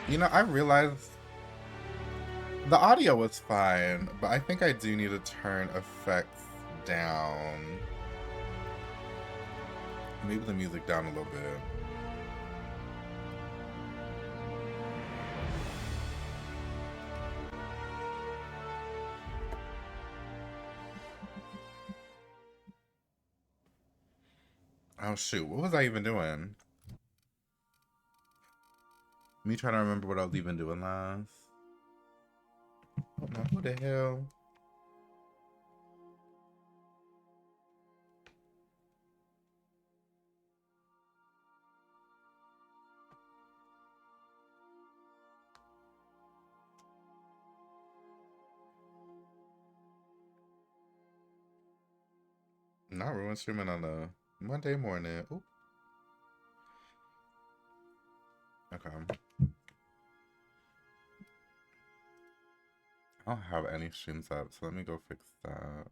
You know, I realized the audio was fine, but I think I do need to turn effects down. Maybe the music down a little bit. Oh shoot, what was I even doing? Me trying to remember what I was even doing last. Oh no, who the hell? Not ruin streaming on a Monday morning. Oop. Okay. I don't have any streams up, so let me go fix that.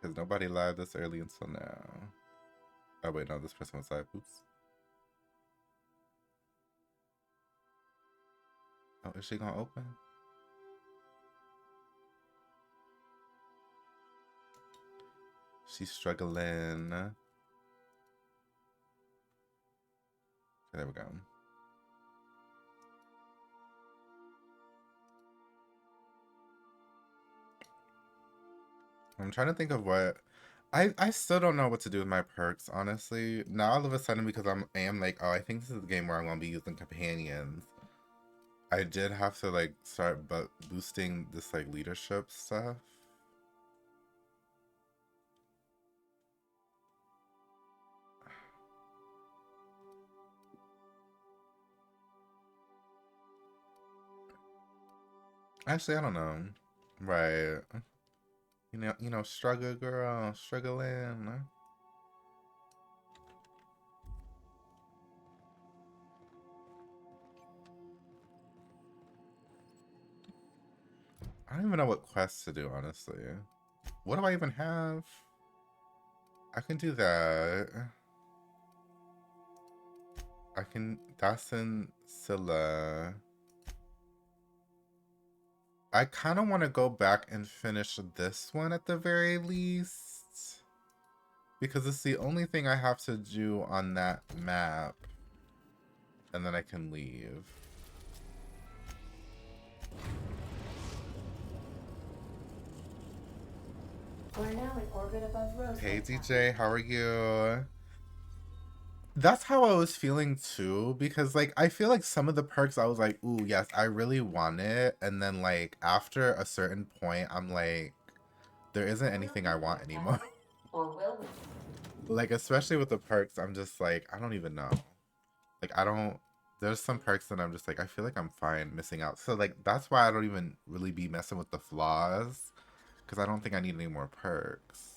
Because nobody live this early until now. Oh wait, no, this person was live. Oops. Oh, is she gonna open? She's struggling. Okay, there we go. I'm trying to think of what I still don't know what to do with my perks, honestly. Now all of a sudden because I am like, oh, I think this is a game where I'm gonna be using companions. I did have to like start boosting this like leadership stuff. Actually, I don't know. Right. You know, struggle girl, struggling. I don't even know what quests to do, honestly. What do I even have? I can do that. I can. That's in Scylla. I kind of want to go back and finish this one at the very least. Because it's the only thing I have to do on that map. And then I can leave. We're now in orbit above Rosebud. Hey DJ, how are you? That's how I was feeling too, because like I feel like some of the perks I was like, ooh, yes, I really want it. And then like after a certain point, I'm like, there isn't anything I want anymore. Or will we? Like especially with the perks, I'm just like, I don't even know. Like I don't there's some perks that I'm just like, I feel like I'm fine missing out. So like that's why I don't even really be messing with the flaws. Because I don't think I need any more perks.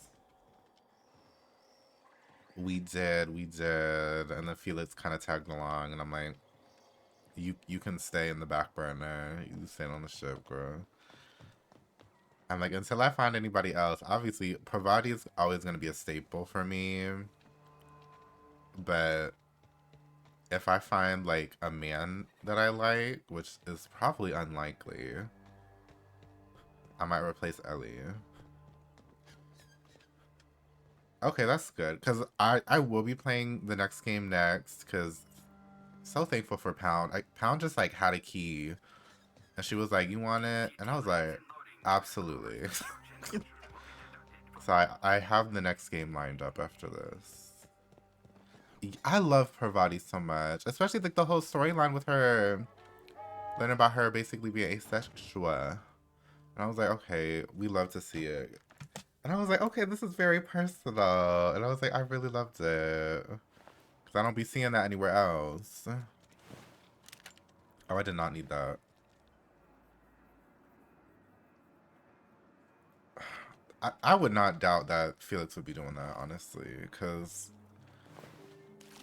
We did, and then Felix kind of tagged along, and I'm like, you can stay in the back burner. You stay on the ship, girl. I'm like, until I find anybody else. Obviously, Pravati is always gonna be a staple for me, but if I find like a man that I like, which is probably unlikely, I might replace Ellie. Okay, that's good because I will be playing the next game next because so thankful for Pound. Pound just like had a key, and she was like, "You want it?" And I was like, "Absolutely." So I have the next game lined up after this. I love Parvati so much, especially like the whole storyline with her, learning about her basically being asexual. And I was like, okay, we love to see it. And I was like, okay, this is very personal. And I was like, I really loved it. Because I don't be seeing that anywhere else. Oh, I did not need that. I would not doubt that Felix would be doing that, honestly, because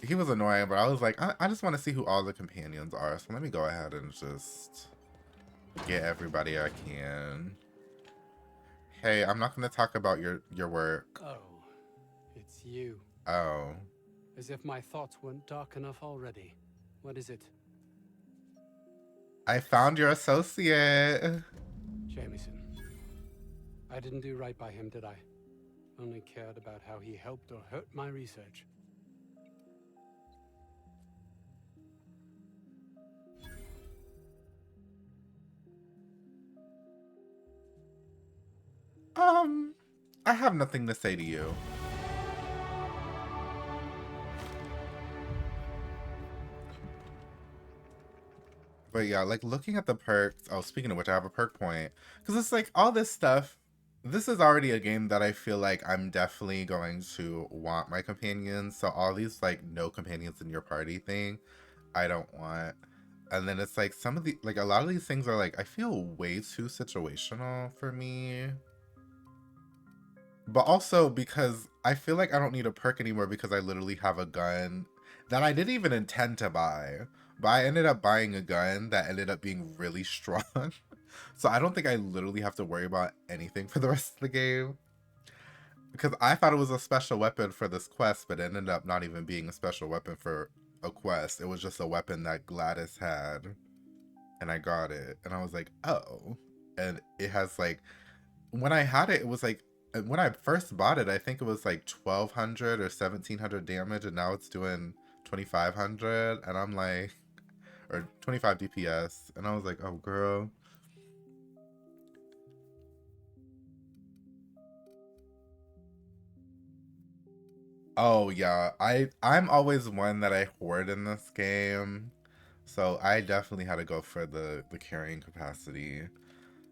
he was annoying, but I was like, I just want to see who all the companions are, so let me go ahead and just get everybody I can. Hey, I'm not going to talk about your work. Oh, It's you. Oh. As if my thoughts weren't dark enough already. What is it? I found your associate. Jameson. I didn't do right by him, did I? Only cared about how he helped or hurt my research. I have nothing to say to you. But yeah, like looking at the perks. Oh, speaking of which, I have a perk point. Because it's like all this stuff. This is already a game that I feel like I'm definitely going to want my companions. So all these like no companions in your party thing, I don't want. And then it's like some of the, like a lot of these things are like, I feel way too situational for me. But also because I feel like I don't need a perk anymore because I literally have a gun that I didn't even intend to buy. But I ended up buying a gun that ended up being really strong. So I don't think I literally have to worry about anything for the rest of the game. Because I thought it was a special weapon for this quest, but it ended up not even being a special weapon for a quest. It was just a weapon that Gladys had. And I got it. And I was like, oh. And it has like, when I had it, it was like, when I first bought it, I think it was like 1200 or 1700 damage, and now it's doing 2500, and I'm like, or 25 DPS, and I was like, oh girl. Oh yeah, I'm always one that I hoard in this game, so I definitely had to go for the carrying capacity.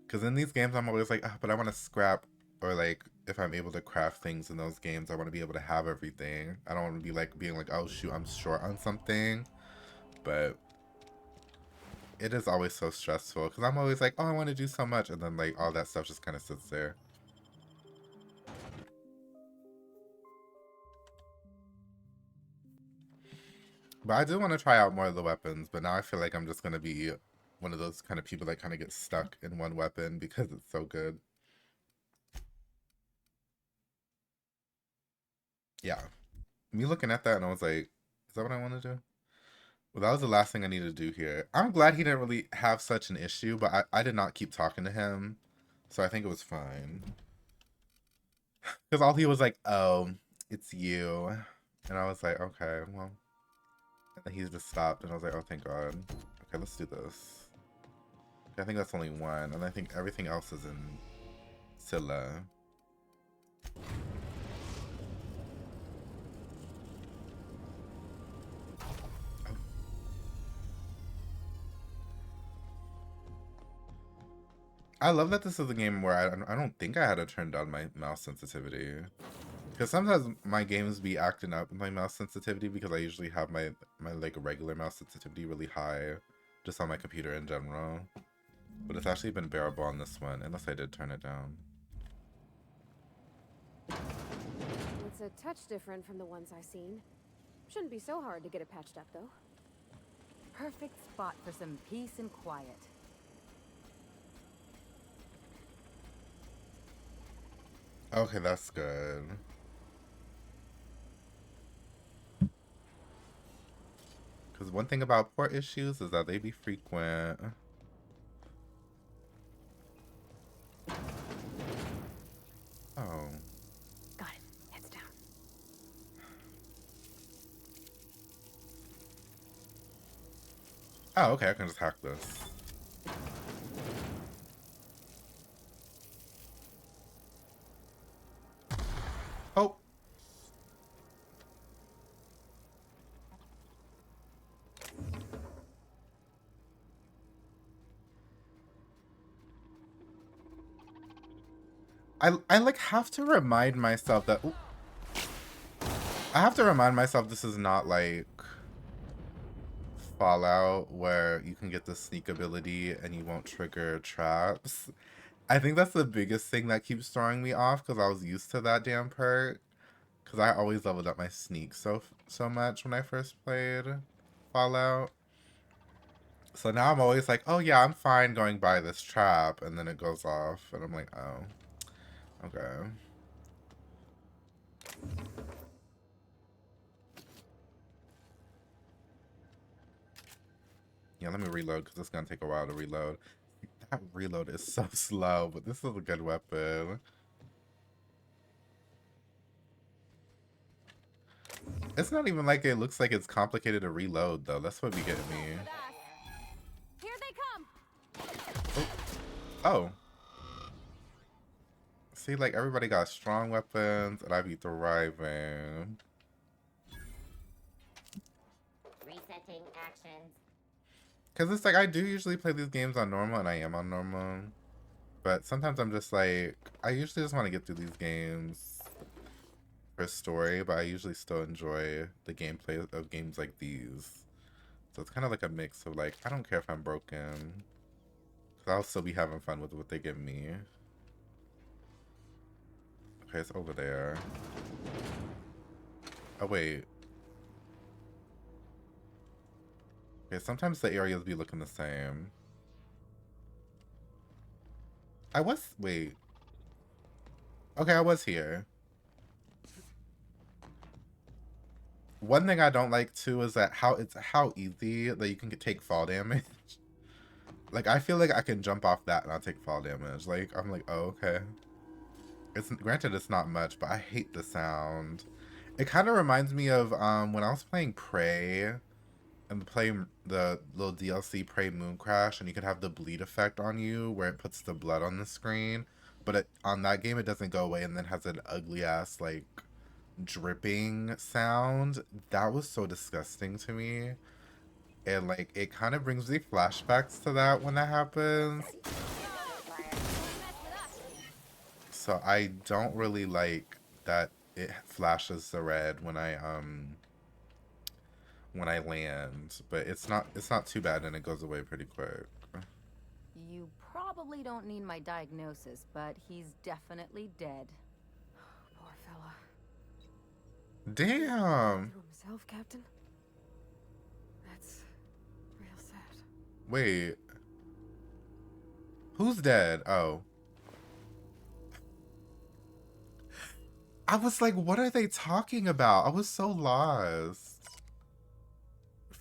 Because in these games, I'm always like, ah, but I want to scrap, or like, if I'm able to craft things in those games, I want to be able to have everything. I don't want to be like, being like, oh shoot, I'm short on something. But it is always so stressful, because I'm always like, oh, I want to do so much, and then like, all that stuff just kind of sits there. But I do want to try out more of the weapons, but now I feel like I'm just going to be one of those kind of people that kind of get stuck in one weapon because it's so good. Yeah. Me looking at that and I was like, is that what I want to do? Well, that was the last thing I needed to do here. I'm glad he didn't really have such an issue, but I did not keep talking to him. So I think it was fine. Because all he was like, oh, it's you. And I was like, okay, well. And then he just stopped and I was like, oh, thank God. Okay, let's do this. I think that's only one. And I think everything else is in Scylla. I love that this is a game where I don't think I had to turn down my mouse sensitivity. Because sometimes my games be acting up with my mouse sensitivity because I usually have my like regular mouse sensitivity really high just on my computer in general. But it's actually been bearable on this one, unless I did turn it down. It's a touch different from the ones I've seen. Shouldn't be so hard to get it patched up, though. Perfect spot for some peace and quiet. Okay, that's good. Because one thing about port issues is that they be frequent. Oh. Got it. Heads down. Oh, okay, I can just hack this. Oh. I like have to remind myself that I have to remind myself this is not like Fallout where you can get the sneak ability and you won't trigger traps. I think that's the biggest thing that keeps throwing me off because I was used to that damn perk. Because I always leveled up my sneak so much when I first played Fallout. So now I'm always like, oh yeah, I'm fine going by this trap, and then it goes off, and I'm like, oh, okay. Yeah, let me reload because it's gonna take a while to reload. That reload is so slow, but this is a good weapon. It's not even like it looks like it's complicated to reload though. That's what be getting me. Here they come. Oh. See, like everybody got strong weapons and I be thriving. Resetting actions. Cause it's like I do usually play these games on normal and I am on normal. But sometimes I'm just like, I usually just want to get through these games for story, but I usually still enjoy the gameplay of games like these. So it's kind of like a mix of like, I don't care if I'm broken. Cause I'll still be having fun with what they give me. Okay, it's over there. Oh, wait. Okay, sometimes the areas be looking the same. Wait. Okay, I was here. One thing I don't like too is that how easy that you can take fall damage. Like I feel like I can jump off that and I'll take fall damage. Like I'm like, oh okay. It's granted it's not much, but I hate the sound. It kind of reminds me of when I was playing Prey and playing the little DLC Prey Moon Crash, and you could have the bleed effect on you where it puts the blood on the screen, but on that game it doesn't go away and then has an ugly ass like dripping sound. That was so disgusting to me, and like it kind of brings me flashbacks to that when that happens. So I don't really like that it flashes the red when I land, but it's not too bad and it goes away pretty quick. You probably don't need my diagnosis, but he's definitely dead. Poor fella. Damn. To himself, Captain. That's real sad. Wait. Who's dead? Oh. I was like, what are they talking about? I was so lost.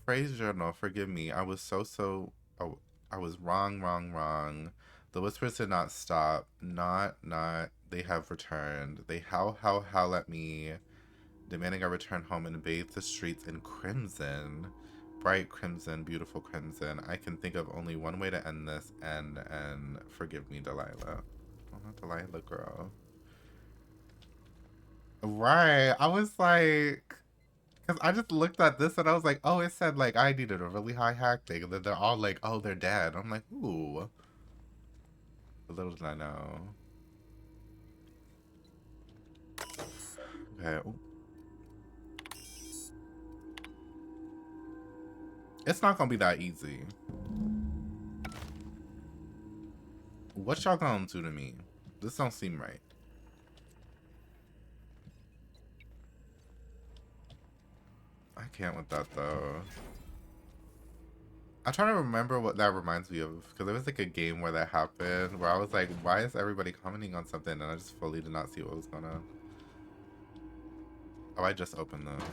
Phrase journal, forgive me. I was oh, I was wrong. The whispers did not stop. Not. They have returned. They howl at me, demanding I return home and bathe the streets in crimson. Bright crimson, beautiful crimson. I can think of only one way to end this, and forgive me, Delilah. Oh, not Delilah, girl. Right. I was like, because I just looked at this and I was like, oh, it said like I needed a really high hack thing. And then they're all like, oh, they're dead. I'm like, ooh. Little did I know. Okay. Ooh. It's not gonna be that easy. What y'all gonna do to me? This don't seem right. I can't with that though. I'm trying to remember what that reminds me of, because there was like a game where that happened where I was like, why is everybody commenting on something, and I just fully did not see what was gonna. Oh, I just opened this.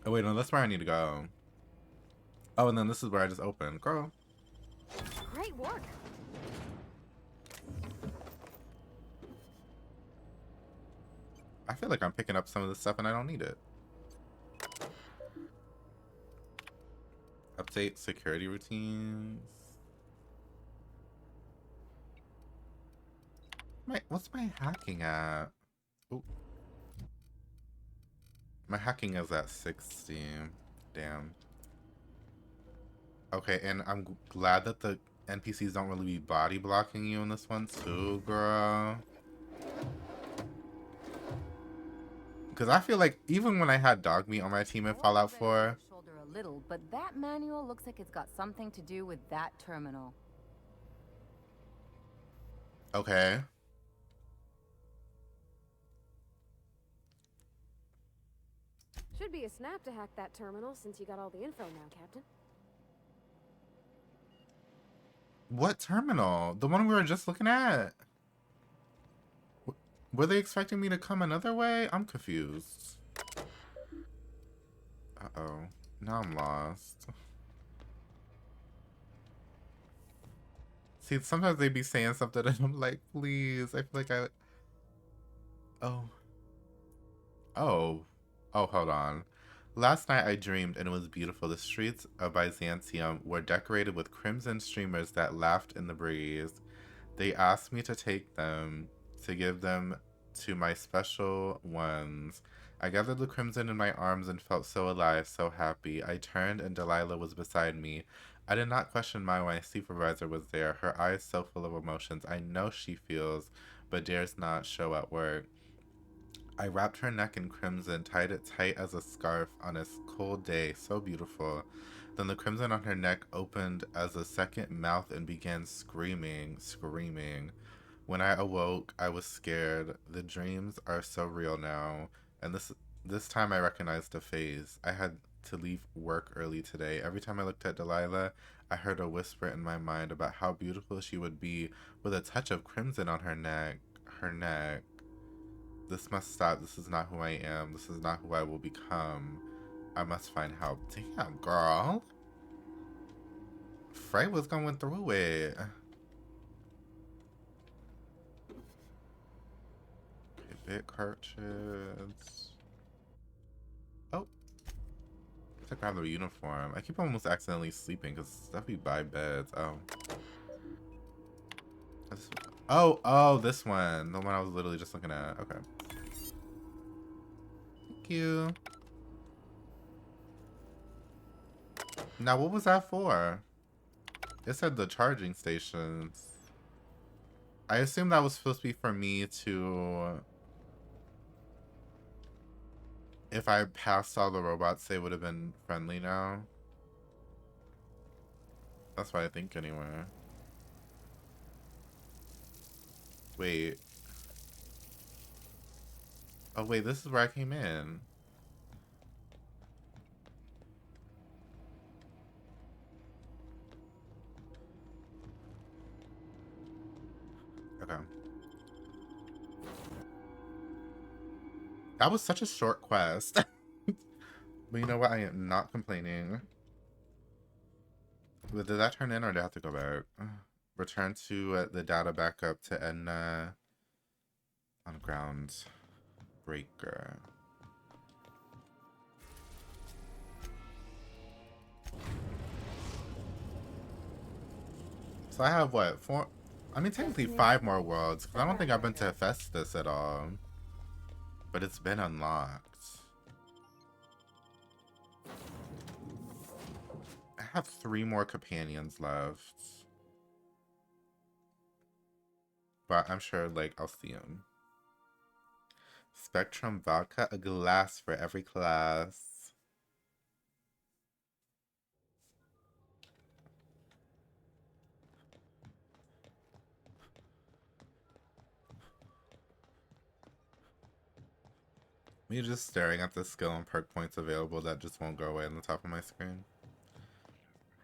Oh wait, no, that's where I need to go. Oh, and then this is where I just opened. Girl. Great work. I feel like I'm picking up some of this stuff and I don't need it. Update security routines. What's my hacking at? Ooh. My hacking is at 60. Damn. Okay, and I'm glad that the NPCs don't really be body blocking you in this one too, girl. Because I feel like even when I had dog meat on my team in Fallout 4, Shoulder a little, but that manual looks like it's got something to do with that terminal. okay. Should be a snap to hack that terminal since you got all the info now, Captain. What terminal? The one we were just looking at? Were they expecting me to come another way? I'm confused. Uh-oh. Now I'm lost. See, sometimes they be saying something and I'm like, please. I feel like I... Oh. Oh. Oh, hold on. Last night I dreamed and it was beautiful. The streets of Byzantium were decorated with crimson streamers that laughed in the breeze. They asked me to take them, to give them to my special ones. I gathered the crimson in my arms and felt so alive, so happy. I turned and Delilah was beside me. I did not question my supervisor was there, her eyes so full of emotions. I know she feels, but dares not show at work. I wrapped her neck in crimson, tied it tight as a scarf on a cold day, so beautiful. Then the crimson on her neck opened as a second mouth and began screaming, screaming. When I awoke, I was scared. The dreams are so real now. And this time I recognized the face. I had to leave work early today. Every time I looked at Delilah, I heard a whisper in my mind about how beautiful she would be with a touch of crimson on her neck. Her neck. This must stop. This is not who I am. This is not who I will become. I must find help. Damn, girl. Frey was going through it. Okay, bit cartridge. Oh. To grab the uniform. I keep almost accidentally sleeping because stuff we buy beds. Oh. Oh, this one. The one I was literally just looking at. Okay. Thank you. Now, what was that for? It said the charging stations. I assume that was supposed to be for me to... If I passed all the robots, they would have been friendly now. That's what I think anyway. Wait. Oh wait, this is where I came in. Okay. That was such a short quest. But you know what? I am not complaining. But did that turn in or did I have to go back? Return to the data backup to Edna on ground breaker. So I have what? 4? I mean, technically 5 more worlds. Because I don't think I've been to Festus at all. But it's been unlocked. I have 3 more companions left. But I'm sure, like, I'll see them. Spectrum vodka, a glass for every class. Me just staring at the skill and perk points available that just won't go away on the top of my screen.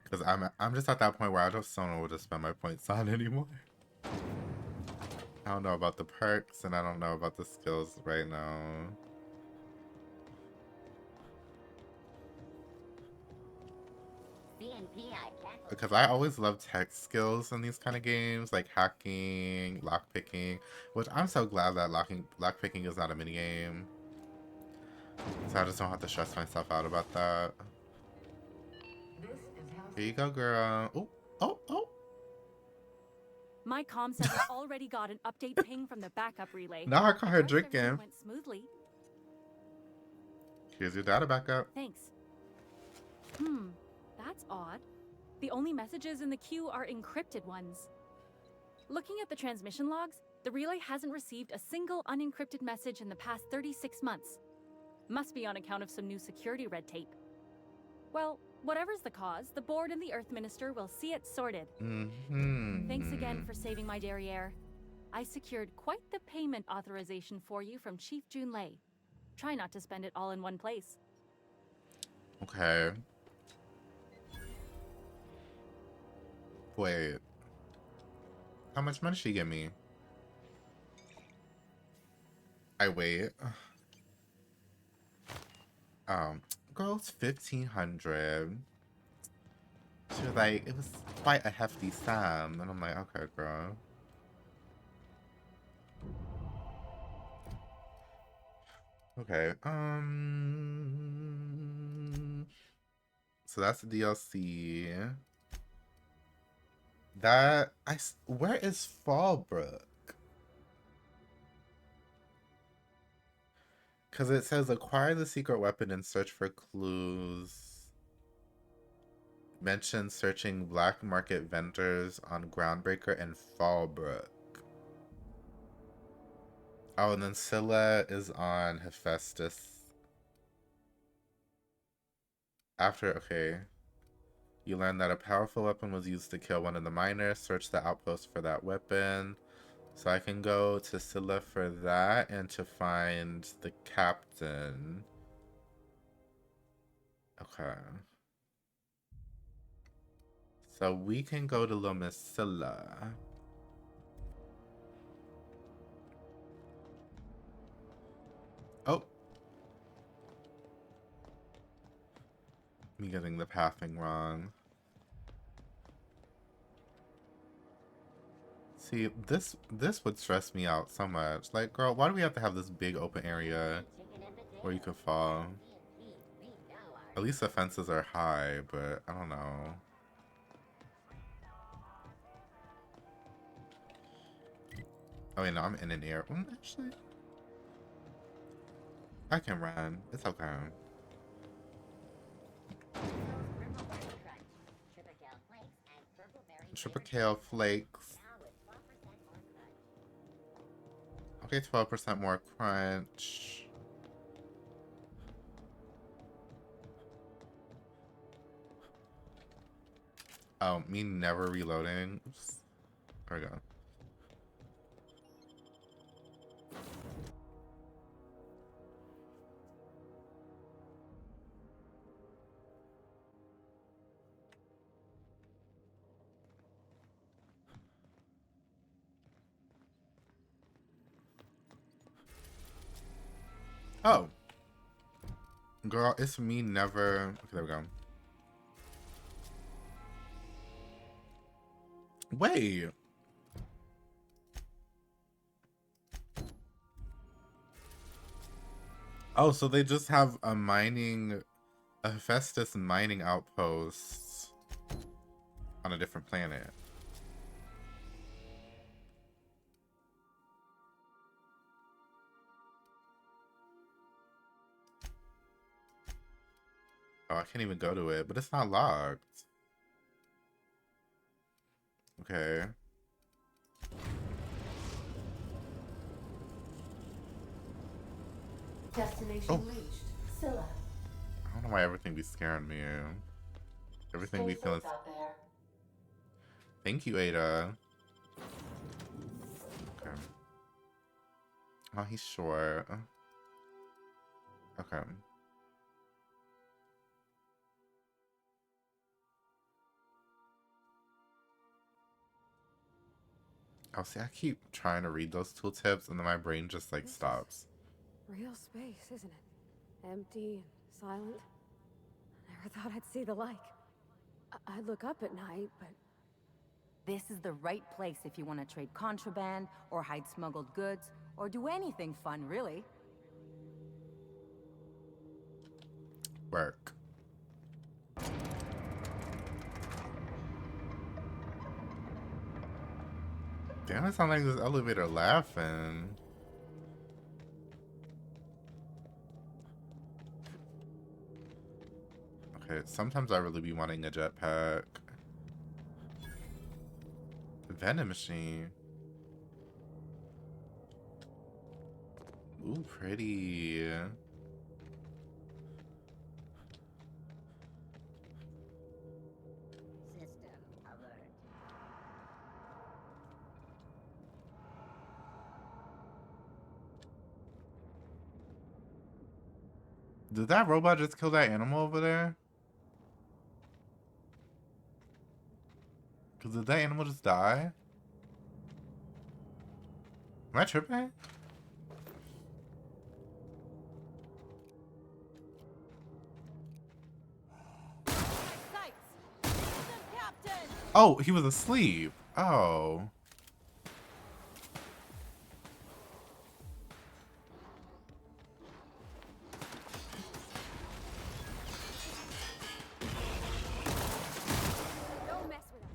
Because I'm just at that point where I just don't know what to spend my points on anymore. I don't know about the perks and I don't know about the skills right now. Because I always love tech skills in these kind of games, like hacking, lockpicking, which I'm so glad that lockpicking is not a minigame. So I just don't have to stress myself out about that. Here you go, girl. Oh, oh, oh. My comm center already got an update ping from the backup relay. Now I caught her Trust everything drinking. went smoothly. Here's your data backup. Thanks. That's odd. The only messages in the queue are encrypted ones. Looking at the transmission logs, the relay hasn't received a single unencrypted message in the past 36 months. Must be on account of some new security red tape. Well, whatever's the cause, the board and the Earth Minister will see it sorted. Thanks again for saving my derriere. I secured quite the payment authorization for you from Chief Junlei. Try not to spend it all in one place. Okay. Wait. How much money she give me? I wait. girl, it's 1,500. She was like, it was quite a hefty sum. And I'm like, okay, girl. Okay, so that's the DLC. Where is Fallbrook? Because it says acquire the secret weapon and search for clues. Mention searching black market vendors on Groundbreaker and Fallbrook. Oh, and then Scylla is on Hephaestus. Okay. You learn that a powerful weapon was used to kill one of the miners. Search the outpost for that weapon. So I can go to Scylla for that and to find the captain. Okay. So we can go to La Scylla. Oh. Me getting the pathing wrong. See, this would stress me out so much. Like, girl, why do we have to have this big open area where you could fall? At least the fences are high, but I don't know. Oh wait, no, I'm in an air. Actually, I can run. It's okay. Triple kale flakes. Okay, 12% more crunch. Oh, me never reloading. Oops. There we go. Oh. Girl, it's me never... Okay, there we go. Wait. Oh, so they just have a Hephaestus mining outpost on a different planet. Oh, I can't even go to it, but it's not locked. Okay. Destination reached. Scylla. I don't know why everything be scaring me. Everything be feeling... out there. Thank you, Ada. Okay. Oh, he's short. Okay. Oh, see, I keep trying to read those tooltips, and then my brain just, like, stops. Real space, isn't it? Empty and silent. I never thought I'd see the like. I'd look up at night, but... This is the right place if you want to trade contraband, or hide smuggled goods, or do anything fun, really. Work. Damn, it sounds like this elevator laughing. Okay, sometimes I really be wanting a jetpack. Vending machine. Ooh, pretty. System alert. Did that robot just kill that animal over there? Because did that animal just die? Am I tripping? Oh, he was asleep. Oh. Don't mess with us.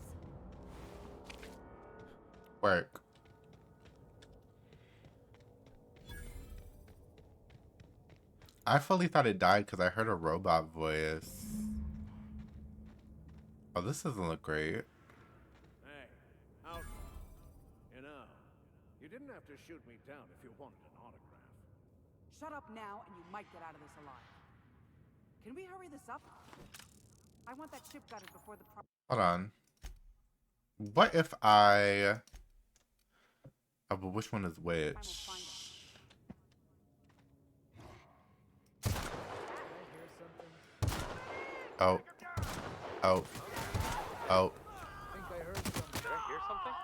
Work. I fully thought it died because I heard a robot voice. Oh, this doesn't look great. Hey, outlaw. You didn't have to shoot me down if you wanted an autograph. Shut up now, and you might get out of this alive. Can we hurry this up? I want that ship gutted before the... Hold on. What if I... Oh, but which one is which? Oh. Oh. Oh. I think I heard something. Did I hear something?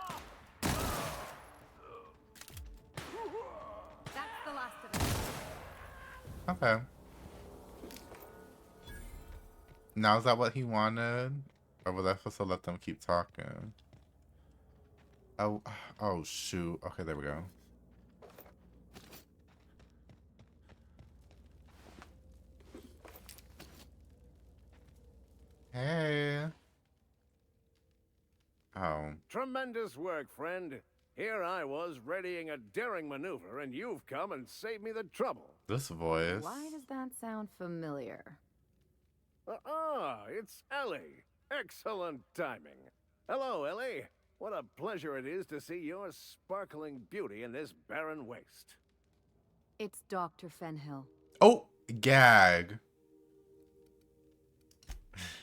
That's the last of it. Okay. Now is that what he wanted? Or was I supposed to let them keep talking? Oh, oh shoot. Okay, there we go. Hey. Oh. Tremendous work, friend. Here I was readying a daring maneuver, and you've come and saved me the trouble. This voice. Why does that sound familiar? It's Ellie. Excellent timing. Hello, Ellie. What a pleasure it is to see your sparkling beauty in this barren waste. It's Dr. Fenhill. Oh, gag.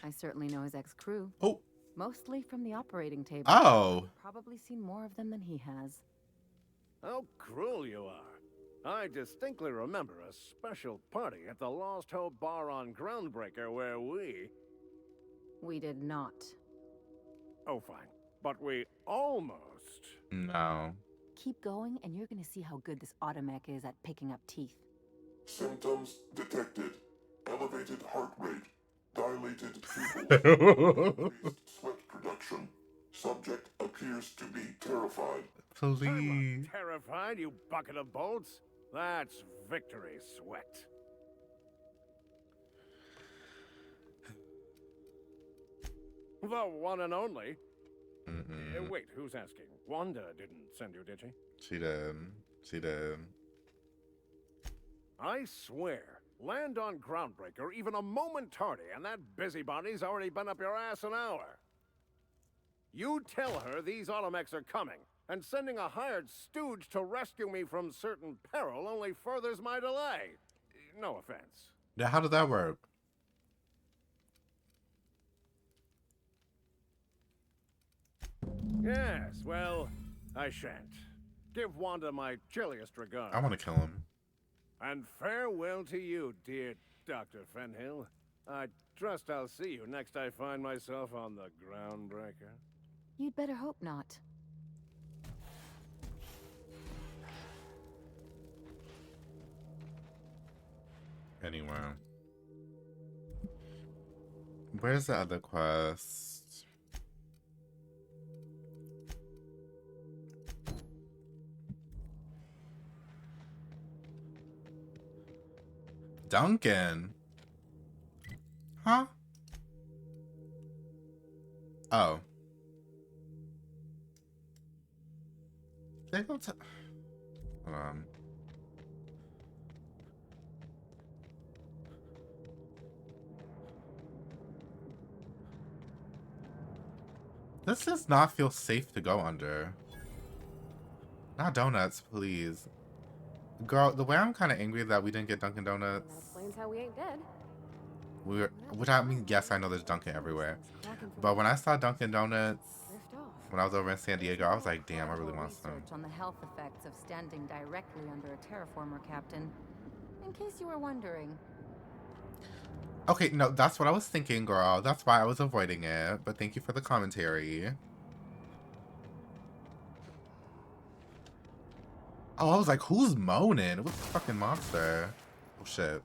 I certainly know his ex-crew. Oh. Mostly from the operating table. Oh. Probably seen more of them than he has. How cruel you are. I distinctly remember a special party at the Lost Hope Bar on Groundbreaker where We did not. Oh, fine. But we almost... No. Keep going, and you're gonna see how good this automech is at picking up teeth. Symptoms detected. Elevated heart rate. Dilated pupils. Increased sweat production. Subject appears to be terrified. Please. I'm not terrified, you bucket of bolts. That's victory sweat. The one and only. Wait, who's asking? Wanda didn't send you, did she? She did. She did. I swear, land on Groundbreaker even a moment tardy, and that busybody's already been up your ass an hour. You tell her these automechs are coming, and sending a hired stooge to rescue me from certain peril only furthers my delay. No offense. Now, how does that work? Yes, well, I shan't. Give Wanda my chilliest regards. I want to kill him. And farewell to you, dear Dr. Fenhill. I trust I'll see you next I find myself on the Groundbreaker. You'd better hope not. Anyway. Where's the other quest? Duncan. Huh? Oh. They go to... Hold on. This does not feel safe to go under. Not donuts, please. Girl, the way I'm kind of angry that we didn't get Dunkin' Donuts. That explains how we ain't dead. Which I mean, yes, I know there's Dunkin' everywhere. But when I saw Dunkin' Donuts, when I was over in San Diego, I was like, damn, I really want some. Research on the health effects of standing directly under a terraformer, Captain. In case you were wondering. Okay, no, that's what I was thinking, girl. That's why I was avoiding it. But thank you for the commentary. Oh, I was like, who's moaning? What's the fucking monster? Oh, shit.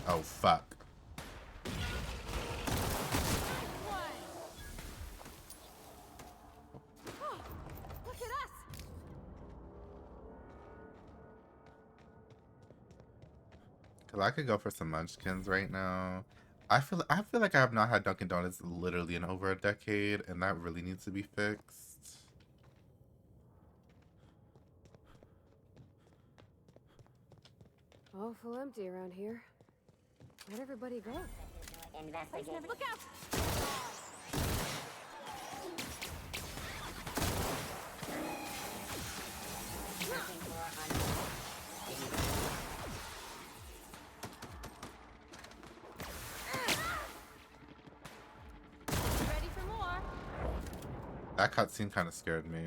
Oh, fuck. Cause I could go for some munchkins right now. I feel like I have not had Dunkin' Donuts literally in over a decade, and that really needs to be fixed. Awful empty around here. Where'd everybody go? Investigate. Look out! Looking for Ready for more? That cutscene kind of scared me.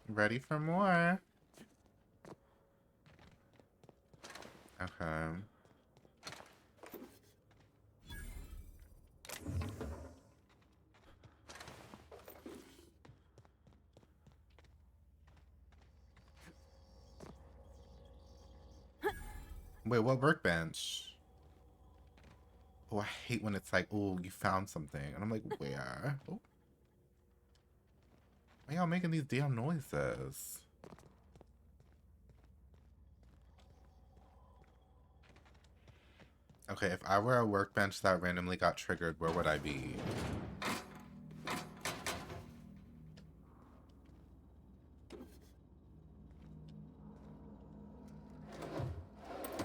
Ready for more? Okay. Wait, what workbench? Oh, I hate when it's like, oh, you found something. And I'm like, where? Oh. Why y'all making these damn noises? Okay, if I were a workbench that randomly got triggered, where would I be?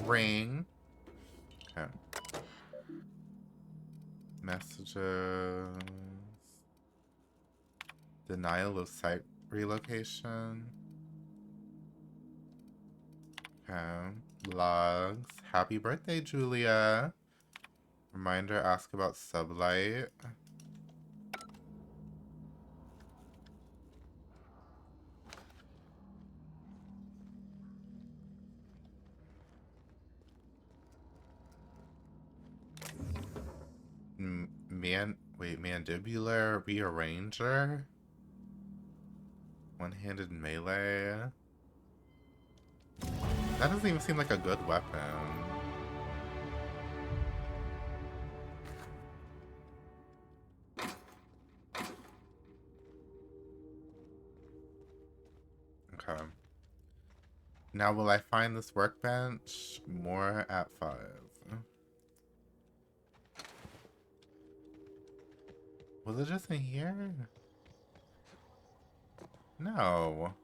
Ring. Okay. Messages. Denial of site relocation. Okay. Logs. Happy birthday, Julia. Reminder, ask about sublight. Mandibular rearranger? One-handed melee? That doesn't even seem like a good weapon. Okay. Now will I find this workbench? More at 5. Was it just in here? No.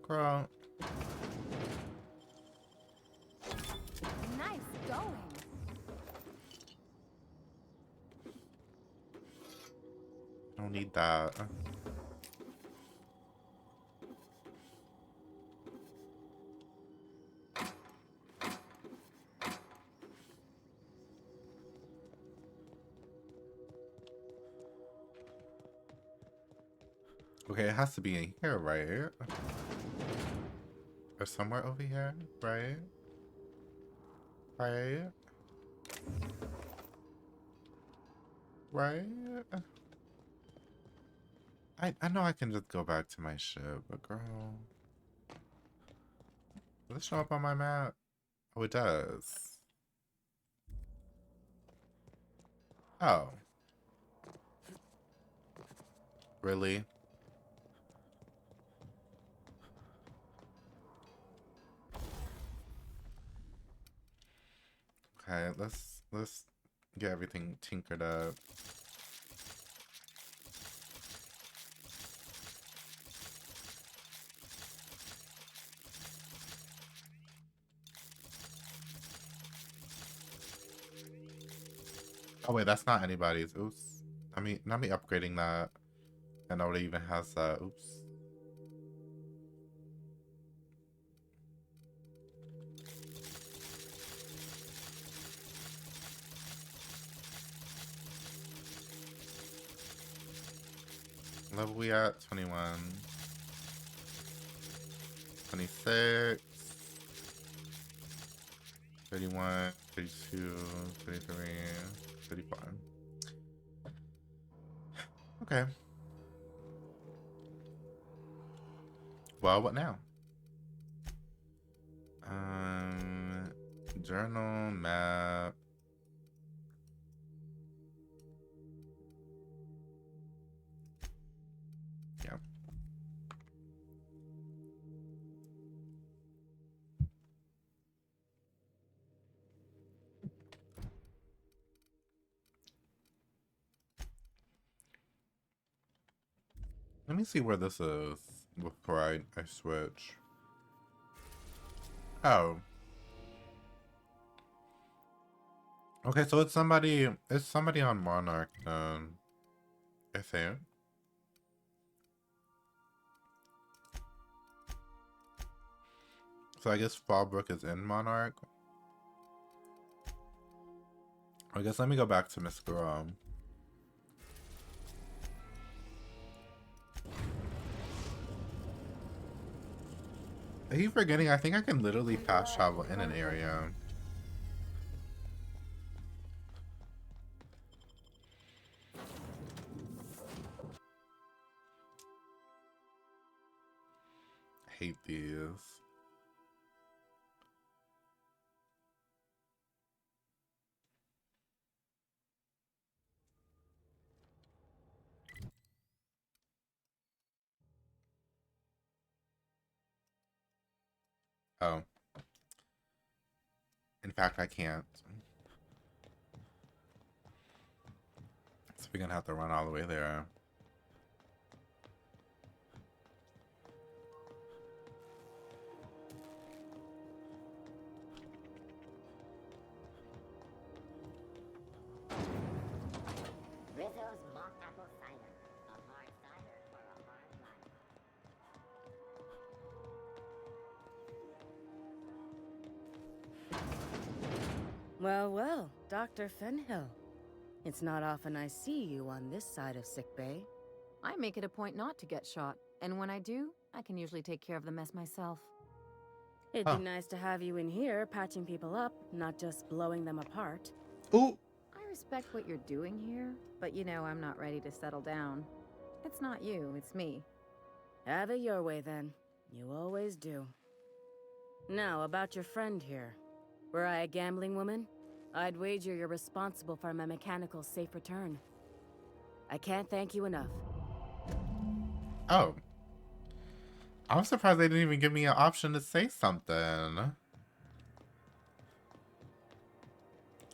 Girl. Nice going. I don't need that. Okay, it has to be in here, right? Or somewhere over here, right? Right? Right? I know I can just go back to my ship, but girl... Does it show up on my map? Oh, it does. Oh. Really? Okay, let's get everything tinkered up. Oh wait, that's not anybody's. Oops. Not me upgrading that. And nobody even has that. Oops. Level we at? 21. 26. 31. 32. 33. 34. Okay. Well, what now? Journal, map. Yeah. Let me see where this is before I switch. Oh. Okay, so it's somebody on Monarch then. I think. So I guess Fallbrook is in Monarch. I guess let me go back to Miss Girl. Are you forgetting? I think I can literally fast travel in an area. Hate these. Oh. In fact, I can't. So we're gonna have to run all the way there. Rizzo's mock apple cider. A hard cider for a hard life. Well, well, Dr. Fenhill. It's not often I see you on this side of sickbay. I make it a point not to get shot, and when I do, I can usually take care of the mess myself. It'd be nice to have you in here patching people up, not just blowing them apart. Ooh. I respect what you're doing here, but you know I'm not ready to settle down. It's not you, it's me. Have it your way then. You always do. Now, about your friend here. Were I a gambling woman, I'd wager you're responsible for my mechanical safe return. I can't thank you enough. Oh. I'm surprised they didn't even give me an option to say something.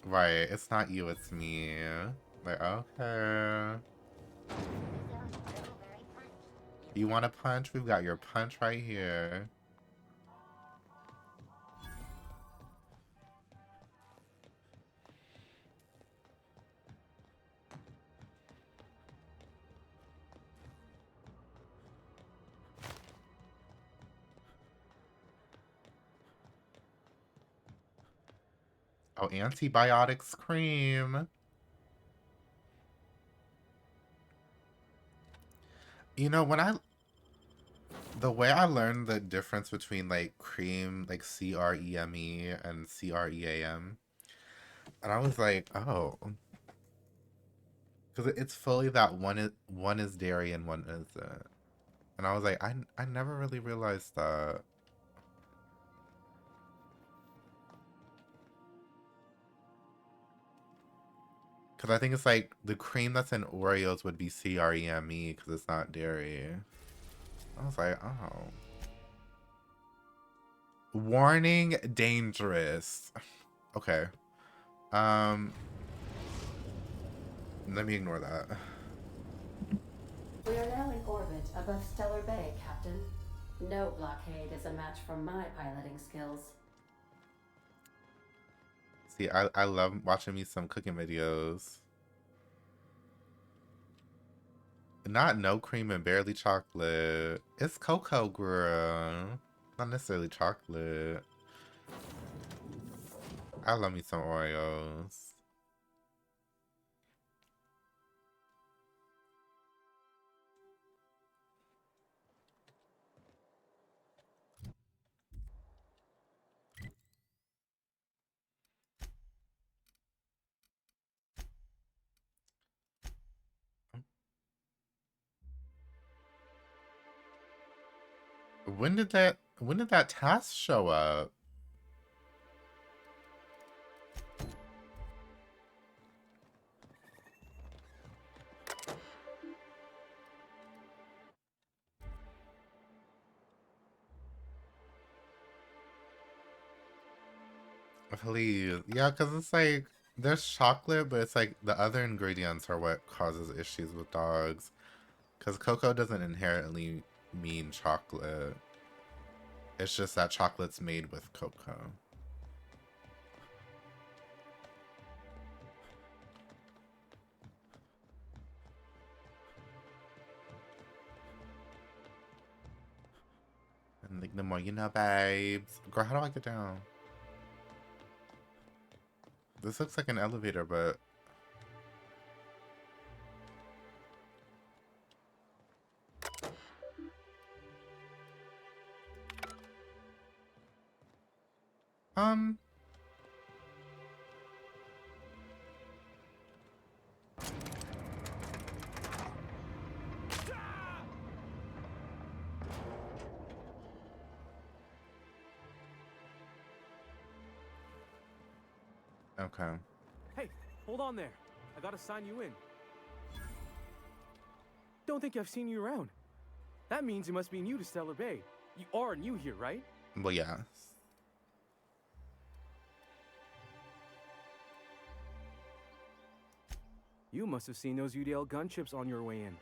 Right, it's not you, it's me. Like, okay. You want a punch? We've got your punch right here. Oh, antibiotics cream. You know, the way I learned the difference between like cream, like CREME and CREAM, and I was like, oh, because it's fully that one is dairy and one isn't, and I was like, I never really realized that. Because I think it's like the cream that's in Oreos would be CREME because it's not dairy. I was like, oh. Warning, dangerous. Okay. Let me ignore that. We are now in orbit above Stellar Bay, Captain. No blockade is a match for my piloting skills. See, I love watching me some cooking videos. Not no cream and barely chocolate. It's cocoa, girl. Not necessarily chocolate. I love me some Oreos. When did that task show up? Please. Yeah, because it's like, there's chocolate, but it's like the other ingredients are what causes issues with dogs. Because cocoa doesn't inherently mean chocolate. It's just that chocolate's made with cocoa. And like the more you know, babes. Girl, how do I get down? This looks like an elevator, but... Okay. Hey, hold on there. I gotta sign you in. Don't think I've seen you around. That means you must be new to Stellar Bay. You are new here, right? Well, yes. You must have seen those UDL gunships on your way in.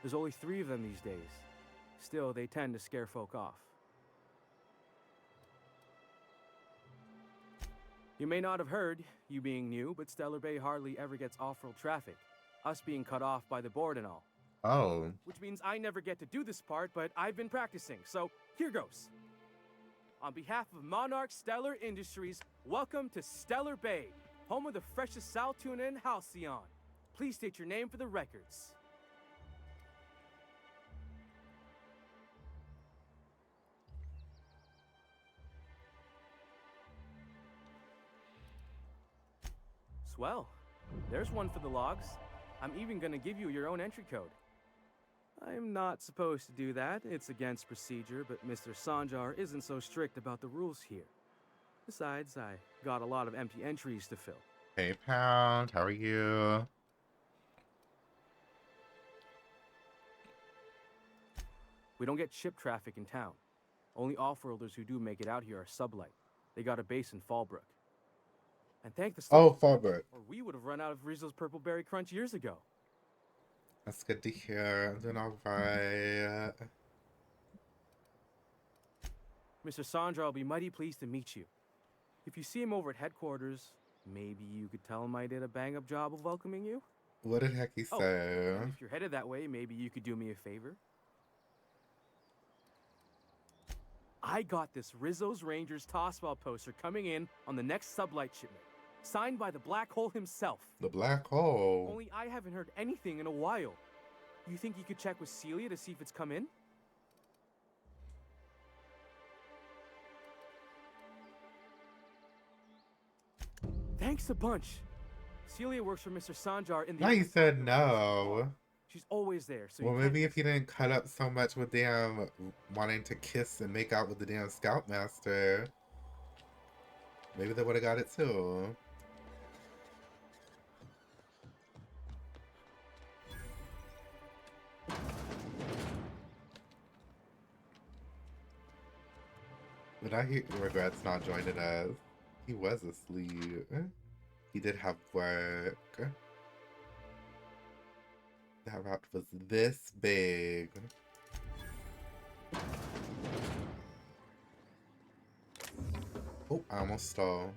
There's only 3 of them these days. Still, they tend to scare folk off. You may not have heard, you being new, but Stellar Bay hardly ever gets off-road traffic. Us being cut off by the board and all. Oh. Which means I never get to do this part, but I've been practicing, so here goes. On behalf of Monarch Stellar Industries, welcome to Stellar Bay, home of the freshest sal tuna and halcyon. Please state your name for the records. Swell. There's one for the logs. I'm even gonna give you your own entry code. I'm not supposed to do that. It's against procedure, but Mr. Sanjar isn't so strict about the rules here. Besides, I got a lot of empty entries to fill. Hey, Pound. How are you? We don't get ship traffic in town. Only off-worlders who do make it out here are sublight. They got a base in Fallbrook. And thank the Oh, Fallbrook. or we would have run out of Rizzo's Purple Berry Crunch years ago. That's good to hear. I'm doing alright. Mr. Sandra will be mighty pleased to meet you. If you see him over at headquarters, maybe you could tell him I did a bang-up job of welcoming you? What did Hecky say? And if you're headed that way, maybe you could do me a favor? I got this Rizzo's Rangers Tossball poster coming in on the next sublight shipment. Signed by the Black Hole himself. The Black Hole? Only I haven't heard anything in a while. You think you could check with Celia to see if it's come in? Thanks a bunch. Celia works for Mr. Sanjar in the... Now you said no. She's always there, so well, maybe if you didn't cut up so much with damn wanting to kiss and make out with the damn Scoutmaster, maybe they would have got it too. But he regrets not joining us. He was asleep. He did have work. That route was this big. Oh, I almost stole.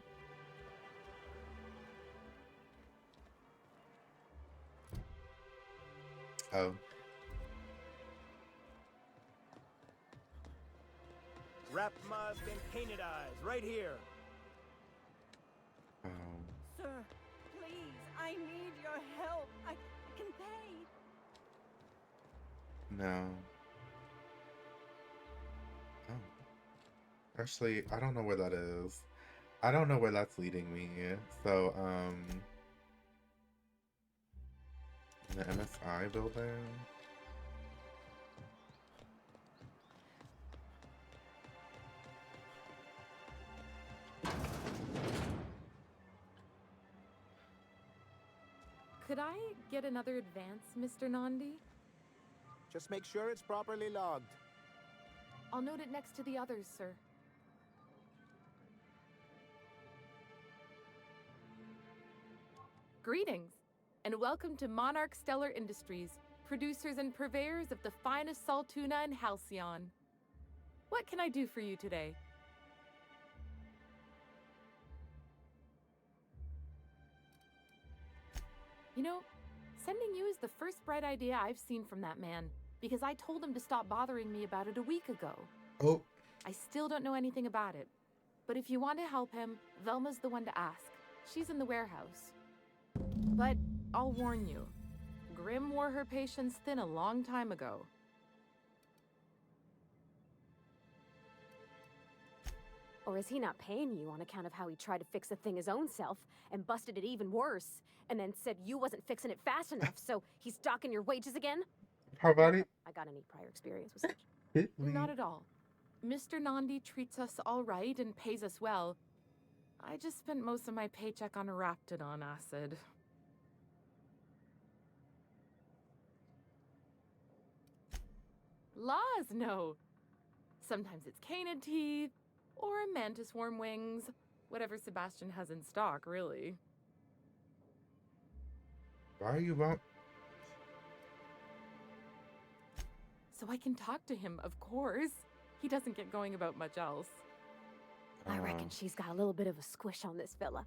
Oh. Wrap mask and painted eyes, right here. Oh. Sir, please, I need your help. I can pay. No. Oh. Actually, I don't know where that is. I don't know where that's leading me. So, the MSI building? Could I get another advance, Mr. Nandi? Just make sure it's properly logged. I'll note it next to the others, sir. Greetings, and welcome to Monarch Stellar Industries, producers and purveyors of the finest salt tuna in Halcyon. What can I do for you today? You know, sending you is the first bright idea I've seen from that man, because I told him to stop bothering me about it a week ago. Oh. I still don't know anything about it, but if you want to help him, Velma's the one to ask. She's in the warehouse. But I'll warn you, Grim wore her patience thin a long time ago. Or is he not paying you on account of how he tried to fix the thing his own self and busted it even worse, and then said you wasn't fixing it fast enough, so he's docking your wages again? Parvati? I got any prior experience with such? Not at all. Mr. Nandi treats us all right and pays us well. I just spent most of my paycheck on Raptidon acid. Laws, no. Sometimes it's canid teeth, or mantis worm wings. Whatever Sebastian has in stock, really. Why are you wrong? So I can talk to him, of course. He doesn't get going about much else. I reckon she's got a little bit of a squish on this fella.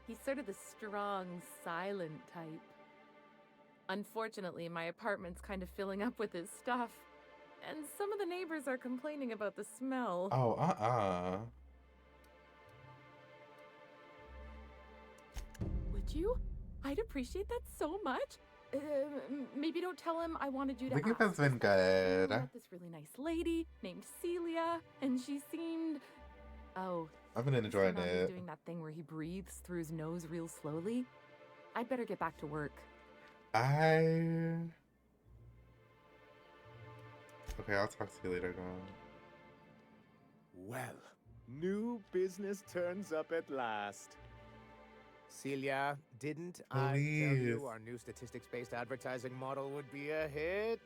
He's sort of the strong, silent type. Unfortunately, my apartment's kind of filling up with his stuff. And some of the neighbors are complaining about the smell. Oh, Would you? I'd appreciate that so much. Maybe don't tell him I wanted you to I think ask. that's been good. I met this really nice lady named Celia, and she seemed... Oh, I've been enjoying Mr. Nandi it. doing that thing where he breathes through his nose real slowly. I'd better get back to work. Okay, I'll talk to you later, girl. Well, new business turns up at last. Celia, didn't I tell Please. you our new statistics-based advertising model would be a hit?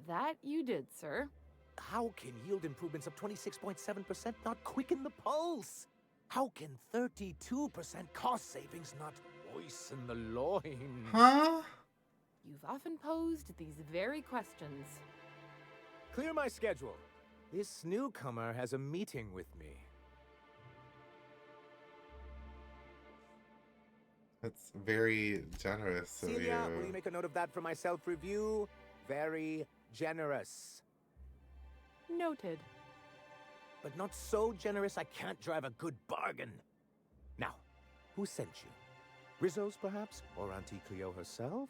That you did, sir. How can yield improvements of 26.7% not quicken the pulse? How can 32% cost savings not moisten the loins? Huh? You've often posed these very questions. Clear my schedule. This newcomer has a meeting with me. That's very generous of Celia, you. will you make a note of that for my self-review? Very generous. Noted. But not so generous I can't drive a good bargain. Now, who sent you? Rizzo's, perhaps? Or Auntie Cleo herself?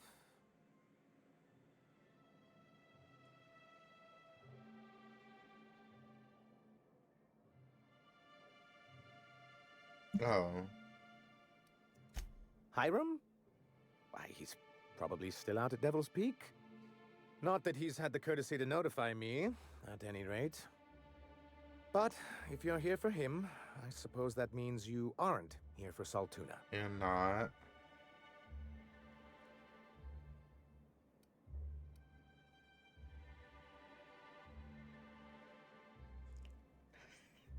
Oh. Hiram? Why, he's probably still out at Devil's Peak. Not that he's had the courtesy to notify me, at any rate. But if you're here for him, I suppose that means you aren't here for Saltuna. You're not.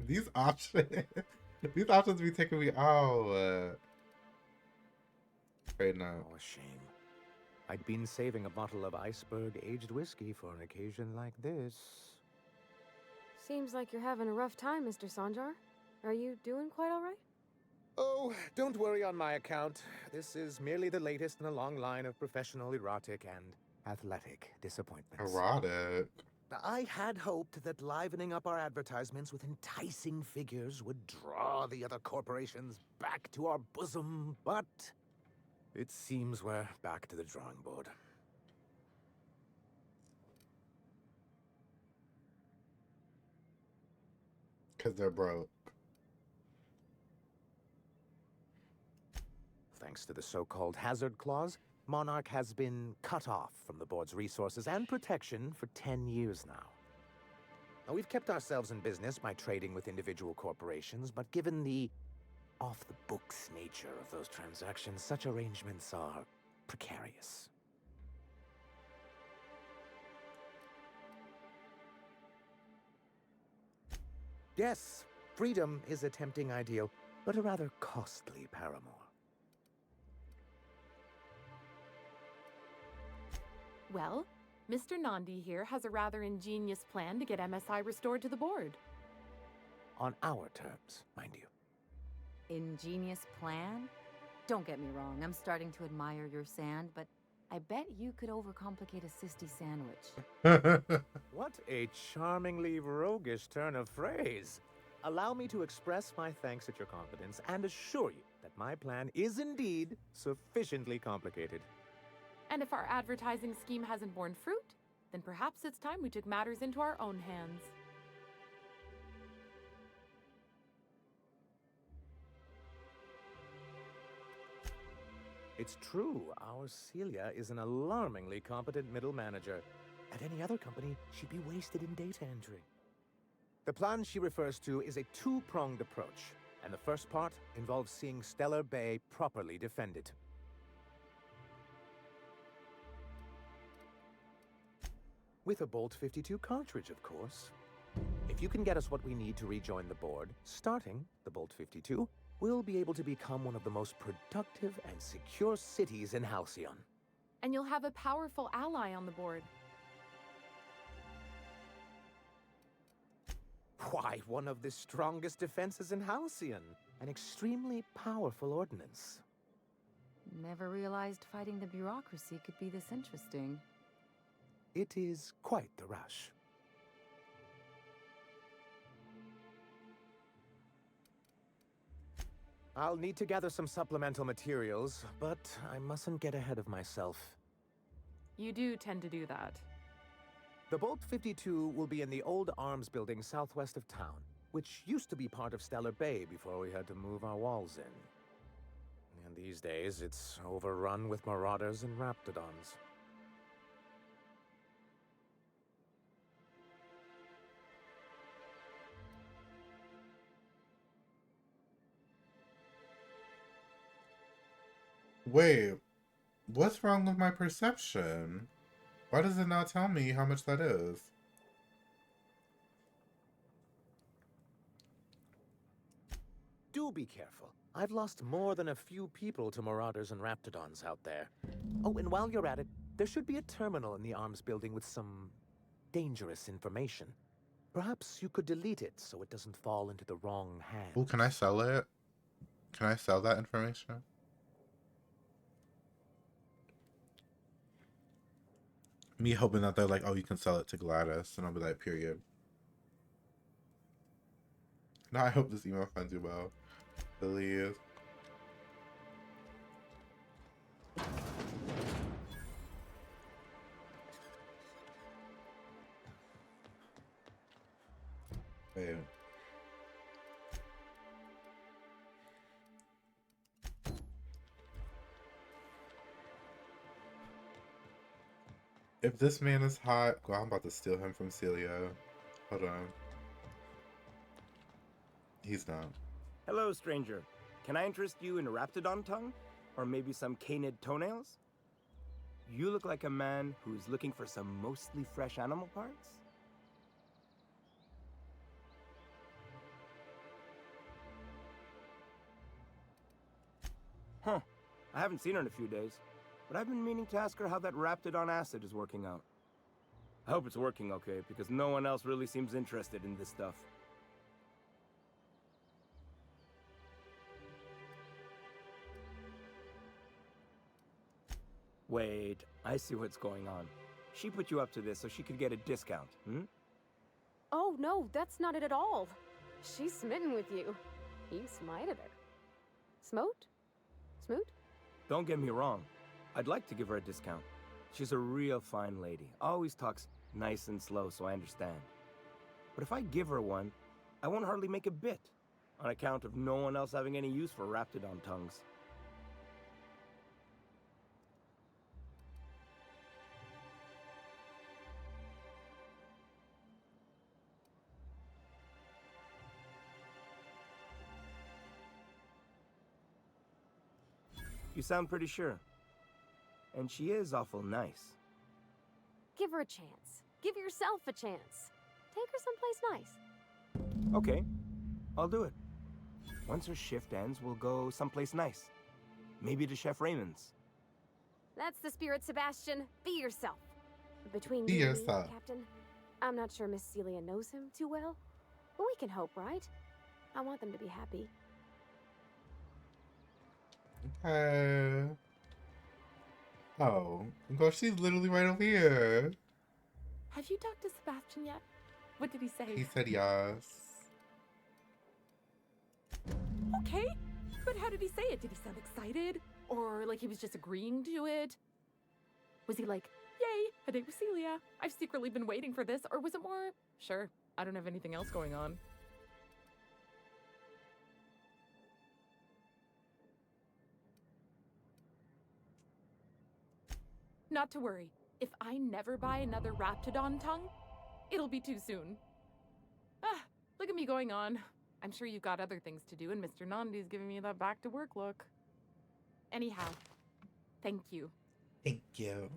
These options, these options be taking me out. Right now. Oh, a shame. I'd been saving a bottle of iceberg-aged whiskey for an occasion like this. Seems like you're having a rough time, Mr. Sanjar. Are you doing quite all right? Oh, don't worry on my account. This is merely the latest in a long line of professional erotic and athletic disappointments. Erotic. I had hoped that livening up our advertisements with enticing figures would draw the other corporations back to our bosom, but it seems we're back to the drawing board. Because they're broke. Thanks to the so-called hazard clause, Monarch has been cut off from the board's resources and protection for 10 years now. Now, we've kept ourselves in business by trading with individual corporations, but given the off-the-books nature of those transactions, such arrangements are precarious. Yes, freedom is a tempting ideal, but a rather costly paramour. Well, Mr. Nandi here has a rather ingenious plan to get MSI restored to the board. On our terms, mind you. Ingenious plan? Don't get me wrong, I'm starting to admire your sand, but I bet you could overcomplicate a sisty sandwich. What a charmingly roguish turn of phrase. Allow me to express my thanks at your confidence and assure you that my plan is indeed sufficiently complicated. And if our advertising scheme hasn't borne fruit, then perhaps it's time we took matters into our own hands. It's true, our Celia is an alarmingly competent middle manager. At any other company, she'd be wasted in data entry. The plan she refers to is a two-pronged approach, and the first part involves seeing Stellar Bay properly defended. With a Bolt 52 cartridge, of course. If you can get us what we need to rejoin the board, starting the Bolt 52, we'll be able to become one of the most productive and secure cities in Halcyon. And you'll have a powerful ally on the board. Why, one of the strongest defenses in Halcyon. An extremely powerful ordnance. Never realized fighting the bureaucracy could be this interesting. It is quite the rush. I'll need to gather some supplemental materials, but I mustn't get ahead of myself. You do tend to do that. The Bolt 52 will be in the old arms building southwest of town, which used to be part of Stellar Bay before we had to move our walls in. And these days, it's overrun with marauders and raptidons. Wait, what's wrong with my perception? Why does it not tell me how much that is? Do be careful. I've lost more than a few people to marauders and raptidons out there. Oh, and while you're at it, there should be a terminal in the arms building with some dangerous information. Perhaps you could delete it so it doesn't fall into the wrong hands. Oh, can I sell it? Can I sell that information? Me hoping that they're like, oh, you can sell it to Gladys, and I'll be like, period. No, I hope this email finds you well. Please. Wait. If this man is hot, well, I'm about to steal him from Celia. Hold on. He's not. Hello, stranger. Can I interest you in raptidon tongue? Or maybe some canid toenails? You look like a man who's looking for some mostly fresh animal parts? Huh. I haven't seen her in a few days, but I've been meaning to ask her how that raptidon acid is working out. I hope it's working okay, because no one else really seems interested in this stuff. Wait, I see what's going on. She put you up to this so she could get a discount, hmm? Oh, no, that's not it at all. She's smitten with you. You smited her. Smote? Smoot? Don't get me wrong. I'd like to give her a discount. She's a real fine lady. Always talks nice and slow, so I understand. But if I give her one, I won't hardly make a bit, on account of no one else having any use for raptidon tongues. You sound pretty sure. And she is awful nice. Give her a chance. Give yourself a chance. Take her someplace nice. Okay, I'll do it. Once her shift ends, we'll go someplace nice. Maybe to Chef Raymond's. That's the spirit, Sebastian. Be yourself. Between Be you and me, yourself. Captain, I'm not sure Miss Celia knows him too well. But we can hope, right? I want them to be happy. Okay. Oh, girl, she's literally right over here. Have you talked to Sebastian yet? What did he say? He said yes. Okay, but how did he say it? Did he sound excited? Or like he was just agreeing to it? Was he like, yay, a date with Celia. I've secretly been waiting for this. Or was it more, sure, I don't have anything else going on. Not to worry. If I never buy another Raptidon tongue, it'll be too soon. Ah, look at me going on. I'm sure you've got other things to do, and Mr. Nandi's giving me that back-to-work look. Anyhow, thank you. Thank you.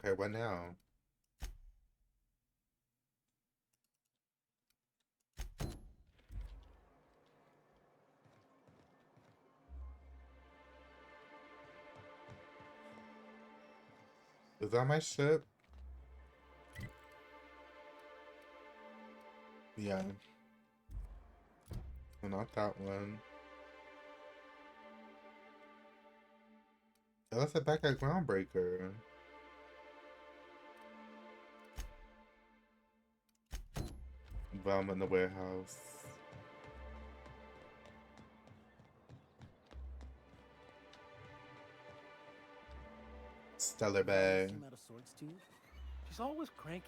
Okay, what now? Is that my ship? Yeah. Well, not that one. Oh, that's a back at Groundbreaker. Velma in the warehouse. Stellar Bay. Seem out of sorts to you? She's always cranky.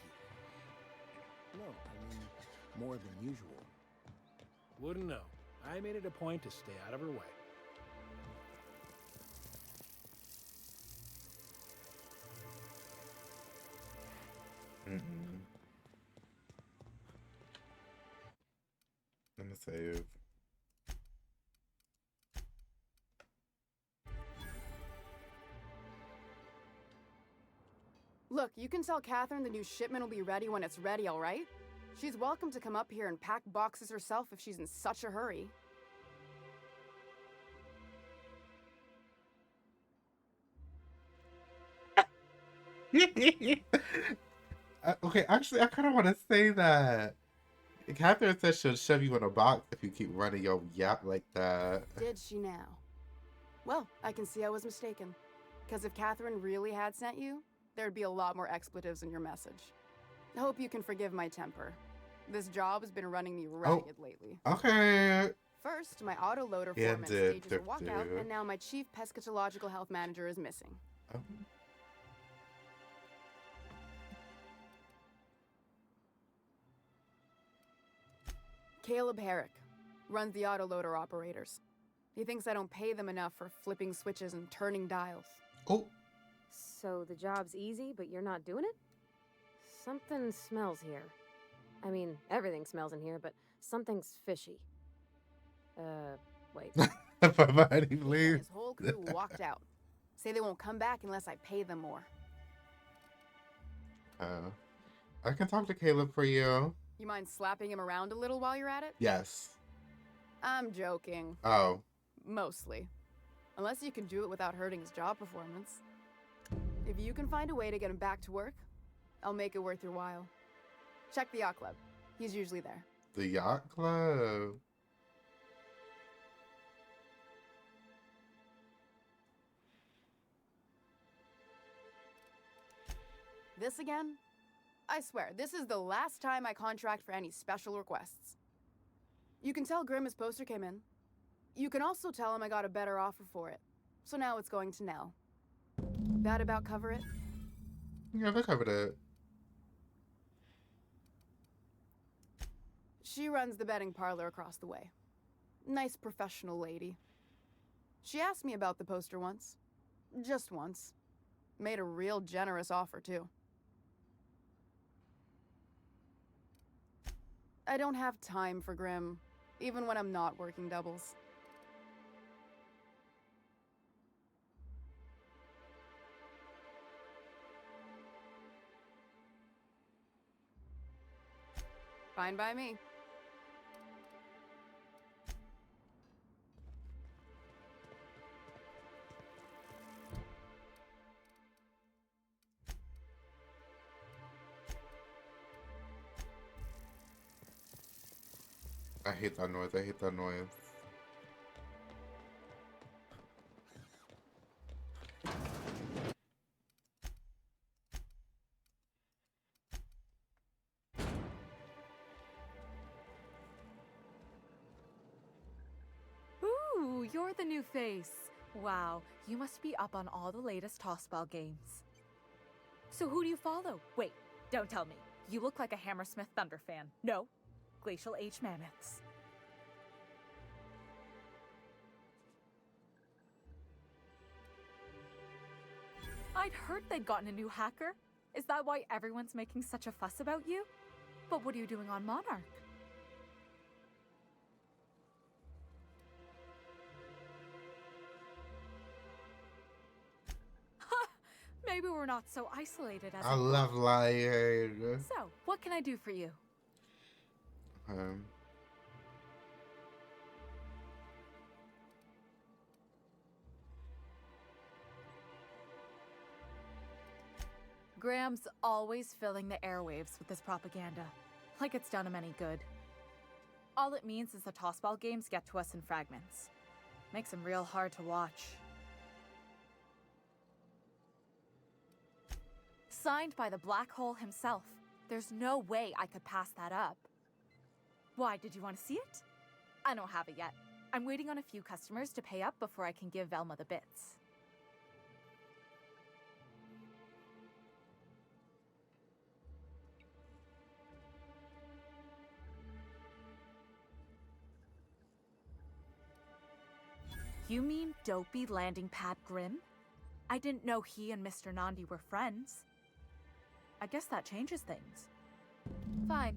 No, I mean, more than usual. Wouldn't know. I made it a point to stay out of her way. Let me save. Look, you can tell Catherine the new shipment will be ready when it's ready, all right? She's welcome to come up here and pack boxes herself if she's in such a hurry. Okay, actually, I kind of want to say that. Catherine said she'll shove you in a box if you keep running your yap like that. Did she now? Well, I can see I was mistaken. Because if Catherine really had sent you, there'd be a lot more expletives in your message. I hope you can forgive my temper. This job has been running me ragged lately. Okay. First, my autoloader Yeah, foreman did, stages a walkout, and now my chief pescatological health manager is missing. Oh. Caleb Herrick runs the autoloader operators. He thinks I don't pay them enough for flipping switches and turning dials. Oh. So the job's easy, but you're not doing it? Something smells here. I mean, everything smells in here, but something's fishy. Wait. Somebody please. His whole crew walked out. Say they won't come back unless I pay them more. I can talk to Caleb for you. You mind slapping him around a little while you're at it? Yes. I'm joking. Oh. Mostly. Unless you can do it without hurting his job performance. If you can find a way to get him back to work, I'll make it worth your while. Check the yacht club. He's usually there. The yacht club. This again? I swear, this is the last time I contract for any special requests. You can tell Grimm his poster came in. You can also tell him I got a better offer for it. So now it's going to Nell. That about cover it? Yeah, that covered it. She runs the betting parlor across the way. Nice professional lady. She asked me about the poster once. Just once. Made a real generous offer, too. I don't have time for Grimm, even when I'm not working doubles. Fine by me. I hate that noise. I hate that noise. Ooh, you're the new face. Wow, you must be up on all the latest tossball games. So who do you follow? Wait, don't tell me. You look like a Hammersmith Thunder fan. No, Glacial H Mammoths. I'd heard they'd gotten a new hacker. Is that why everyone's making such a fuss about you? But what are you doing on Monarch? Maybe we're not so isolated as I love lying. So, what can I do for you? Graham's always filling the airwaves with this propaganda, like it's done him any good. All it means is the tossball games get to us in fragments. Makes them real hard to watch. Signed by the black hole himself. There's no way I could pass that up. Why, did you want to see it? I don't have it yet. I'm waiting on a few customers to pay up before I can give Velma the bits. You mean dopey landing pad Grimm? I didn't know he and Mr. Nandi were friends. I guess that changes things. Fine.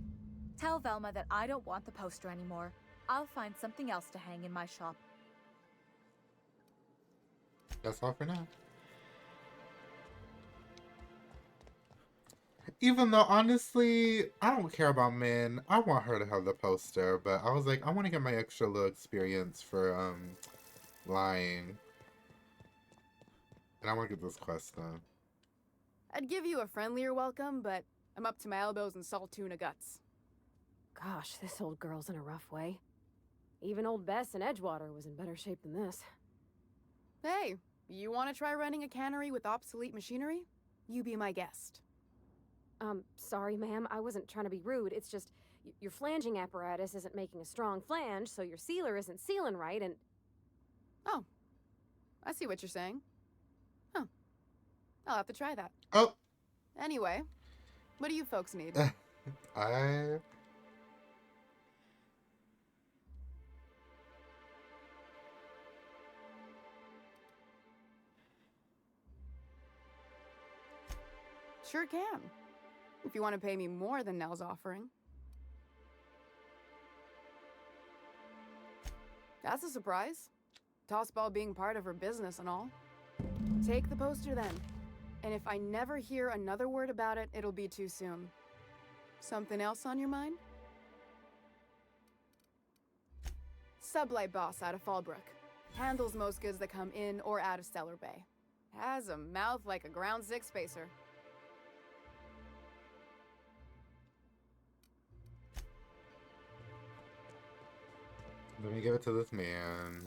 Tell Velma that I don't want the poster anymore. I'll find something else to hang in my shop. That's all for now. Even though, honestly, I don't care about Min. I want her to have the poster, but I was like, I want to get my extra little experience for, lying. And I want to get this quest done. I'd give you a friendlier welcome, but I'm up to my elbows in salt tuna guts. Gosh, this old girl's in a rough way. Even old Bess in Edgewater was in better shape than this. Hey, you want to try running a cannery with obsolete machinery? You be my guest. Sorry, ma'am. I wasn't trying to be rude. It's just, your flanging apparatus isn't making a strong flange, so your sealer isn't sealing right, and... Oh. I see what you're saying. Huh. I'll have to try that. Oh. Anyway, what do you folks need? Sure can. If you want to pay me more than Nell's offering. That's a surprise. Tossball being part of her business and all. Take the poster then. And if I never hear another word about it, it'll be too soon. Something else on your mind? Sublight boss out of Fallbrook. Handles most goods that come in or out of Stellar Bay. Has a mouth like a ground six spacer. Let me give it to this man.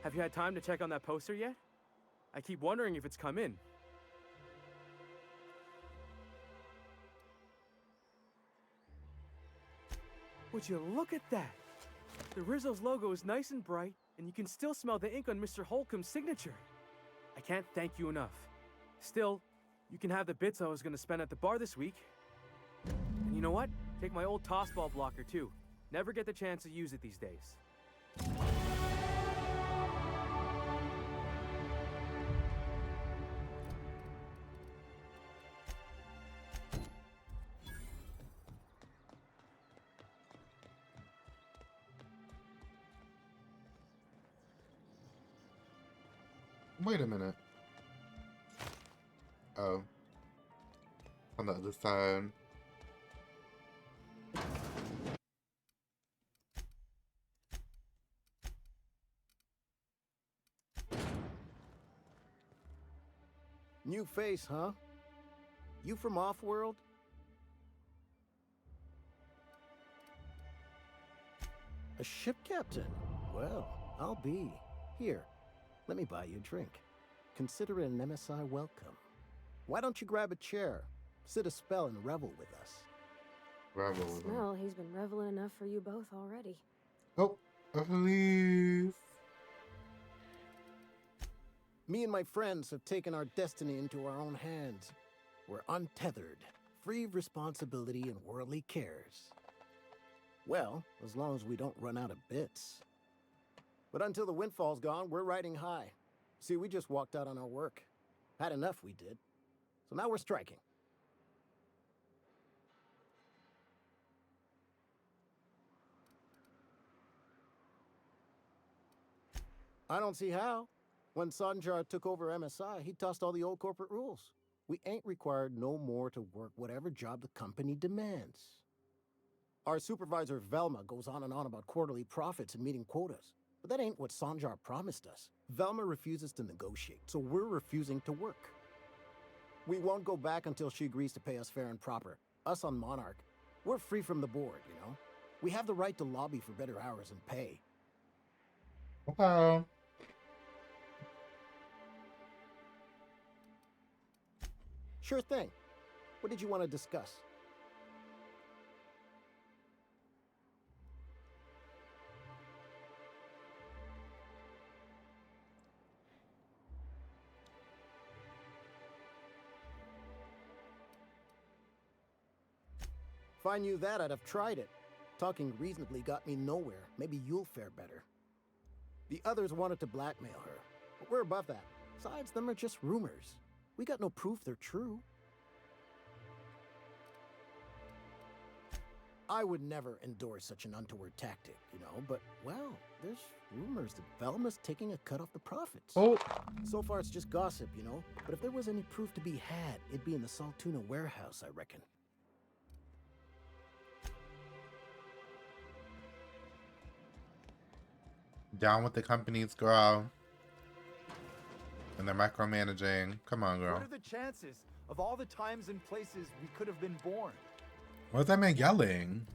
Have you had time to check on that poster yet? I keep wondering if it's come in. Would you look at that? The Rizzo's logo is nice and bright, and you can still smell the ink on Mr. Holcomb's signature. I can't thank you enough. Still, you can have the bits I was going to spend at the bar this week. And you know what? Take my old tossball blocker, too. Never get the chance to use it these days. Wait a minute. Oh. On the other side. New face, huh? You from off-world? A ship captain? Well, I'll be. Here, let me buy you a drink. Consider it an MSI welcome. Why don't you grab a chair, sit a spell, and revel with us? Revel with him. Smell, he's been reveling enough for you both already. Oh, please. Me and my friends have taken our destiny into our own hands. We're untethered, free of responsibility and worldly cares. Well, as long as we don't run out of bits. But until the windfall's gone, we're riding high. See, we just walked out on our work. Had enough, we did. So now we're striking. I don't see how. When Sanjar took over MSI, he tossed all the old corporate rules. We ain't required no more to work whatever job the company demands. Our supervisor Velma goes on and on about quarterly profits and meeting quotas. But that ain't what Sanjar promised us. Velma refuses to negotiate, so we're refusing to work. We won't go back until she agrees to pay us fair and proper. Us on Monarch, we're free from the board, you know? We have the right to lobby for better hours and pay. Okay. Sure thing. What did you want to discuss? If I knew that, I'd have tried it. Talking reasonably got me nowhere. Maybe you'll fare better. The others wanted to blackmail her, but we're above that. Besides, them are just rumors. We got no proof they're true. I would never endorse such an untoward tactic, you know, but, well, there's rumors that Velma's taking a cut off the profits. Oh. So far, it's just gossip, you know, but if there was any proof to be had, it'd be in the Saltuna warehouse, I reckon. Down with the companies, girl. And they're micromanaging. Come on, girl. What are the chances of all the times and places we could have been born? What's that man yelling?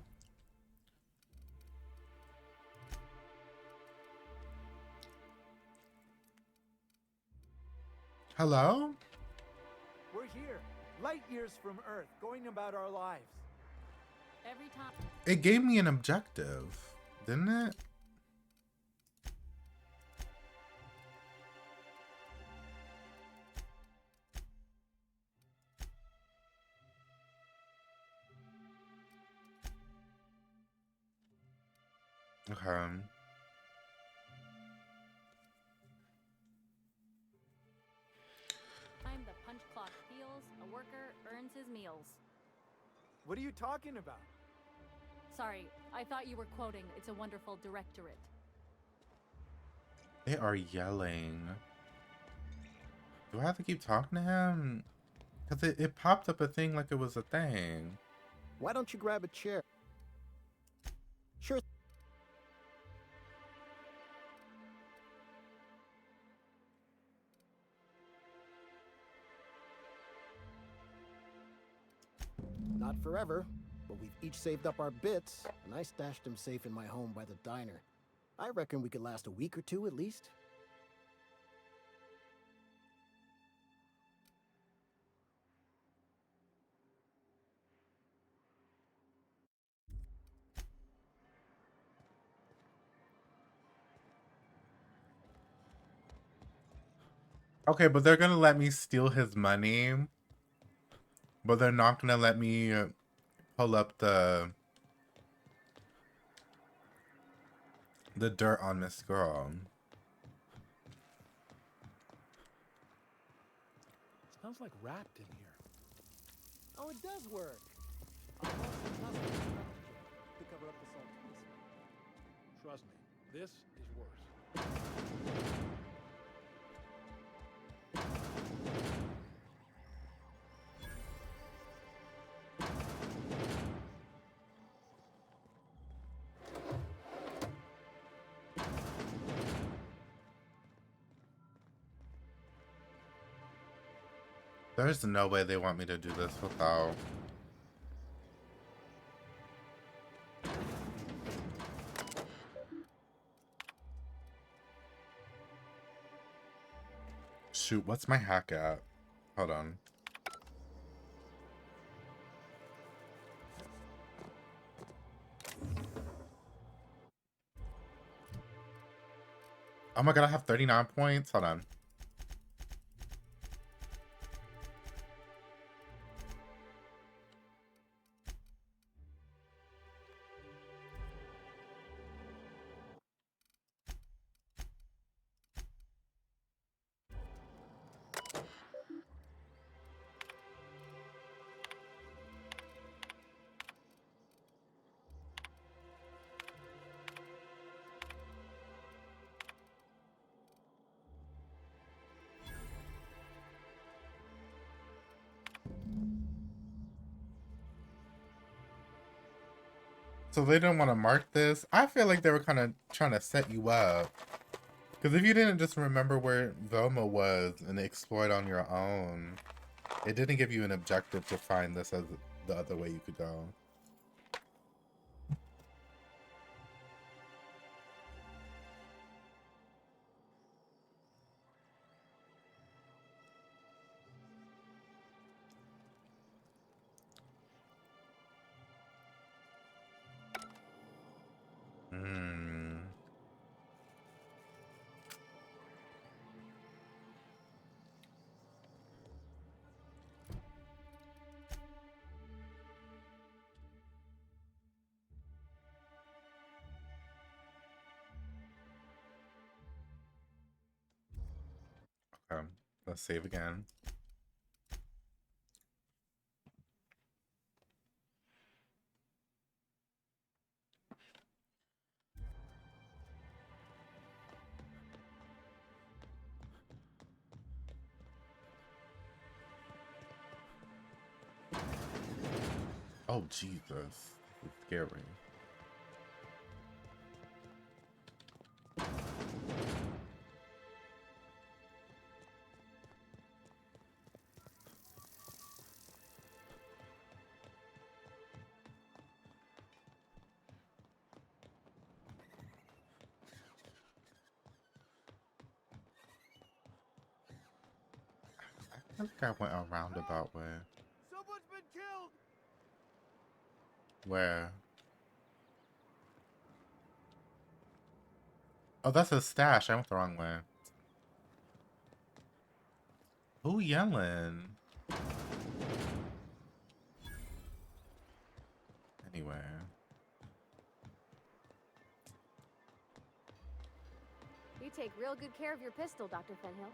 Hello? We're here, light years from Earth, going about our lives. Every time. It gave me an objective, didn't it? Okay. Time the punch clock feels, a worker earns his meals. What are you talking about? Sorry, I thought you were quoting It's a Wonderful Directorate. They are yelling. Do I have to keep talking to him? Because it popped up a thing like it was a thing. Why don't you grab a chair? Sure. Not forever, but we've each saved up our bits, and I stashed them safe in my home by the diner. I reckon we could last a week or two at least. Okay, but they're gonna let me steal his money. But they're not gonna let me pull up the dirt on this girl. Smells like wrapped in here. Oh, it does work. To cover up the salt. Trust me, this is worse. There's no way they want me to do this without... Shoot, what's my hack at? Hold on. Oh my god, I have 39 points. Hold on. So they didn't want to mark this. I feel like they were kind of trying to set you up. Because if you didn't just remember where Velma was and explore it on your own, it didn't give you an objective to find this as the other way you could go. Hmm. Okay, let's save again. Oh, Jesus. This is scary. I think I went a roundabout way. Someone's been killed! Where? Oh, that's a stash. I went the wrong way. Who yelling? Anyway. You take real good care of your pistol, Dr. Fenhill.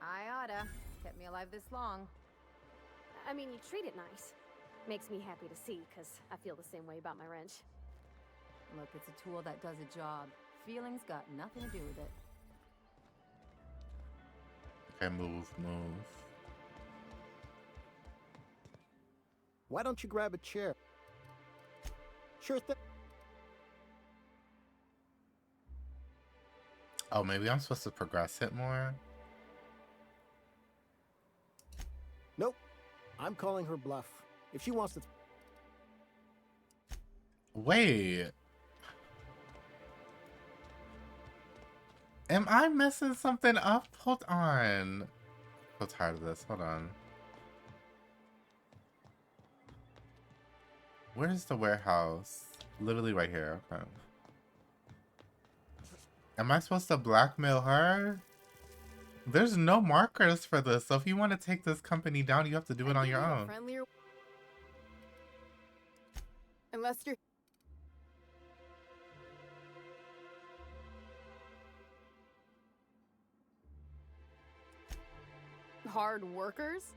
I oughta. Kept me alive this long. I mean, you treat it nice. Makes me happy to see, because I feel the same way about my wrench. Look, it's a tool that does a job. Feelings got nothing to do with it. Okay, move. Why don't you grab a chair? Sure thing. Oh, maybe I'm supposed to progress it more? Nope. I'm calling her bluff. If she wants to... Wait. Am I messing something up? Hold on. I'm so tired of this. Hold on. Where's the warehouse? Literally right here. Okay. Am I supposed to blackmail her? There's no markers for this, so if you want to take this company down, you have to do it on your own. Friendlier... Unless you're... hard workers?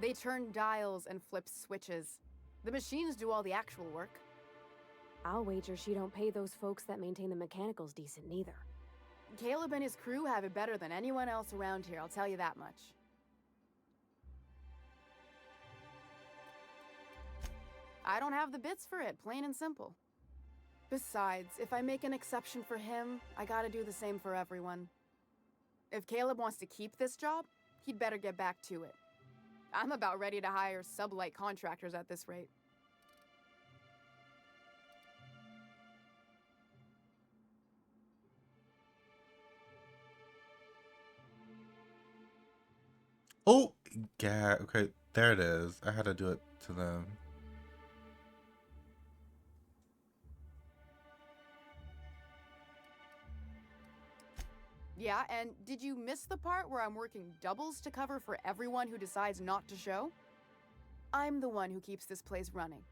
They turn dials and flip switches. The machines do all the actual work. I'll wager she don't pay those folks that maintain the mechanicals decent neither. Caleb and his crew have it better than anyone else around here, I'll tell you that much. I don't have the bits for it, plain and simple. Besides, if I make an exception for him, I gotta do the same for everyone. If Caleb wants to keep this job, he'd better get back to it. I'm about ready to hire sublight contractors at this rate. Oh, yeah. Okay, there it is. I had to do it to them. Yeah, and did you miss the part where I'm working doubles to cover for everyone who decides not to show? I'm the one who keeps this place running.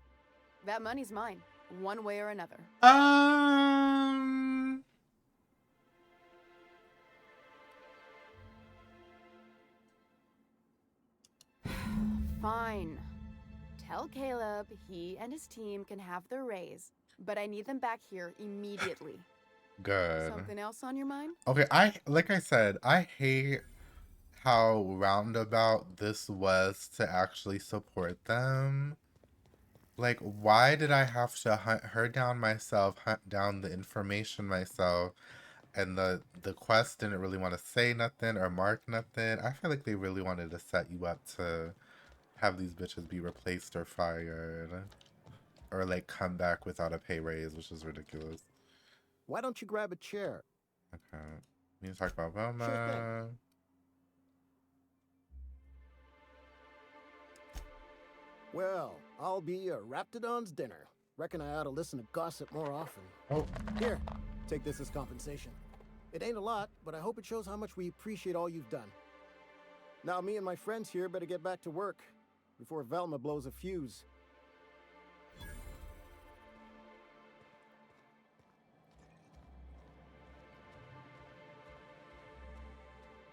That money's mine, one way or another. Fine. Tell Caleb he and his team can have their raise, but I need them back here immediately. Good. Something else on your mind? Okay, like I said, I hate how roundabout this was to actually support them. Like, why did I have to hunt her down myself, hunt down the information myself, and the quest didn't really want to say nothing or mark nothing? I feel like they really wanted to set you up to have these bitches be replaced or fired. Or, like, come back without a pay raise, which is ridiculous. Why don't you grab a chair? Okay. We need to talk about Velma. Sure thing. Well, I'll be a Raptidon's dinner. Reckon I ought to listen to gossip more often. Oh. Here, take this as compensation. It ain't a lot, but I hope it shows how much we appreciate all you've done. Now me and my friends here better get back to work before Velma blows a fuse.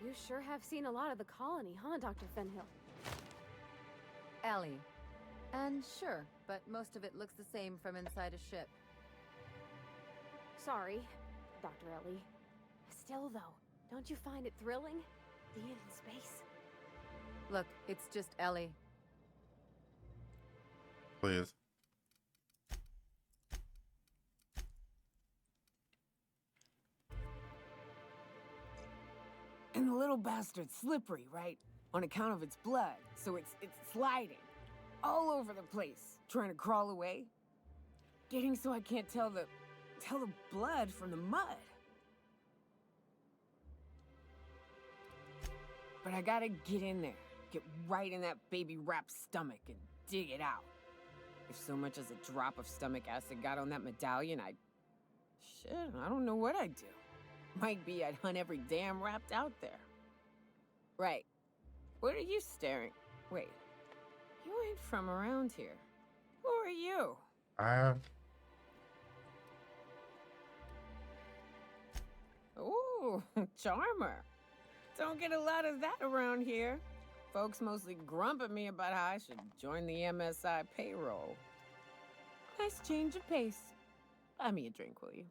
You sure have seen a lot of the colony, huh, Dr. Fenhill? Ellie. And sure, but most of it looks the same from inside a ship. Sorry, Dr. Ellie. Still, though, don't you find it thrilling? Being in space? Look, it's just Ellie. Please. And the little bastard's slippery, right? On account of its blood, so it's sliding all over the place, trying to crawl away. Getting so I can't tell the blood from the mud. But I gotta get in there, get right in that baby rap's stomach and dig it out. If so much as a drop of stomach acid got on that medallion, I don't know what I'd do. Might be I'd hunt every damn Rapt out there. Right. What are you staring? Wait. You ain't from around here. Who are you? Ooh, charmer. Don't get a lot of that around here. Folks mostly grump at me about how I should join the MSI payroll. Nice change of pace. Buy me a drink, will you?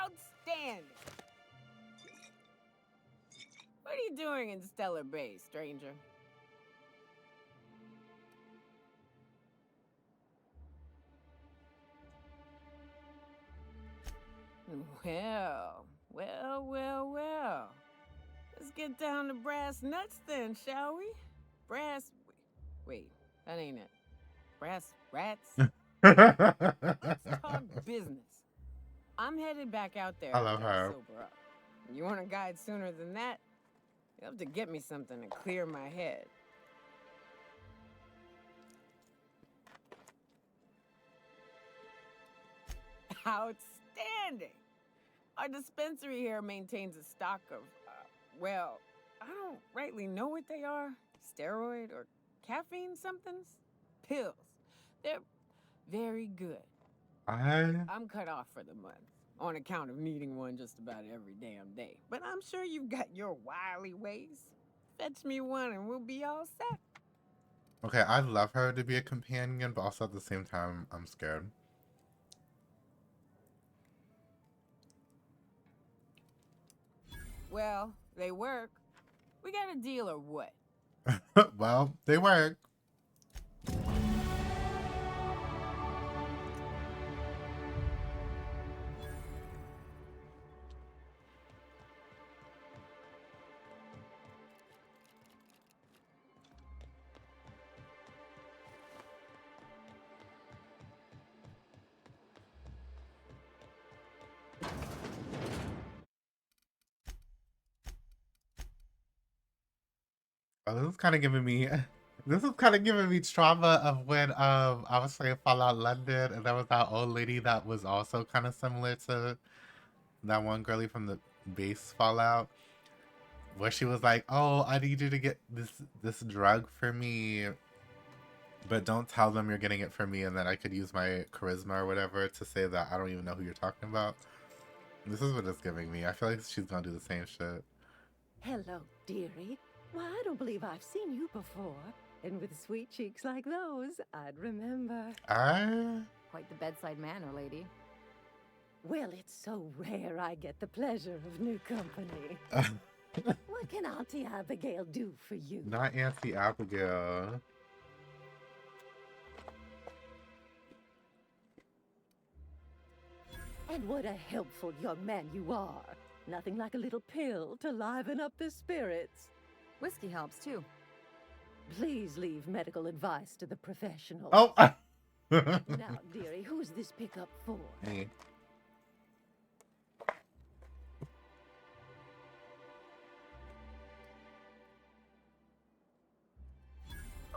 Outstanding! What are you doing in Stellar Bay, stranger? Well. Let's get down to brass nuts then, shall we? Wait, that ain't it. Brass rats? Let's talk business. I'm headed back out there. I love her. Sober up. You want a guide sooner than that? You'll have to get me something to clear my head. Outstanding! Our dispensary here maintains a stock of, well, I don't rightly know what they are. Steroid or caffeine somethings? Pills. They're very good. I'm cut off for the month, on account of needing one just about every damn day. But I'm sure you've got your wily ways. Fetch me one and we'll be all set. Okay, I'd love her to be a companion, but also at the same time, I'm scared. Well, they work. We got a deal or what? Well, they work. Oh, this is kind of giving me. This is kind of giving me trauma of when I was playing Fallout London, and there was that old lady that was also kind of similar to that one girlie from the base Fallout, where she was like, "Oh, I need you to get this drug for me, but don't tell them you're getting it for me, and then I could use my charisma or whatever to say that I don't even know who you're talking about." This is what it's giving me. I feel like she's gonna do the same shit. Hello, dearie. Why, I don't believe I've seen you before. And with sweet cheeks like those, I'd remember. Quite the bedside manner, lady. Well, it's so rare I get the pleasure of new company. What can Auntie Abigail do for you? Not Auntie Abigail. And what a helpful young man you are. Nothing like a little pill to liven up the spirits. Whiskey helps, too. Please leave medical advice to the professionals. Oh! Now, dearie, who's this pickup for? Me.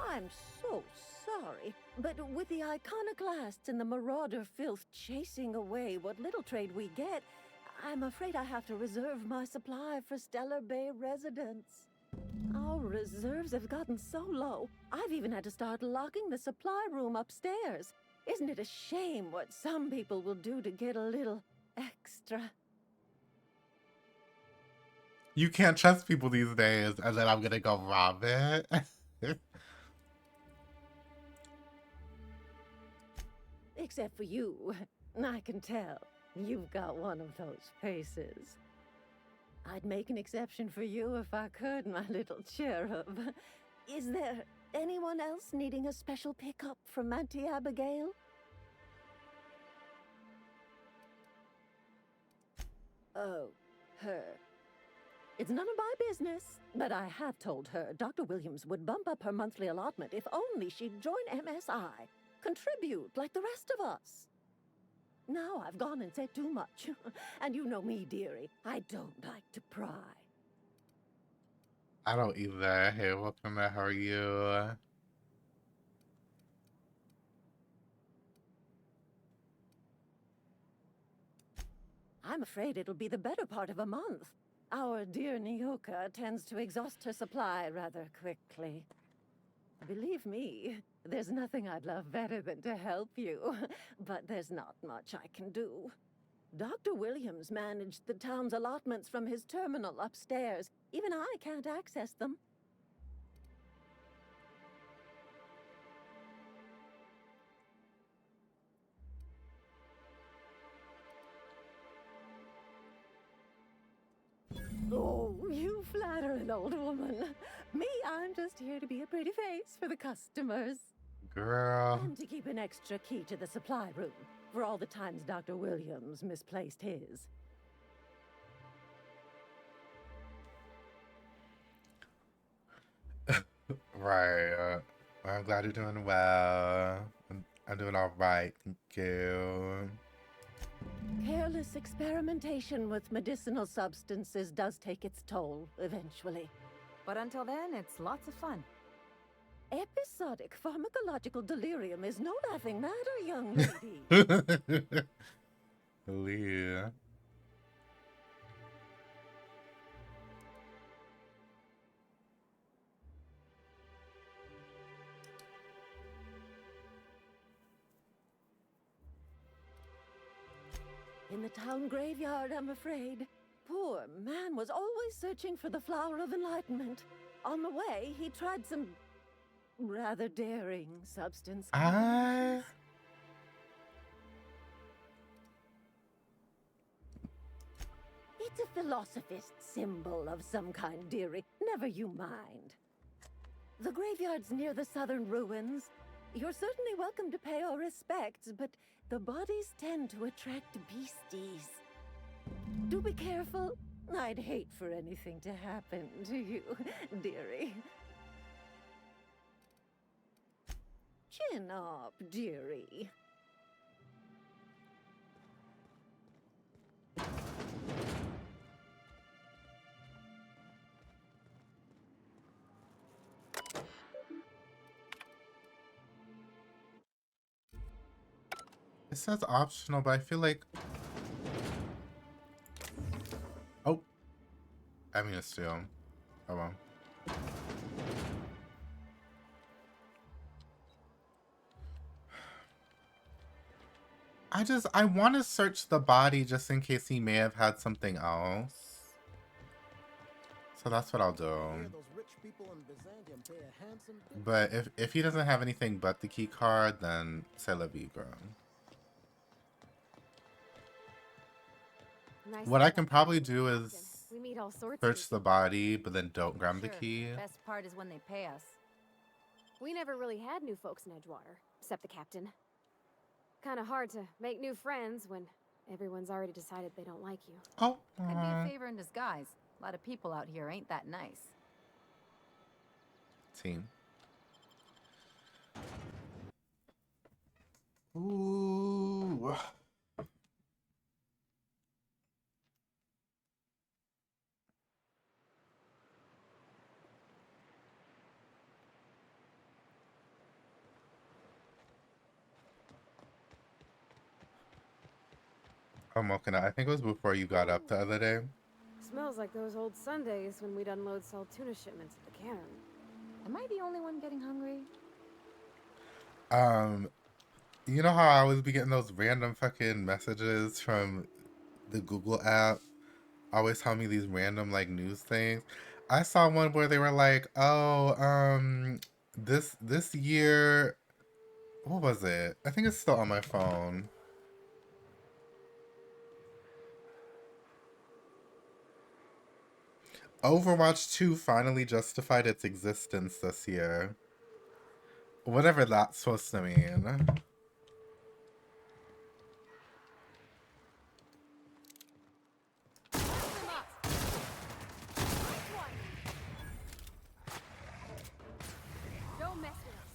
I'm so sorry, but with the iconoclasts and the marauder filth chasing away what little trade we get, I'm afraid I have to reserve my supply for Stellar Bay residents. Our reserves have gotten so low, I've even had to start locking the supply room upstairs. Isn't it a shame what some people will do to get a little extra? You can't trust people these days, and then I'm gonna go rob it. Except for you. I can tell. You've got one of those faces. I'd make an exception for you if I could, my little cherub. Is there anyone else needing a special pickup from Auntie Abigail? Oh, her. It's none of my business, but I have told her Dr. Williams would bump up her monthly allotment if only she'd join MSI. Contribute like the rest of us. Now I've gone and said too much. And you know me, dearie. I don't like to pry. I don't either. Hey, welcome to How Are You? I'm afraid it'll be the better part of a month. Our dear Nyoka tends to exhaust her supply rather quickly. Believe me, there's nothing I'd love better than to help you, but there's not much I can do. Dr. Williams managed the town's allotments from his terminal upstairs. Even I can't access them. Oh, you flatter an old woman. Me, I'm just here to be a pretty face for the customers. Girl. And to keep an extra key to the supply room for all the times Dr. Williams misplaced his. Right. I'm glad you're doing well. I'm doing all right. Thank you. Careless experimentation with medicinal substances does take its toll eventually. But until then, it's lots of fun. Episodic pharmacological delirium is no laughing matter, young lady. Leah. In the town graveyard, I'm afraid. Poor man was always searching for the flower of enlightenment. On the way, he tried some rather daring substance. It's a philosophist symbol of some kind, dearie. Never you mind. The graveyard's near the southern ruins. You're certainly welcome to pay our respects, but the bodies tend to attract beasties. Do be careful. I'd hate for anything to happen to you, dearie. Chin up, dearie. It says optional, but I feel like... Oh. I mean, it's still... Oh, well. I want to search the body just in case he may have had something else. So that's what I'll do. But if he doesn't have anything but the key card, then c'est la vie, girl. Nice What I setup, can probably Captain. do is We meet all sorts of search the body, but then don't grab the key. Best part is when they pay us. We never really had new folks in Edgewater, except the captain. Kind of hard to make new friends when everyone's already decided they don't like you. Oh, Could be a favor in disguise. A lot of people out here ain't that nice. Team. Ooh. Oh, Mokina, I think it was before you got up the other day. Smells like those old Sundays when we'd unload salt tuna shipments at the cairn. Am I the only one getting hungry? You know how I always be getting those random fucking messages from the Google app? Always tell me these random like news things. I saw one where they were like, oh, this year, what was it? I think it's still on my phone. Overwatch 2 finally justified its existence this year. Whatever that's supposed to mean.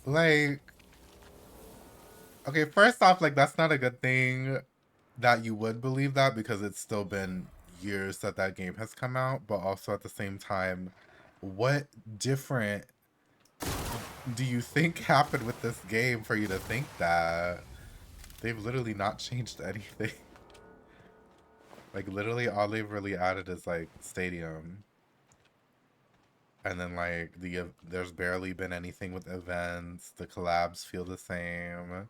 Like, okay, first off, like, that's not a good thing that you would believe that because it's still been years that that game has come out, but also at the same time, what different do you think happened with this game for you to think that? They've literally not changed anything. Like, literally all they've really added is, like, Stadium. And then, like, there's barely been anything with events. The collabs feel the same.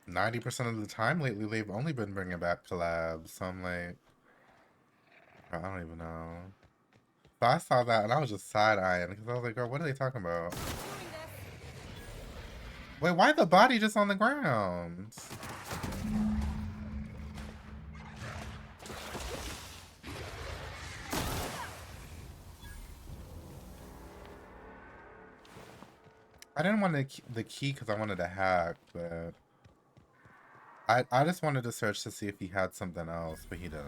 90% of the time lately, they've only been bringing back collabs. So I'm like, I don't even know. So I saw that and I was just side-eyeing because I was like, girl, what are they talking about? Wait, why the body just on the ground? I didn't want the key because I wanted to hack, but I just wanted to search to see if he had something else, but he didn't.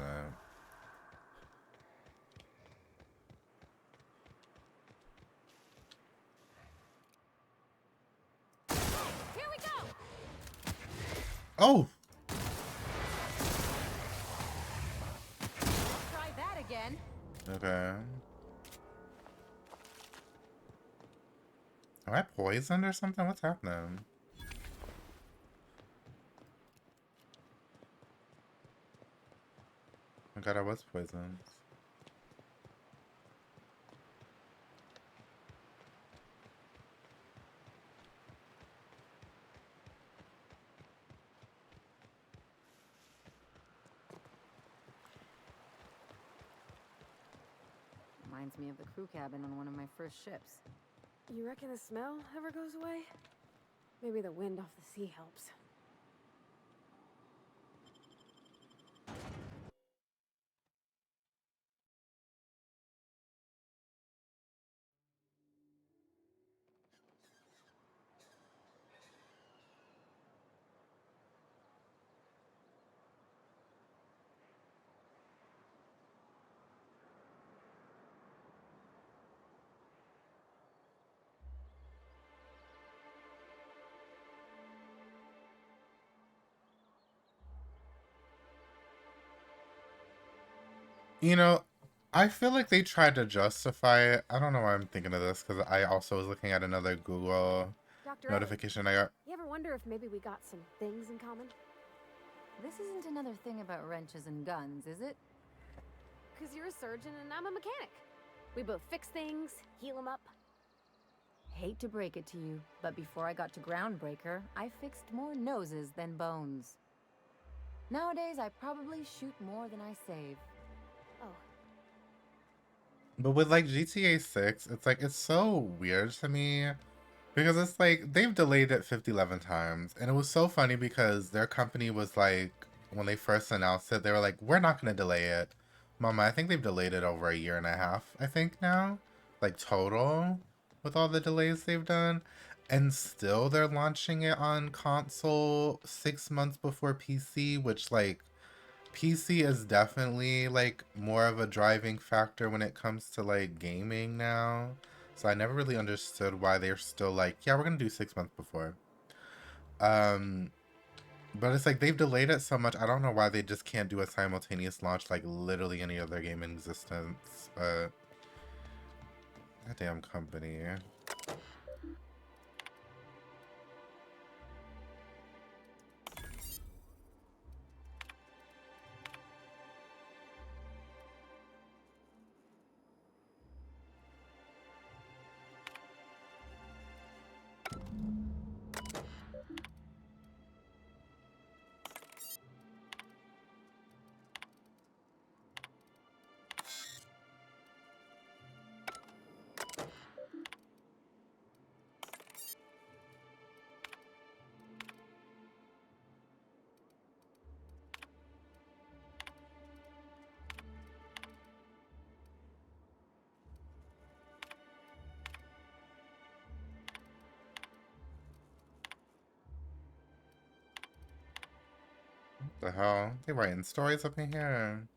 Here we go. Oh! Try that again. Okay. Am I poisoned or something? What's happening? Oh my god, I was poisoned. Reminds me of the crew cabin on one of my first ships. You reckon the smell ever goes away? Maybe the wind off the sea helps. You know, I feel like they tried to justify it. I don't know why I'm thinking of this because I also was looking at another Google Dr. A, notification I got. you ever wonder if maybe we got some things in common? This isn't another thing about wrenches and guns, is it? Because you're a surgeon and I'm a mechanic. We both fix things, heal them up. Hate to break it to you, but before I got to Groundbreaker, I fixed more noses than bones. Nowadays, I probably shoot more than I save. Oh. But with like GTA 6, it's like, it's so weird to me because it's like they've delayed it 5011 times. And it was so funny because their company was like, when they first announced it, they were like, we're not going to delay it. Mama, I think they've delayed it over a year and a half, I think now, like total, with all the delays they've done. And still they're launching it on console 6 months before PC, which like, PC is definitely like more of a driving factor when it comes to like gaming now. So I never really understood why they're still like, yeah, we're gonna do 6 months before. But it's like they've delayed it so much. I don't know why they just can't do a simultaneous launch like literally any other game in existence. But that damn company. The hell? They writing stories up in here.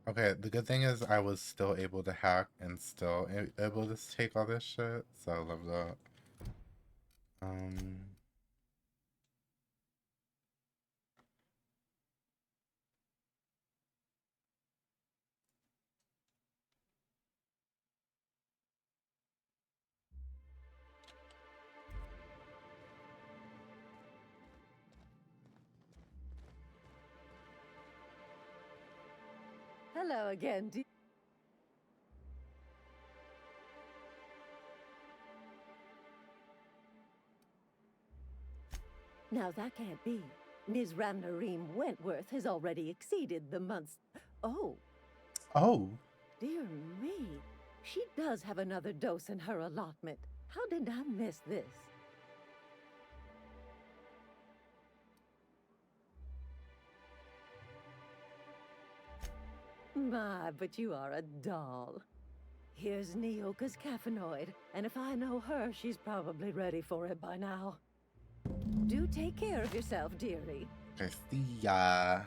Okay, the good thing is I was still able to hack and still able to take all this shit, so I love that. Hello again, Now that can't be. Ms. Ramnarine Wentworth has already exceeded the month's... Oh. Oh. Dear me. She does have another dose in her allotment. How did I miss this? My, but you are a doll. Here's Neoka's caffeinoid, and if I know her, she's probably ready for it by now. Do take care of yourself, dearie. I see ya.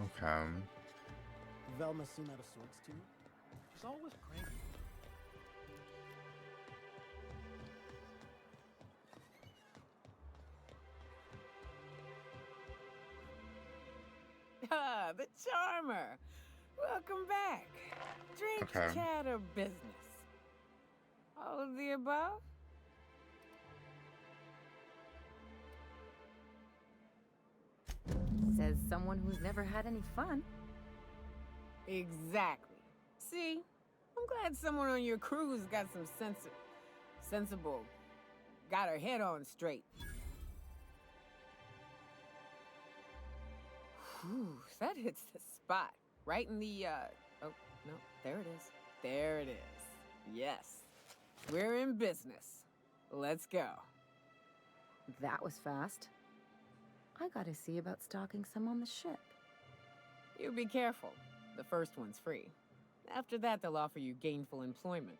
Okay. Velma seem out of sorts too? She's always cranky. Ah, the charmer. Welcome back. Drink, Okay. chat, or business? All of the above? Says someone who's never had any fun. Exactly. See? I'm glad someone on your crew's got some sensible, got her head on straight. Whew, that hits the spot. Right in the, oh, no, there it is. There it is. Yes. We're in business. Let's go. That was fast. I gotta see about stalking some on the ship. You be careful. The first one's free. After that, they'll offer you gainful employment.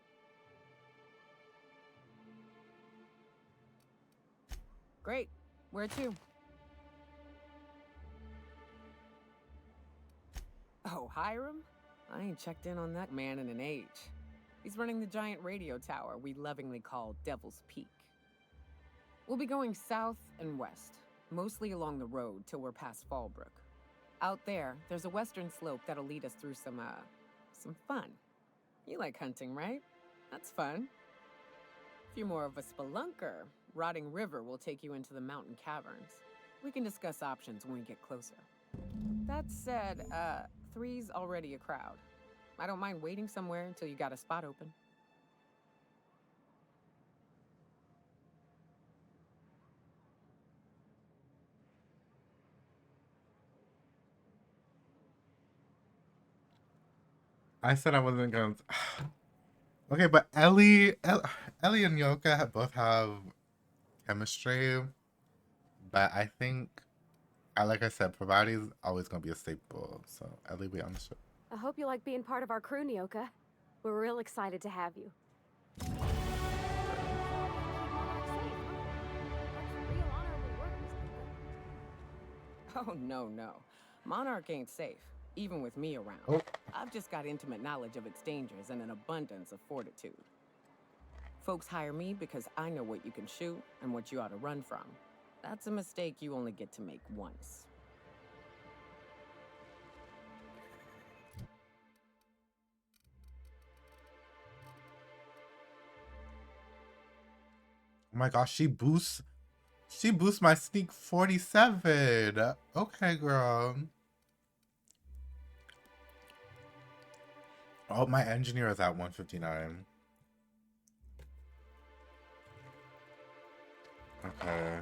Great. Where to? Oh, Hiram? I ain't checked in on that man in an age. He's running the giant radio tower we lovingly call Devil's Peak. We'll be going south and west, mostly along the road till we're past Fallbrook. Out there's a western slope that'll lead us through some fun. You like hunting, right? That's fun. If you're more of a spelunker, Rotting River will take you into the mountain caverns. We can discuss options when we get closer. That said, 3's already a crowd. I don't mind waiting somewhere until you got a spot open. I said I wasn't going to... Okay, but Ellie and Yoka both have chemistry, but I think, like I said, Pravati's always going to be a staple, so Ellie be on the show. I hope you like being part of our crew, Nyoka. We're real excited to have you. Oh, no. Monarch ain't safe, even with me around. Oh. I've just got intimate knowledge of its dangers and an abundance of fortitude. Folks hire me because I know what you can shoot and what you ought to run from. That's a mistake you only get to make once. Oh my gosh, she boosts my sneak 47. Okay, girl. Oh, my engineer is at 159. Okay.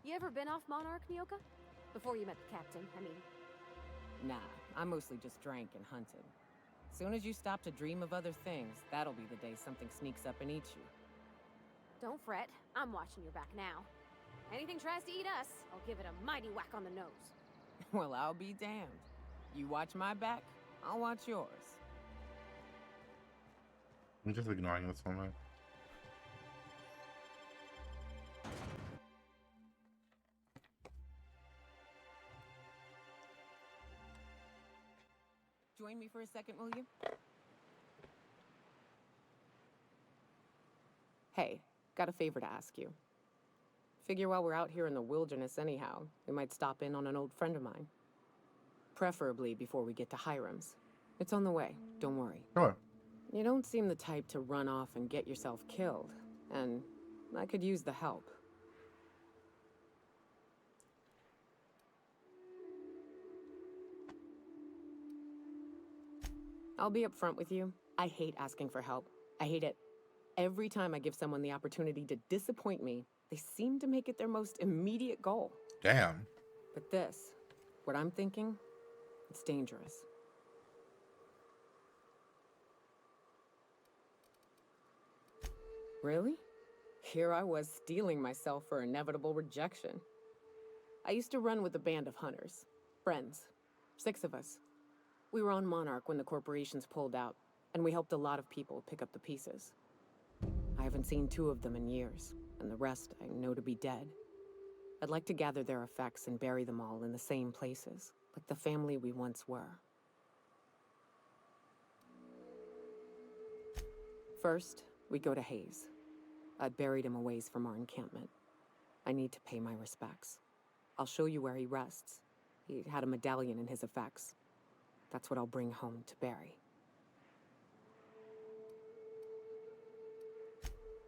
You ever been off Monarch, Nyoka? Before you met the captain, I mean. Nah, I mostly just drank and hunted. Soon as you stop to dream of other things, that'll be the day something sneaks up and eats you. Don't fret. I'm watching your back now. Anything tries to eat us, I'll give it a mighty whack on the nose. Well, I'll be damned. You watch my back, I'll watch yours. I'm just ignoring this woman. Join me for a second, will you? Hey, got a favor to ask you. Figure while we're out here in the wilderness anyhow, we might stop in on an old friend of mine. Preferably before we get to Hiram's. It's on the way, don't worry. Sure. You don't seem the type to run off and get yourself killed, and I could use the help. I'll be upfront with you. I hate asking for help. I hate it. Every time I give someone the opportunity to disappoint me, they seem to make it their most immediate goal. Damn. But this, what I'm thinking, it's dangerous. Really? Here I was steeling myself for inevitable rejection. I used to run with a band of hunters. Friends. 6 of us. We were on Monarch when the corporations pulled out, and we helped a lot of people pick up the pieces. I haven't seen 2 of them in years, and the rest I know to be dead. I'd like to gather their effects and bury them all in the same places, like the family we once were. First, we go to Hayes. I buried him a ways from our encampment. I need to pay my respects. I'll show you where he rests. He had a medallion in his effects. That's what I'll bring home to Barry.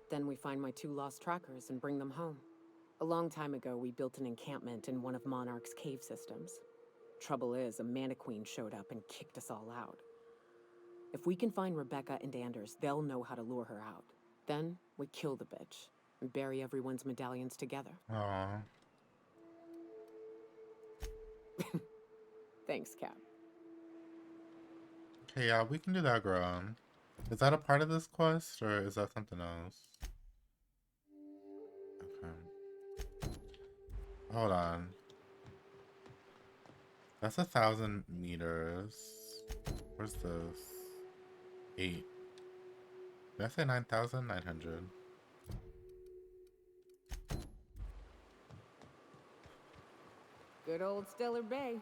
Then we find my 2 lost trackers and bring them home. A long time ago, we built an encampment in one of Monarch's cave systems. Trouble is, a Mana Queen showed up and kicked us all out. If we can find Rebecca and Anders, they'll know how to lure her out. Then we kill the bitch and bury everyone's medallions together. Aw. Thanks, Cap. Okay, yeah, we can do that, girl. Is that a part of this quest, or is that something else? Okay. Hold on. That's 1,000 meters. Where's this? 8. Did I say 9,900? Good old Stellar Bay.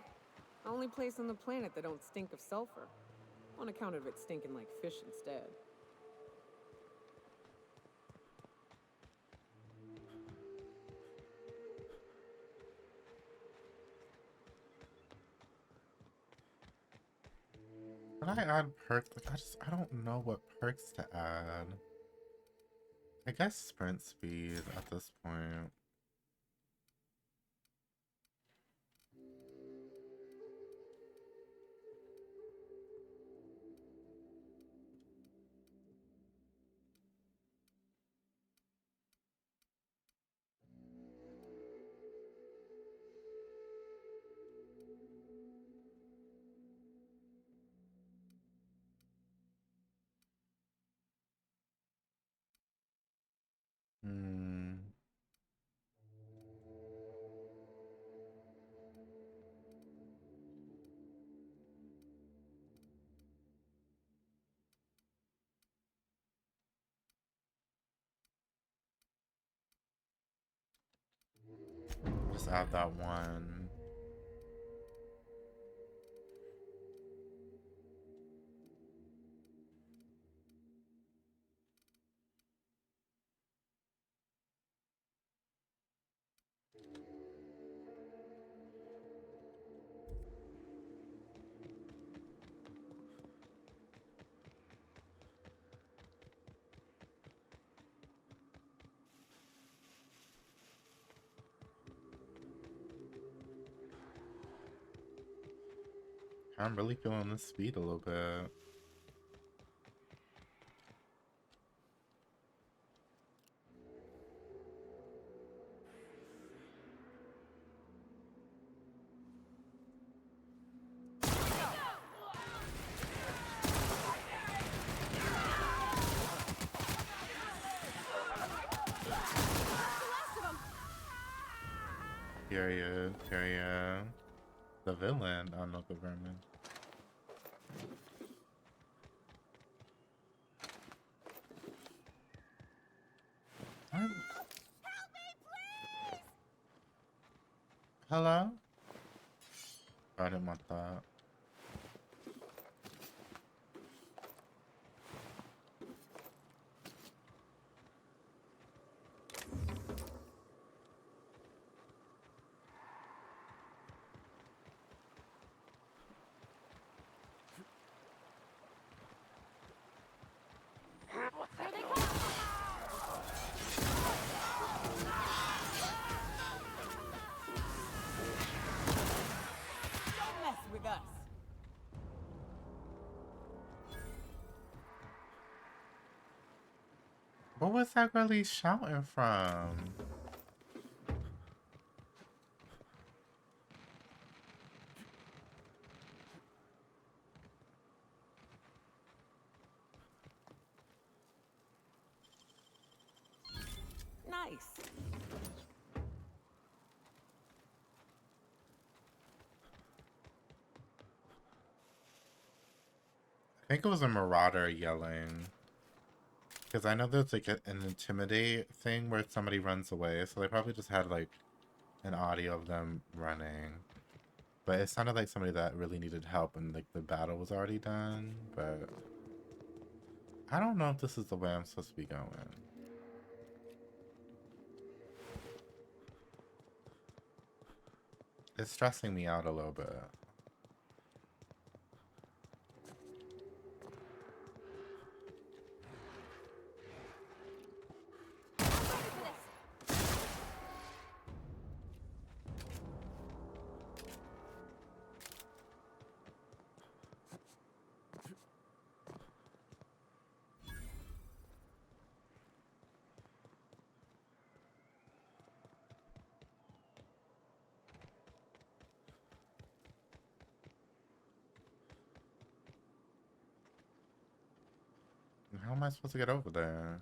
Only place on the planet that don't stink of sulfur. On account of it stinking like fish instead. Can I add perks? Like, I don't know what perks to add. I guess sprint speed at this point. Hmm. Just add that one. I'm really feeling this speed a little bit. Period. Period. The villain. Oh, not the vermin. Hello? I didn't want that. Don't mess with us. What was that girl he's shouting from? Nice. I think it was a marauder yelling. Because I know there's like an intimidate thing where somebody runs away, so they probably just had like an audio of them running. But it sounded like somebody that really needed help and like the battle was already done, but I don't know if this is the way I'm supposed to be going. It's stressing me out a little bit. am I supposed to get over there?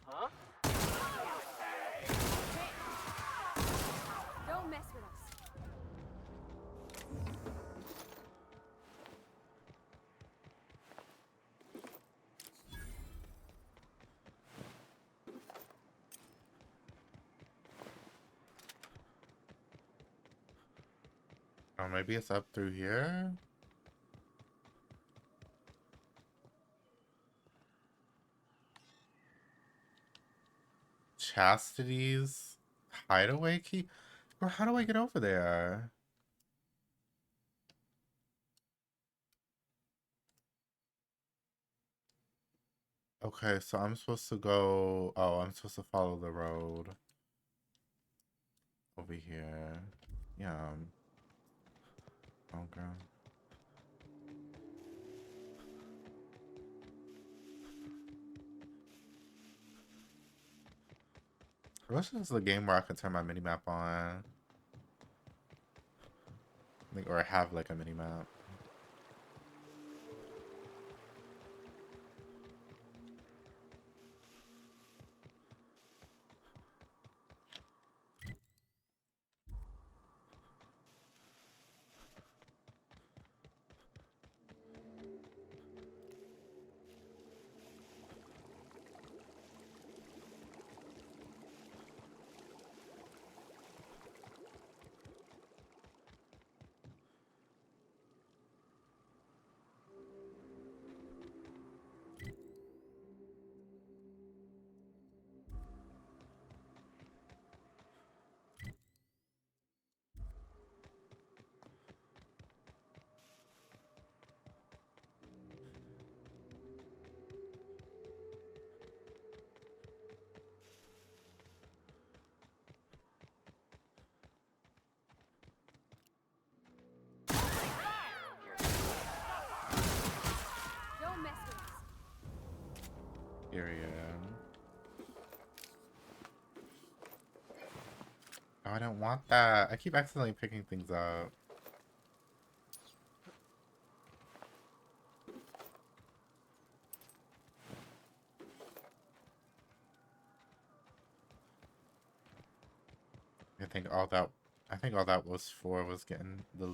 Huh? Don't mess with us. Or maybe it's up through here? Chastity's hideaway key? Or how do I get over there? Okay, so I'm supposed to go... Oh, I'm supposed to follow the road. Over here. Yeah. Okay. I wish this was a game where I could turn my minimap on. Like, or have like a minimap. Don't mess with us. Period. Oh, I don't want that. I keep accidentally picking things up. I think all that was for was getting the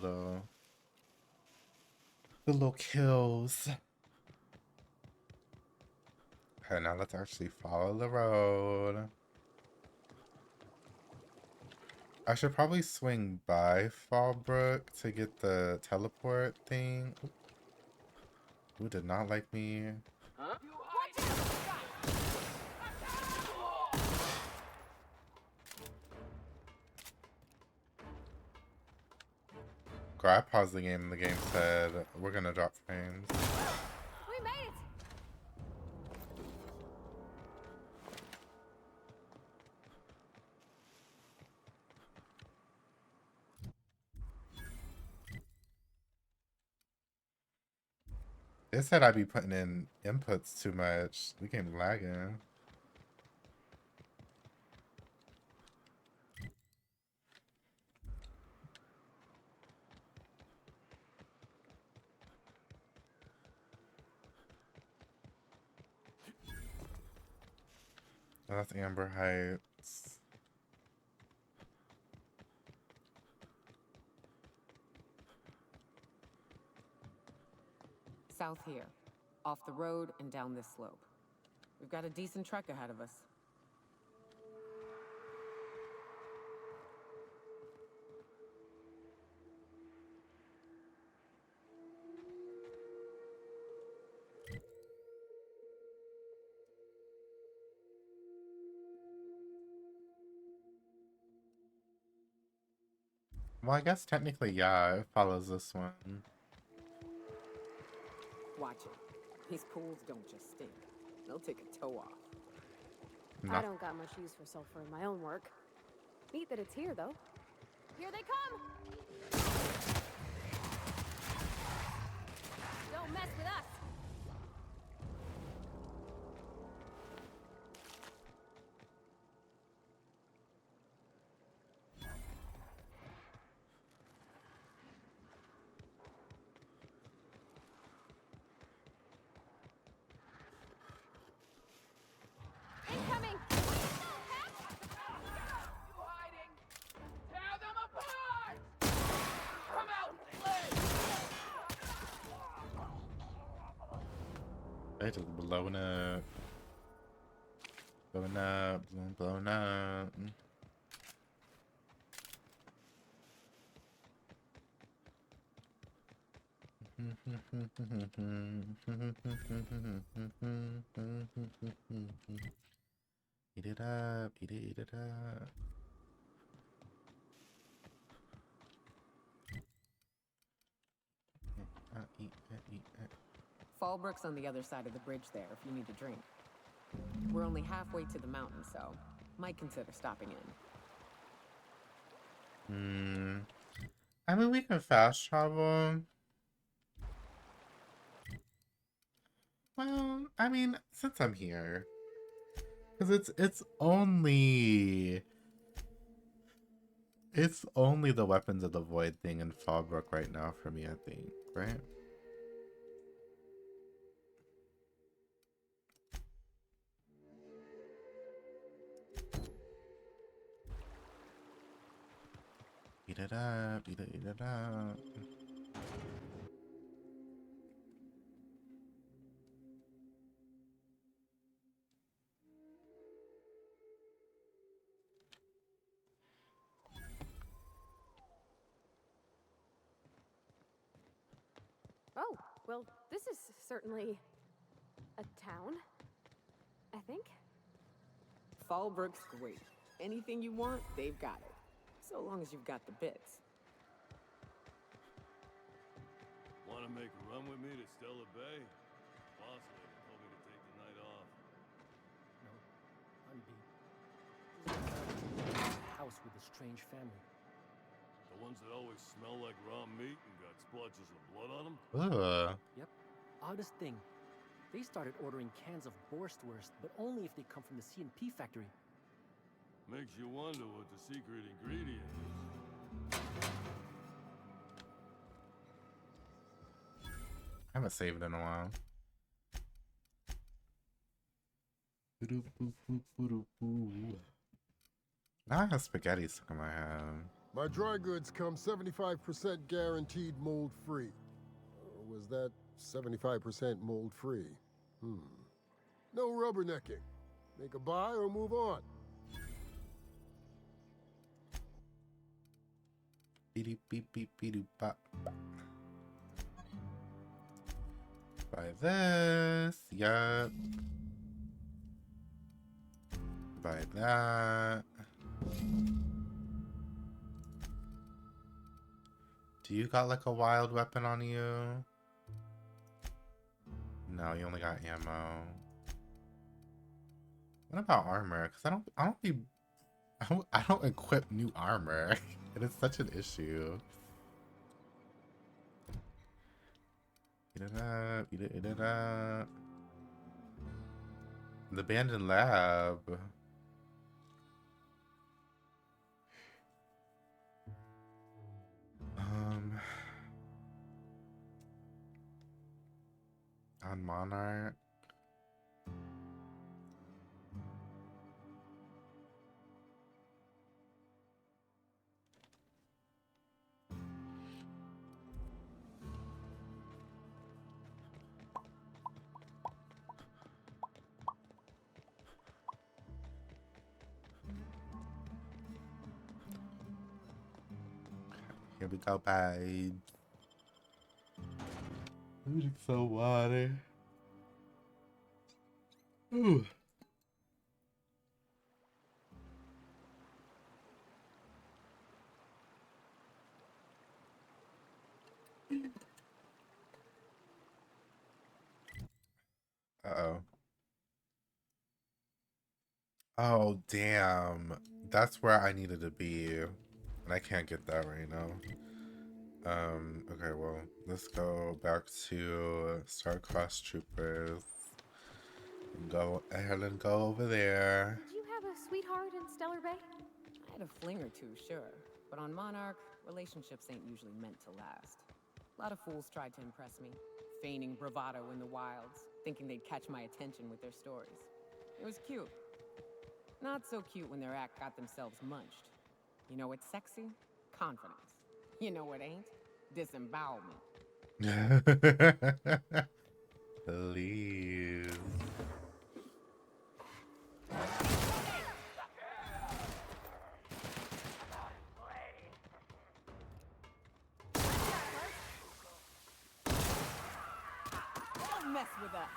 little kills. Okay, now let's actually follow the road. I should probably swing by Fallbrook to get the teleport thing. Who did not like me? Huh? Girl, I paused the game and the game said, we're gonna drop frames. We made it! It said I'd be putting in inputs too much. The game lagging. Oh, that's Amber Heights. South here. Off the road and down this slope. We've got a decent trek ahead of us. Well, I guess technically, yeah, it follows this one. Watch it. These pools don't just stink. They'll take a toe off. I don't got much use for sulfur in my own work. Neat that it's here, though. Here they come! Don't mess with us! They just blowing up. Blowing up, blowing up. Eat it up, eat it up. Eat. Fallbrook's on the other side of the bridge there if you need a drink. We're only halfway to the mountain, so might consider stopping in. I mean, we can fast travel. Well, I mean, since I'm here, because it's only the Weapons of the Void thing in Fallbrook right now for me, I think, right? Eat it up, eat it up. Oh, well, this is certainly a town, I think. Fallbrook's great. Anything you want, they've got it. So long as you've got the bits. Want to make a run with me to Stellar Bay? Boss lady told me to take the night off. No, I'm beat. House with a strange family. The ones that always smell like raw meat and got splotches of blood on them? Yep. Oddest thing. They started ordering cans of Borstwurst, but only if they come from the C&P factory. Makes you wonder what the secret ingredient is. I haven't saved in a while. Now I have spaghetti stuck in my head. My dry goods come 75% guaranteed mold-free. Or was that 75% mold-free? No rubbernecking. Make a buy or move on. Beep beep beep beep bop. Buy this. Yup. Buy that. Do you got like a wild weapon on you? No, you only got ammo. What about armor? Because I don't equip new armor. It is such an issue. Eat it up, eat it up. The abandoned lab. On Monarch. Here we go, babe. Losing some water. Ooh. Uh-oh. Oh, damn. That's where I needed to be. And I can't get that right now. Okay, well, let's go back to Star-Crossed Troopers. And go ahead and go over there. Did you have a sweetheart in Stellar Bay? I had a fling or two, sure. But on Monarch, relationships ain't usually meant to last. A lot of fools tried to impress me, feigning bravado in the wilds, thinking they'd catch my attention with their stories. It was cute. Not so cute when their act got themselves munched. You know what's sexy? Confidence. You know what ain't? Disembowelment. Please. Don't mess with us.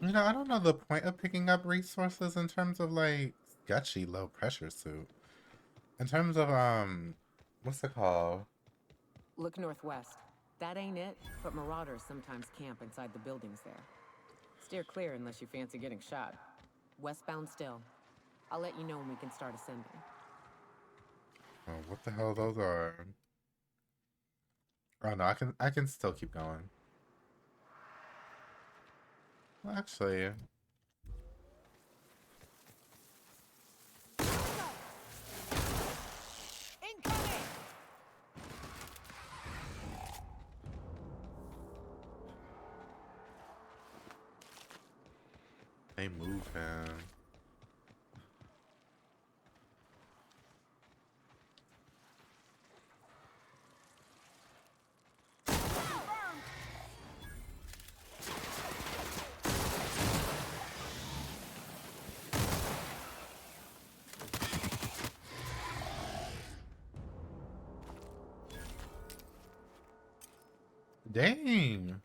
You know, I don't know the point of picking up resources in terms of like sketchy low pressure suit. In terms of what's it called? Look northwest. That ain't it, but marauders sometimes camp inside the buildings there. Steer clear unless you fancy getting shot. Westbound still. I'll let you know when we can start ascending. Oh, what the hell those are? Oh no, I can still keep going. Well, actually, they move him. Dang.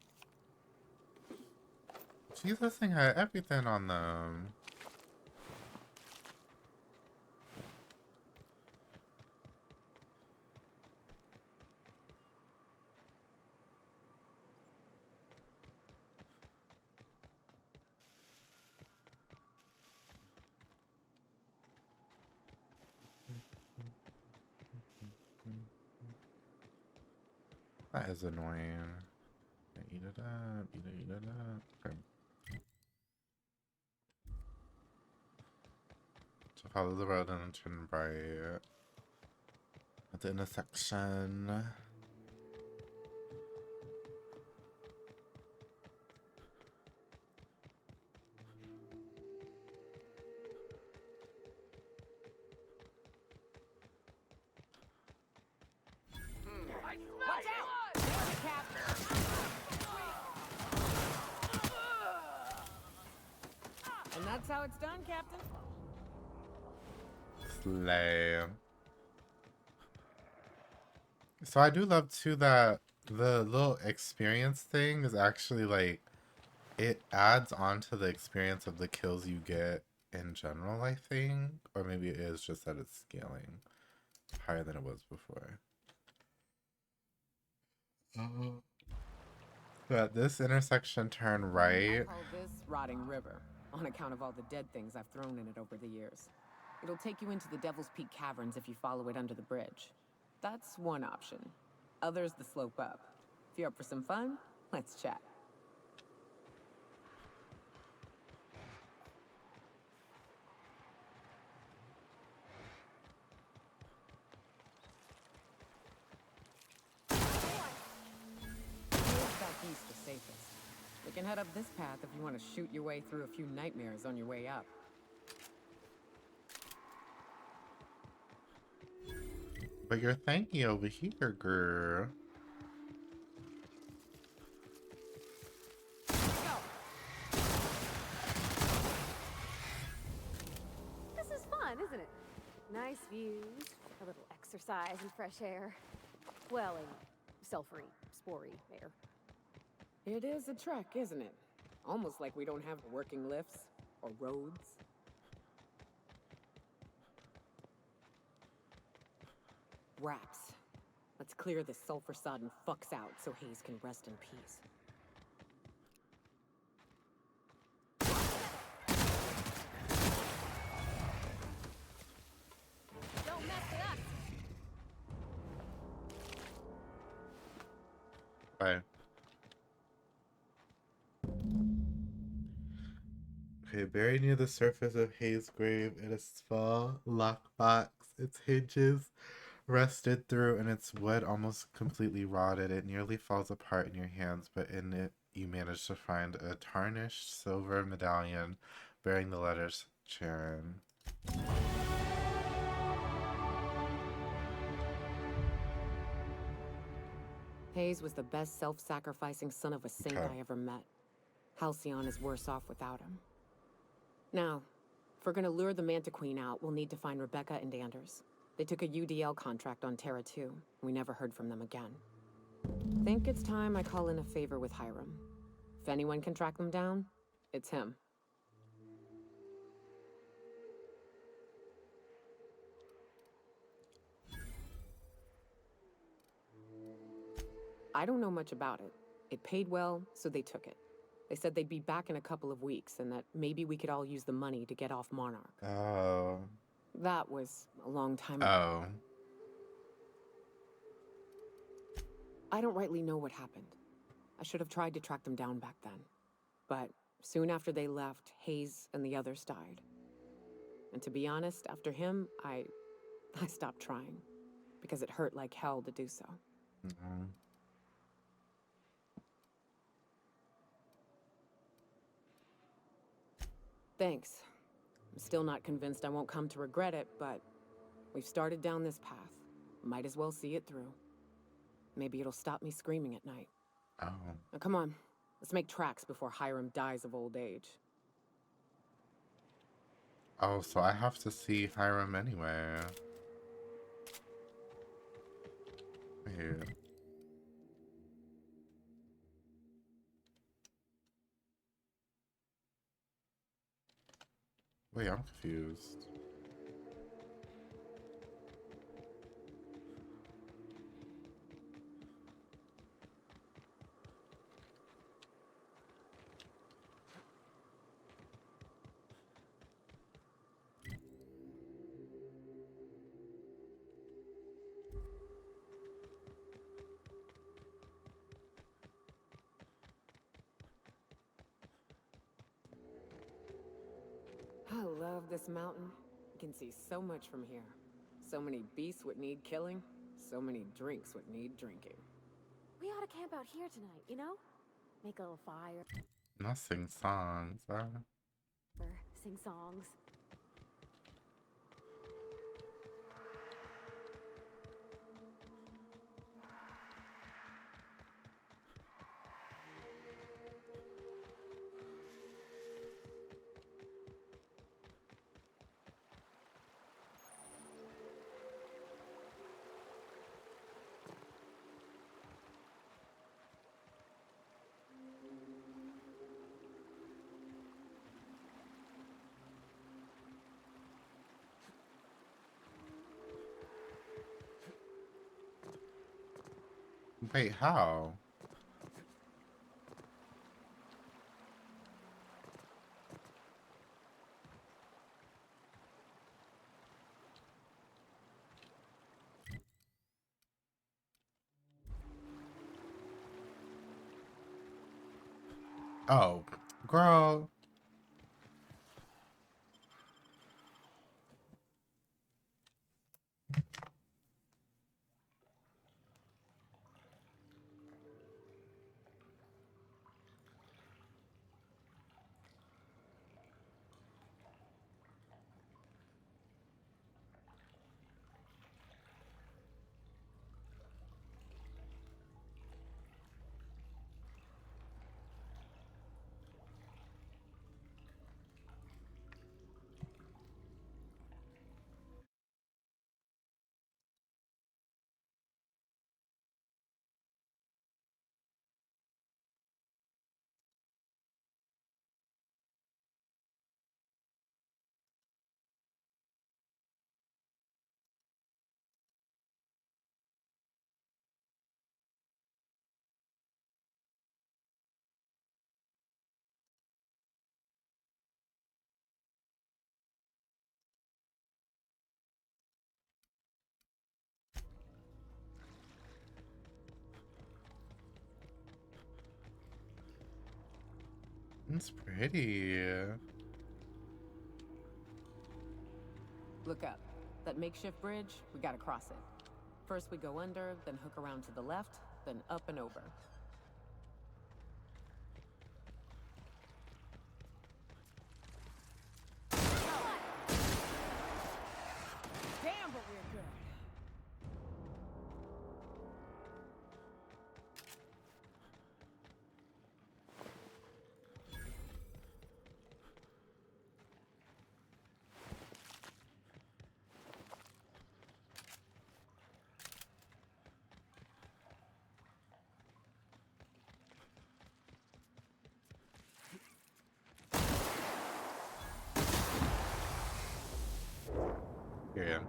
Jeez, this thing had everything on them. That is annoying. Eat it up, eat it up. Okay. So follow the road and turn right at the intersection. Watch out! There's a cap. And that's how it's done, Captain. Slay. So I do love too that the little experience thing is actually like it adds on to the experience of the kills you get in general, I think. Or maybe it is just that it's scaling higher than it was before. So at this intersection, turn right. I call this Rotting River, on account of all the dead things I've thrown in it over the years. It'll take you into the Devil's Peak Caverns if you follow it under the bridge. That's one option. Others the slope up. If you're up for some fun, let's chat. Back east the safest. We can head up this path if you want to shoot your way through a few nightmares on your way up. But you're thanky over here, girl. This is fun, isn't it? Nice views, a little exercise and fresh air. Well, a sulfury, spory air. It is a trek, isn't it? Almost like we don't have working lifts or roads. Wraps. Let's clear this sulfur-sodden fucks out so Hayes can rest in peace. Don't mess with us! Bye. Okay, buried near the surface of Hayes' grave in a small lockbox, its hinges rusted through and its wood almost completely rotted. It nearly falls apart in your hands, but in it you manage to find a tarnished silver medallion bearing the letters Charon. Hayes was the best self-sacrificing son of a saint Okay. I ever met. Halcyon is worse off without him. Now, if we're gonna lure the Manta Queen out, we'll need to find Rebecca and Anders. They took a UDL contract on Terra 2. We never heard from them again. Think it's time I call in a favor with Hiram. If anyone can track them down, it's him. I don't know much about it. It paid well, so they took it. They said they'd be back in a couple of weeks and that maybe we could all use the money to get off Monarch. Oh. That was a long time ago. Oh. I don't rightly know what happened. I should have tried to track them down back then. But soon after they left, Hayes and the others died. And to be honest, after him, I stopped trying. Because it hurt like hell to do so. Mm-hmm. Thanks. I'm still not convinced I won't come to regret it, but we've started down this path. Might as well see it through. Maybe it'll stop me screaming at night. Oh. Now come on, let's make tracks before Hiram dies of old age. Oh, so I have to see Hiram anyway. Wait. Wait, I'm confused. I love this mountain. You can see so much from here. So many beasts would need killing. So many drinks would need drinking. We ought to camp out here tonight, you know? Make a little fire. Not sing songs. Or sing songs. Wait, how? Oh, girl. It's pretty. Look up. That makeshift bridge, we gotta cross it. First we go under, then hook around to the left, then up and over. Damn, but we're good. Period.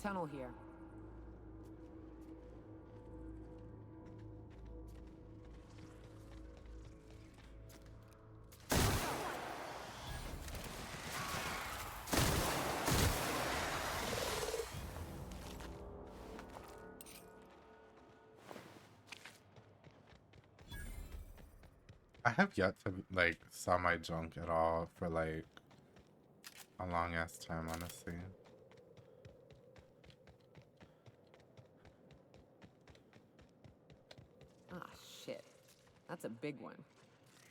Tunnel here. I have yet to like sell my junk at all for like a long ass time, honestly. Ah, shit. That's a big one.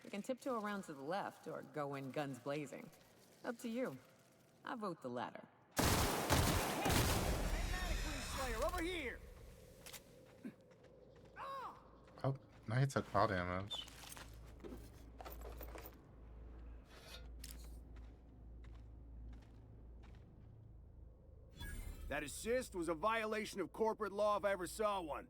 We can tiptoe around to the left or go in guns blazing. Up to you. I vote the latter. Slayer, over here! Oh, now he took fall damage. That assist was a violation of corporate law if I ever saw one.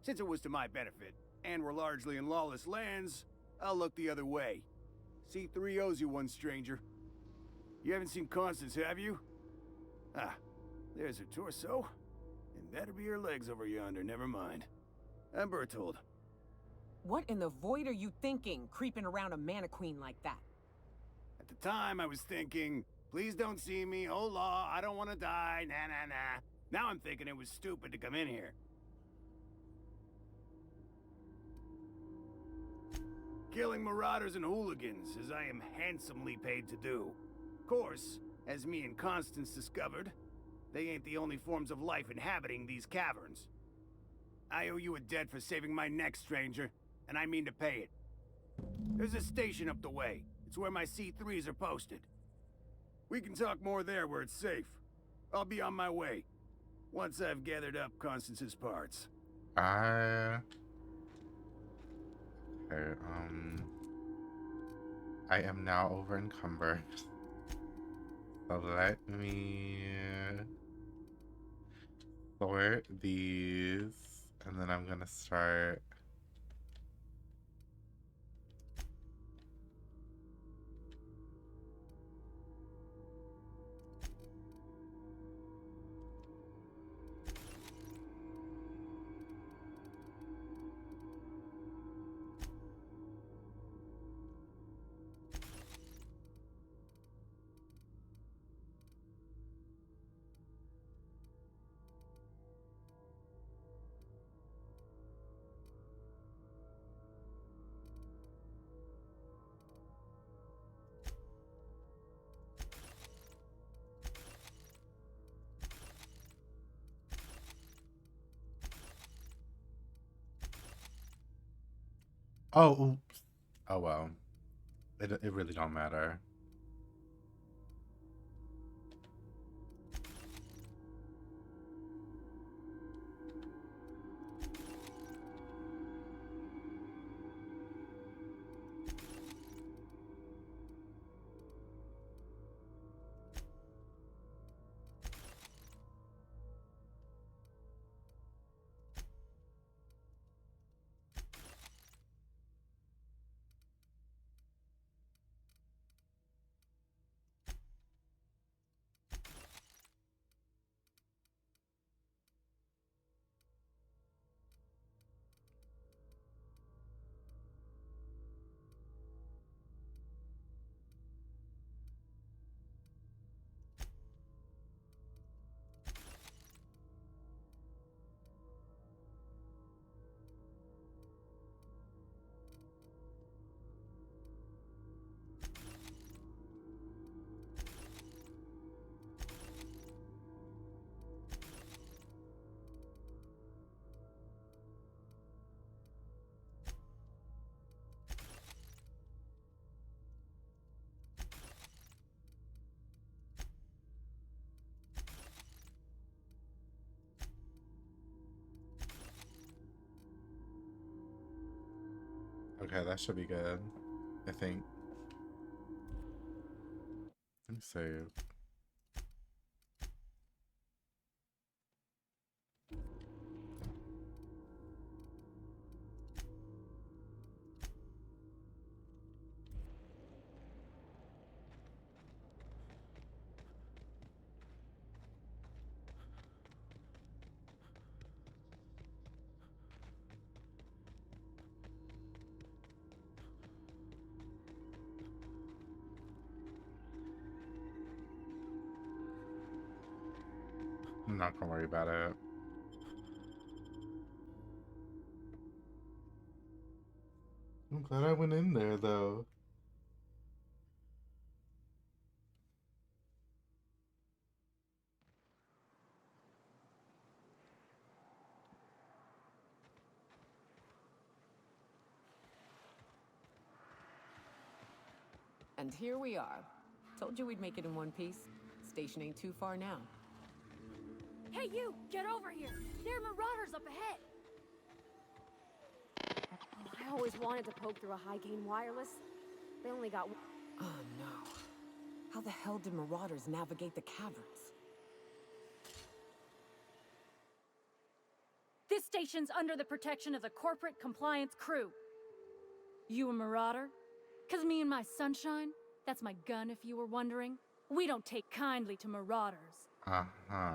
Since it was to my benefit, and we're largely in lawless lands, I'll look the other way. C3 owes you one, stranger. You haven't seen Constance, have you? Ah, there's her torso. And that'll be her legs over yonder, never mind. I'm Bertold. What in the void are you thinking, creeping around a mannequin like that? At the time, I was thinking, please don't see me, oh law, I don't want to die, nah. Now I'm thinking it was stupid to come in here. Killing marauders and hooligans, as I am handsomely paid to do. Of course, as me and Constance discovered, they ain't the only forms of life inhabiting these caverns. I owe you a debt for saving my neck, stranger, and I mean to pay it. There's a station up the way. It's where my C3s are posted. We can talk more there where it's safe. I'll be on my way, once I've gathered up Constance's parts. Okay, I am now over encumbered. So let me sort these, and then I'm gonna start. Oh, oops. Oh well. It really don't matter. Okay, that should be good. I think. Let me save. I'm not gonna worry about it. I'm glad I went in there though. And here we are. Told you we'd make it in one piece. Station ain't too far now. Hey, you! Get over here! There are marauders up ahead! Oh, I always wanted to poke through a high-gain wireless. They only got... Oh, no. How the hell did marauders navigate the caverns? This station's under the protection of the corporate compliance crew. You a marauder? 'Cause me and my sunshine, that's my gun if you were wondering, we don't take kindly to marauders. Uh-huh.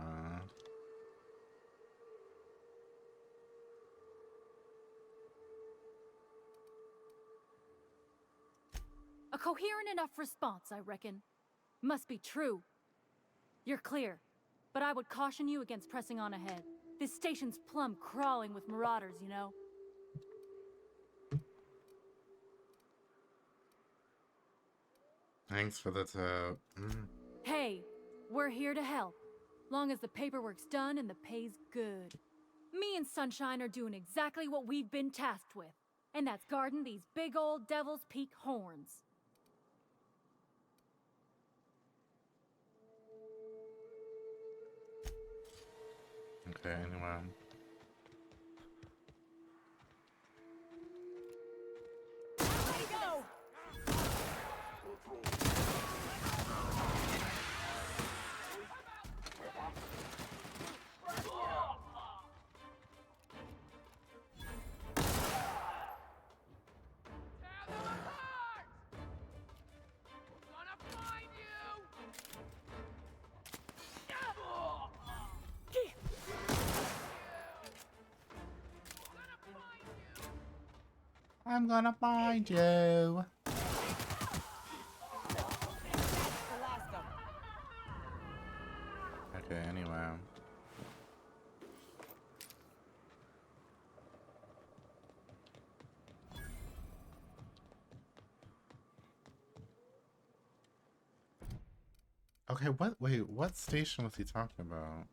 A coherent enough response, I reckon. Must be true. You're clear, but I would caution you against pressing on ahead. This station's plumb crawling with marauders, you know. Thanks for the tip. Hey, we're here to help. Long as the paperwork's done and the pay's good. Me and Sunshine are doing exactly what we've been tasked with. And that's guarding these big old Devil's Peak horns. Okay, anyway. I'm gonna find you. Okay, anyway. Okay, wait, what station was he talking about?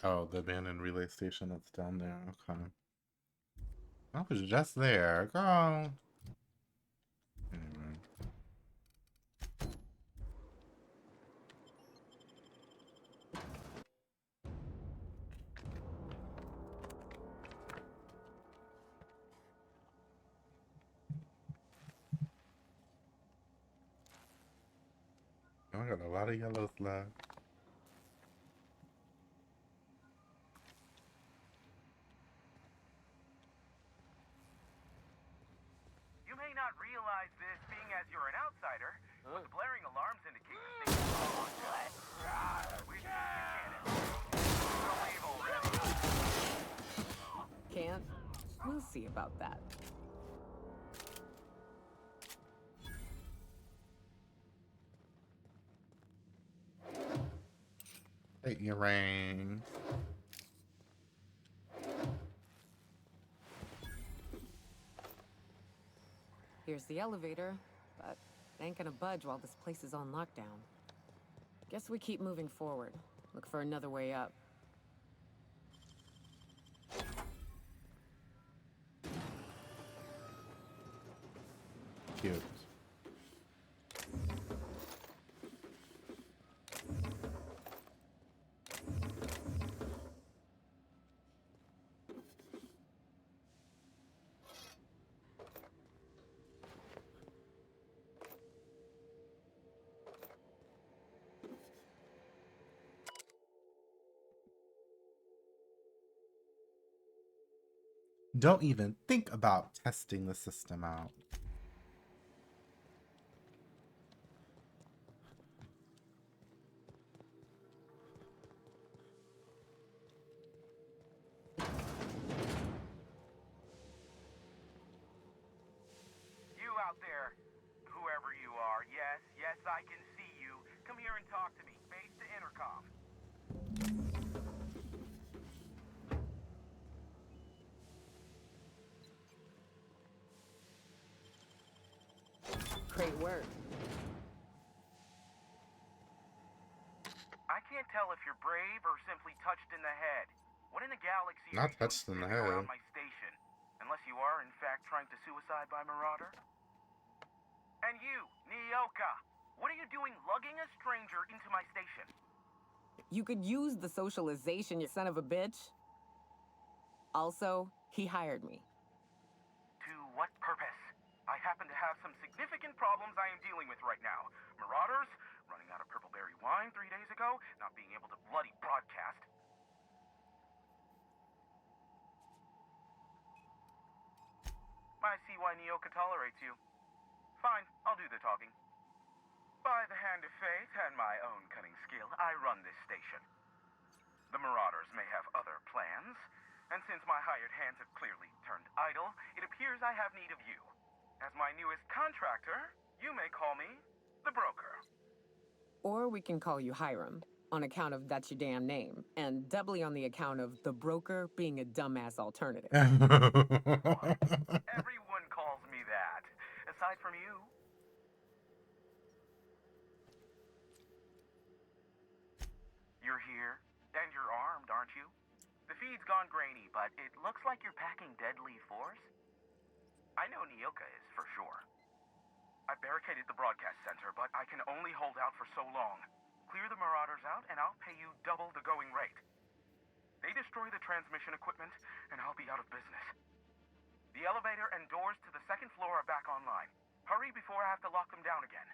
Oh, the abandoned relay station that's down there. Okay. I was just there, girl. Anyway. I got a lot of yellows left. You may not realize this, being as you're an outsider, but the blaring alarms indicate the station is on good. We should don't leave already. Can't? We'll see about that. Hey, earring. Here's the elevator, but it ain't gonna budge while this place is on lockdown. Guess we keep moving forward. Look for another way up. Cute. Don't even think about testing the system out. You out there, whoever you are, yes, I can see you. Come here and talk to me. Face to intercom. Great work. I can't tell if you're brave or simply touched in the head. What in the galaxy Not are you touched in doing the sitting head. around my station? Unless you are, in fact, trying to suicide by Marauder? And you, Nyoka, what are you doing lugging a stranger into my station? You could use the socialization, you son of a bitch. Also, he hired me. To what purpose? I happen to have some significant problems I am dealing with right now. Marauders, running out of purpleberry wine 3 days ago, not being able to bloody broadcast. I see why Nyoka tolerates you. Fine, I'll do the talking. By the hand of fate and my own cunning skill, I run this station. The Marauders may have other plans, and since my hired hands have clearly turned idle, it appears I have need of you. As my newest contractor, you may call me the Broker. Or we can call you Hiram, on account of that's your damn name, and doubly on the account of the broker being a dumbass alternative. Everyone calls me that, aside from you. You're here, and you're armed, aren't you? The feed's gone grainy, but it looks like you're packing deadly force. I know Nyoka is, for sure. I barricaded the broadcast center, but I can only hold out for so long. Clear the Marauders out, and I'll pay you double the going rate. They destroy the transmission equipment, and I'll be out of business. The elevator and doors to the second floor are back online. Hurry before I have to lock them down again.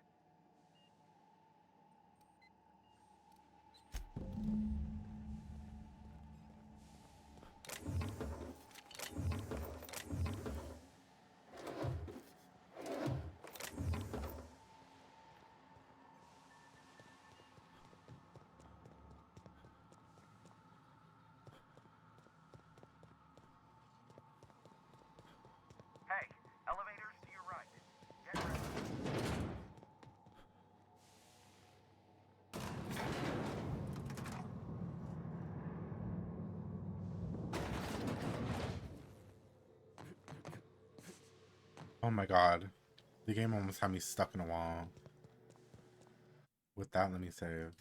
Hey, elevators to your right. Get ready. Oh my god. The game almost had me stuck in a wall. With that, let me save.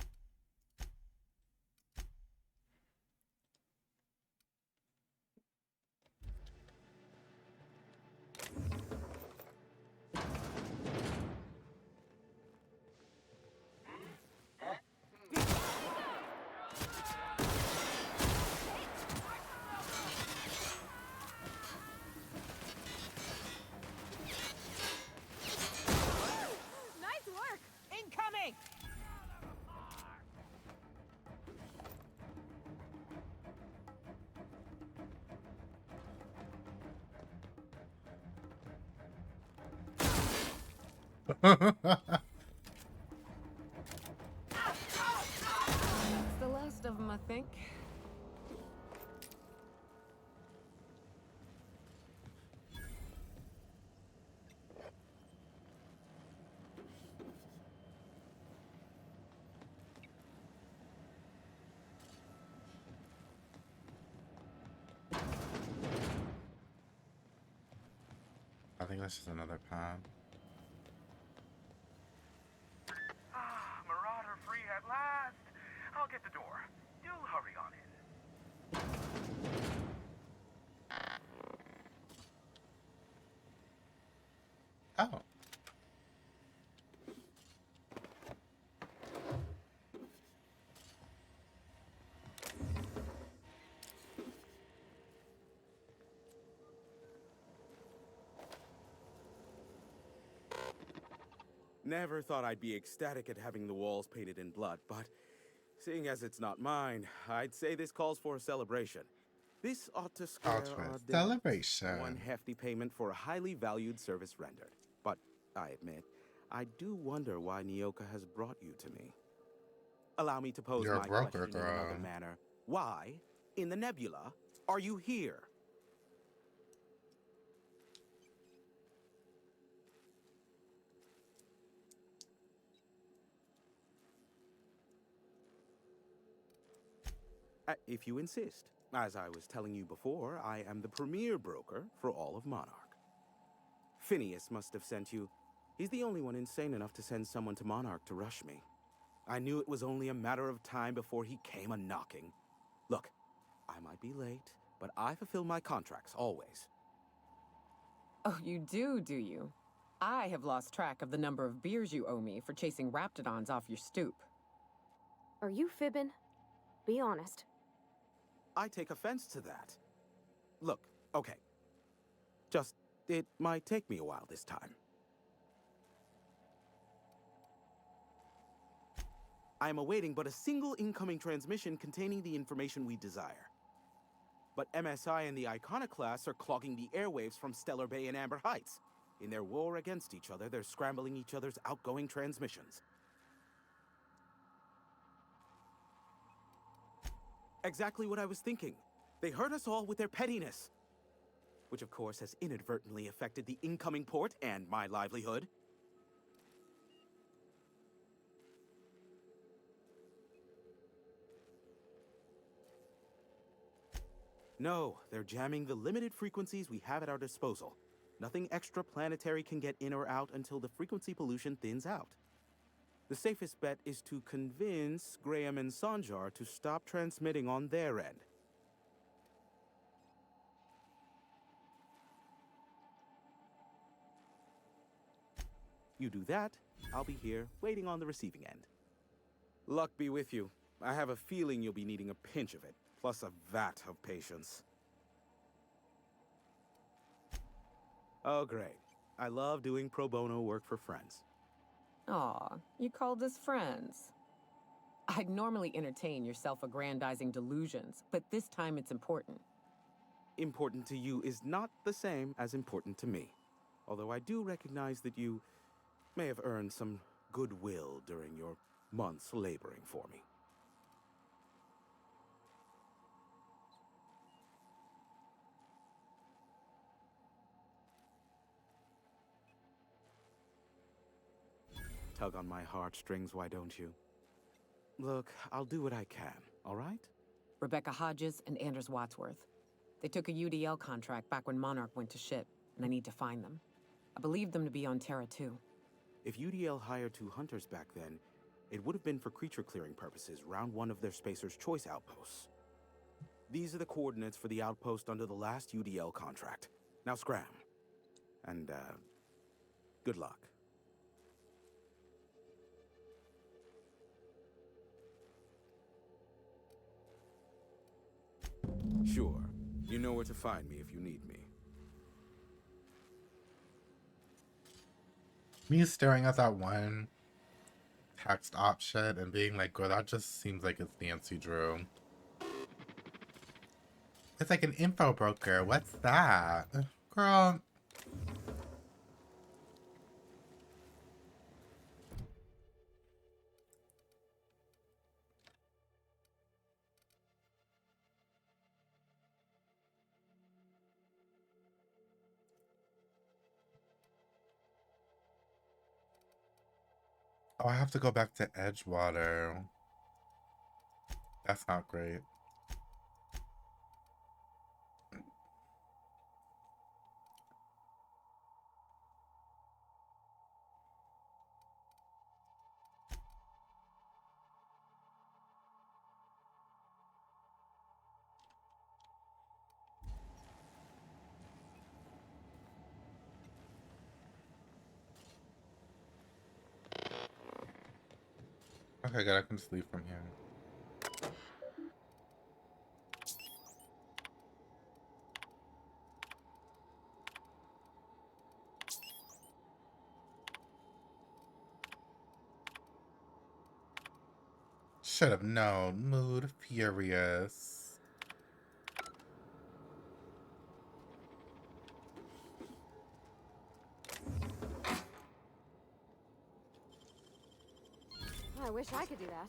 Nice work! Incoming! That's the last of them, I think. I think that's just another pad. Marauder free at last. I'll get the door. Do hurry on in. Oh. Never thought I'd be ecstatic at having the walls painted in blood, but seeing as it's not mine, I'd say this calls for a celebration. This ought to scare our Ultra dinners. One celebration. hefty payment for a highly valued service rendered. But I admit, I do wonder why Nyoka has brought you to me. Allow me to pose You're a my broker, question in another girl. manner. Why, in the nebula, are you here? If you insist. As I was telling you before, I am the premier broker for all of Monarch. Phineas must have sent you. He's the only one insane enough to send someone to Monarch to rush me. I knew it was only a matter of time before he came a-knocking. Look, I might be late, but I fulfill my contracts, always. Oh, you do you? I have lost track of the number of beers you owe me for chasing raptidons off your stoop. Are you fibbing? Be honest. I take offense to that. Look, okay. Just, it might take me a while this time. I am awaiting but a single incoming transmission containing the information we desire. But MSI and the Iconoclasts are clogging the airwaves from Stellar Bay and Amber Heights. In their war against each other, they're scrambling each other's outgoing transmissions. Exactly what I was thinking. They hurt us all with their pettiness. Which of course has inadvertently affected the incoming port and my livelihood. No, they're jamming the limited frequencies we have at our disposal. Nothing extraplanetary can get in or out until the frequency pollution thins out. The safest bet is to convince Graham and Sanjar to stop transmitting on their end. You do that, I'll be here, waiting on the receiving end. Luck be with you. I have a feeling you'll be needing a pinch of it, plus a vat of patience. Oh, great. I love doing pro bono work for friends. Aw, you called us friends. I'd normally entertain your self-aggrandizing delusions, but this time it's important. Important to you is not the same as important to me. Although I do recognize that you may have earned some goodwill during your months laboring for me. Tug on my heartstrings, why don't you? Look, I'll do what I can, all right? Rebecca Hodges and Anders Wadsworth. They took a UDL contract back when Monarch went to shit, and I need to find them. I believe them to be on Terra 2. If UDL hired 2 hunters back then, it would have been for creature clearing purposes, round 1 of their Spacer's Choice outposts. These are the coordinates for the outpost under the last UDL contract. Now scram. And, good luck. Sure. You know where to find me if you need me. Me staring at that one text option and being like, girl, that just seems like it's Nancy Drew. It's like an info broker. What's that? Girl. Oh, I have to go back to Edgewater. That's not great. Okay, good. I can just leave from here. Should have known. Mood furious. I wish I could do that.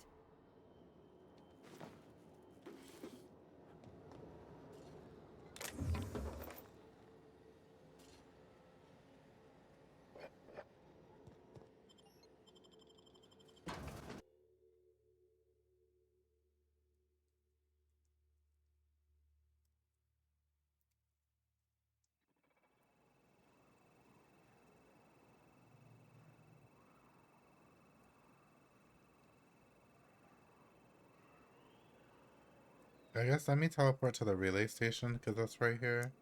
I guess let me teleport to the relay station because that's right here.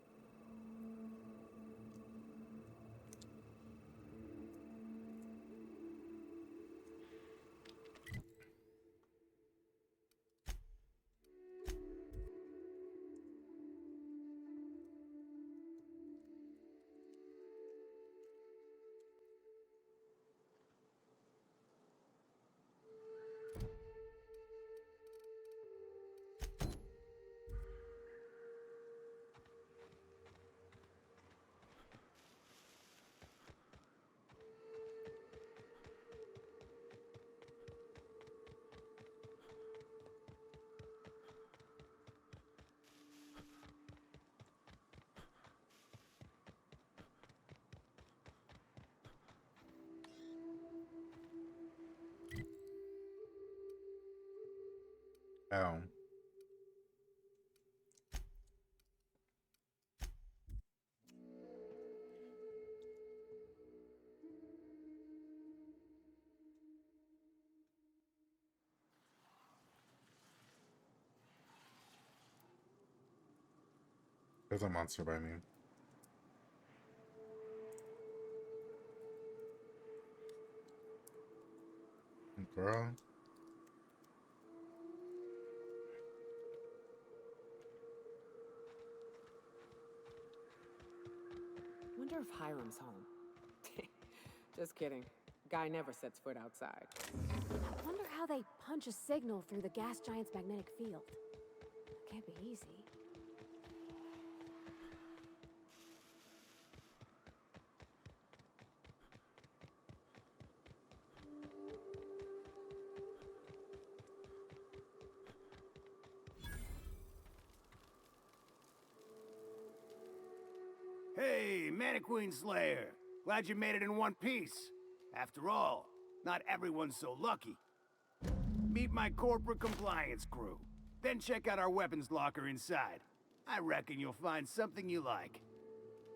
Oh. There's a monster by me. Girl. Wonder if Hiram's home. Just kidding. Guy never sets foot outside. I wonder how they punch a signal through the gas giant's magnetic field. Can't be easy. Hey, Mannequin Slayer. Glad you made it in one piece. After all, not everyone's so lucky. Meet my corporate compliance crew. Then check out our weapons locker inside. I reckon you'll find something you like.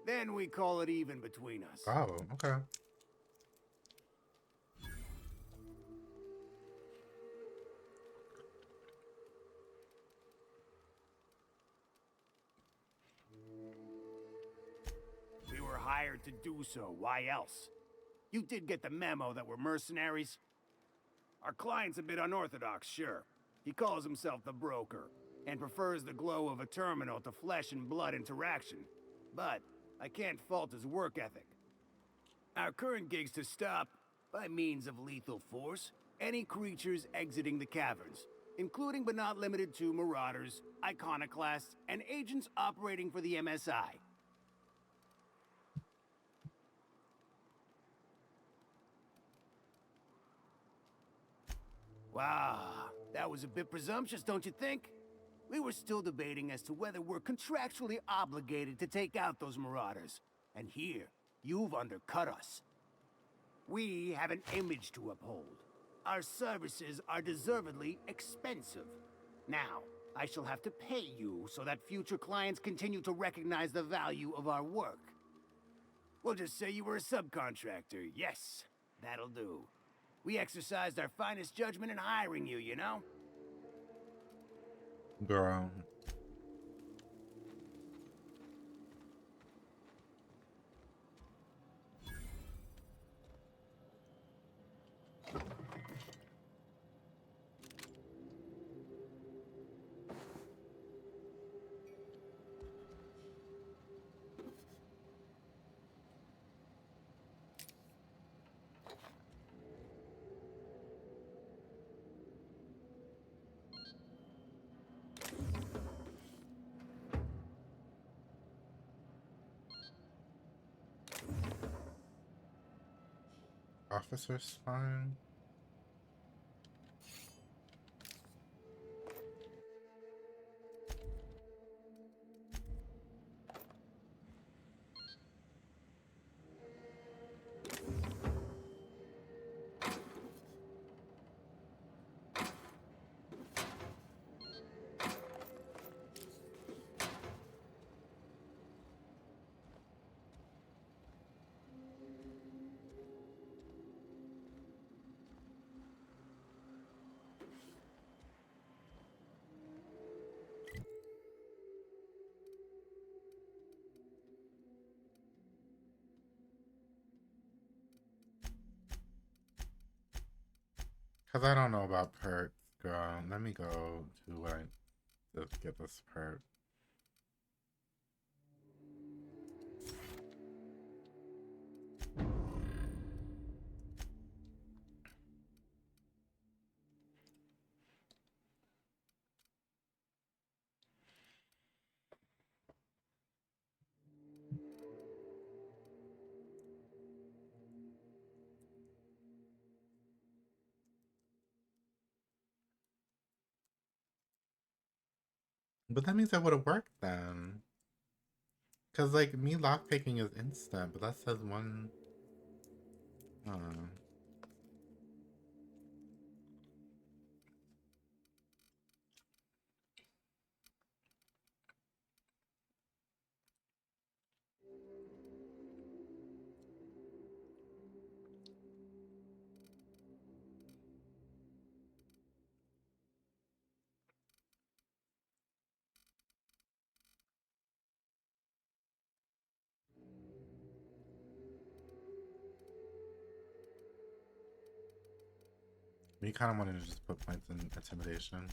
Then we call it even between us. Oh, okay. We were hired to do so. Why else? You did get the memo that we're mercenaries? Our client's a bit unorthodox, sure. He calls himself the broker, and prefers the glow of a terminal to flesh and blood interaction. But I can't fault his work ethic. Our current gig's to stop, by means of lethal force, any creatures exiting the caverns, including but not limited to marauders, iconoclasts, and agents operating for the MSI. Wow, that was a bit presumptuous, don't you think? We were still debating as to whether we're contractually obligated to take out those marauders. And here, you've undercut us. We have an image to uphold. Our services are deservedly expensive. Now, I shall have to pay you so that future clients continue to recognize the value of our work. We'll just say you were a subcontractor. Yes, that'll do. We exercised our finest judgment in hiring you, you know? Girl. Officer's fine. Because I don't know about perks, girl. Let me go to what I just get this perk. But that means that would have worked then. Because, like, me lockpicking is instant, but that says one... Me kind of wanted to just put points in intimidation.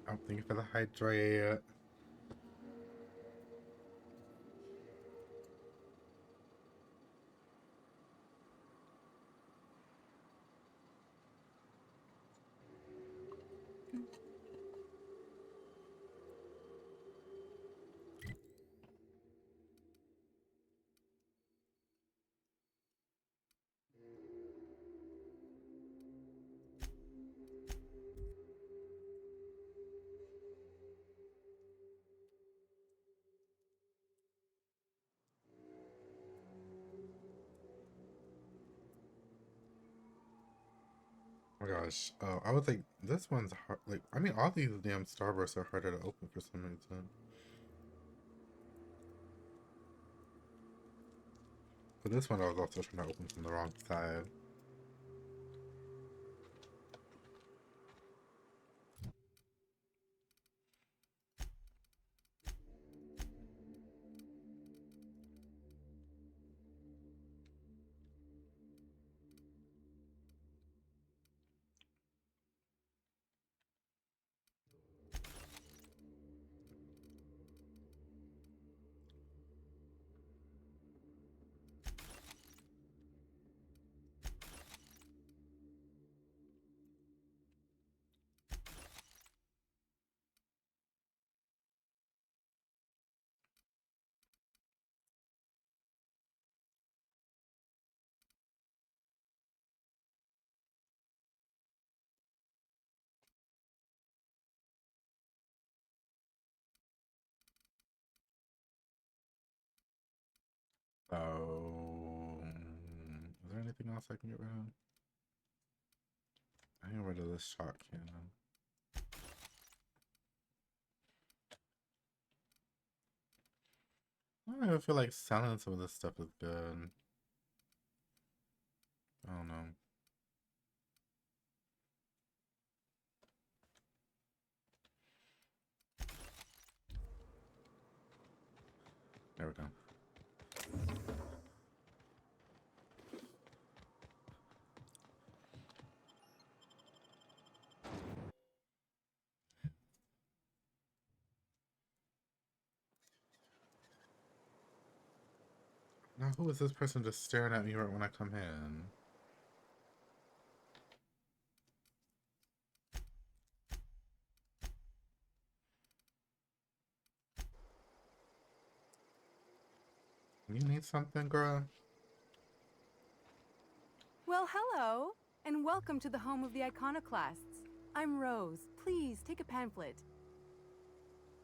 I'm thinking for the hydrate. Oh my gosh. Oh, I was like, this one's hard. Like, I mean, all these damn Starbursts are harder to open for some reason. But this one I was also trying to open from the wrong side. Oh, is there anything else I can get rid of? I can get rid of this shot cannon. I don't even feel like selling some of this stuff is good. I don't know. There we go. Now, who is this person just staring at me right when I come in? You need something, girl? Well, hello, and welcome to the home of the iconoclasts. I'm Rose. Please take a pamphlet.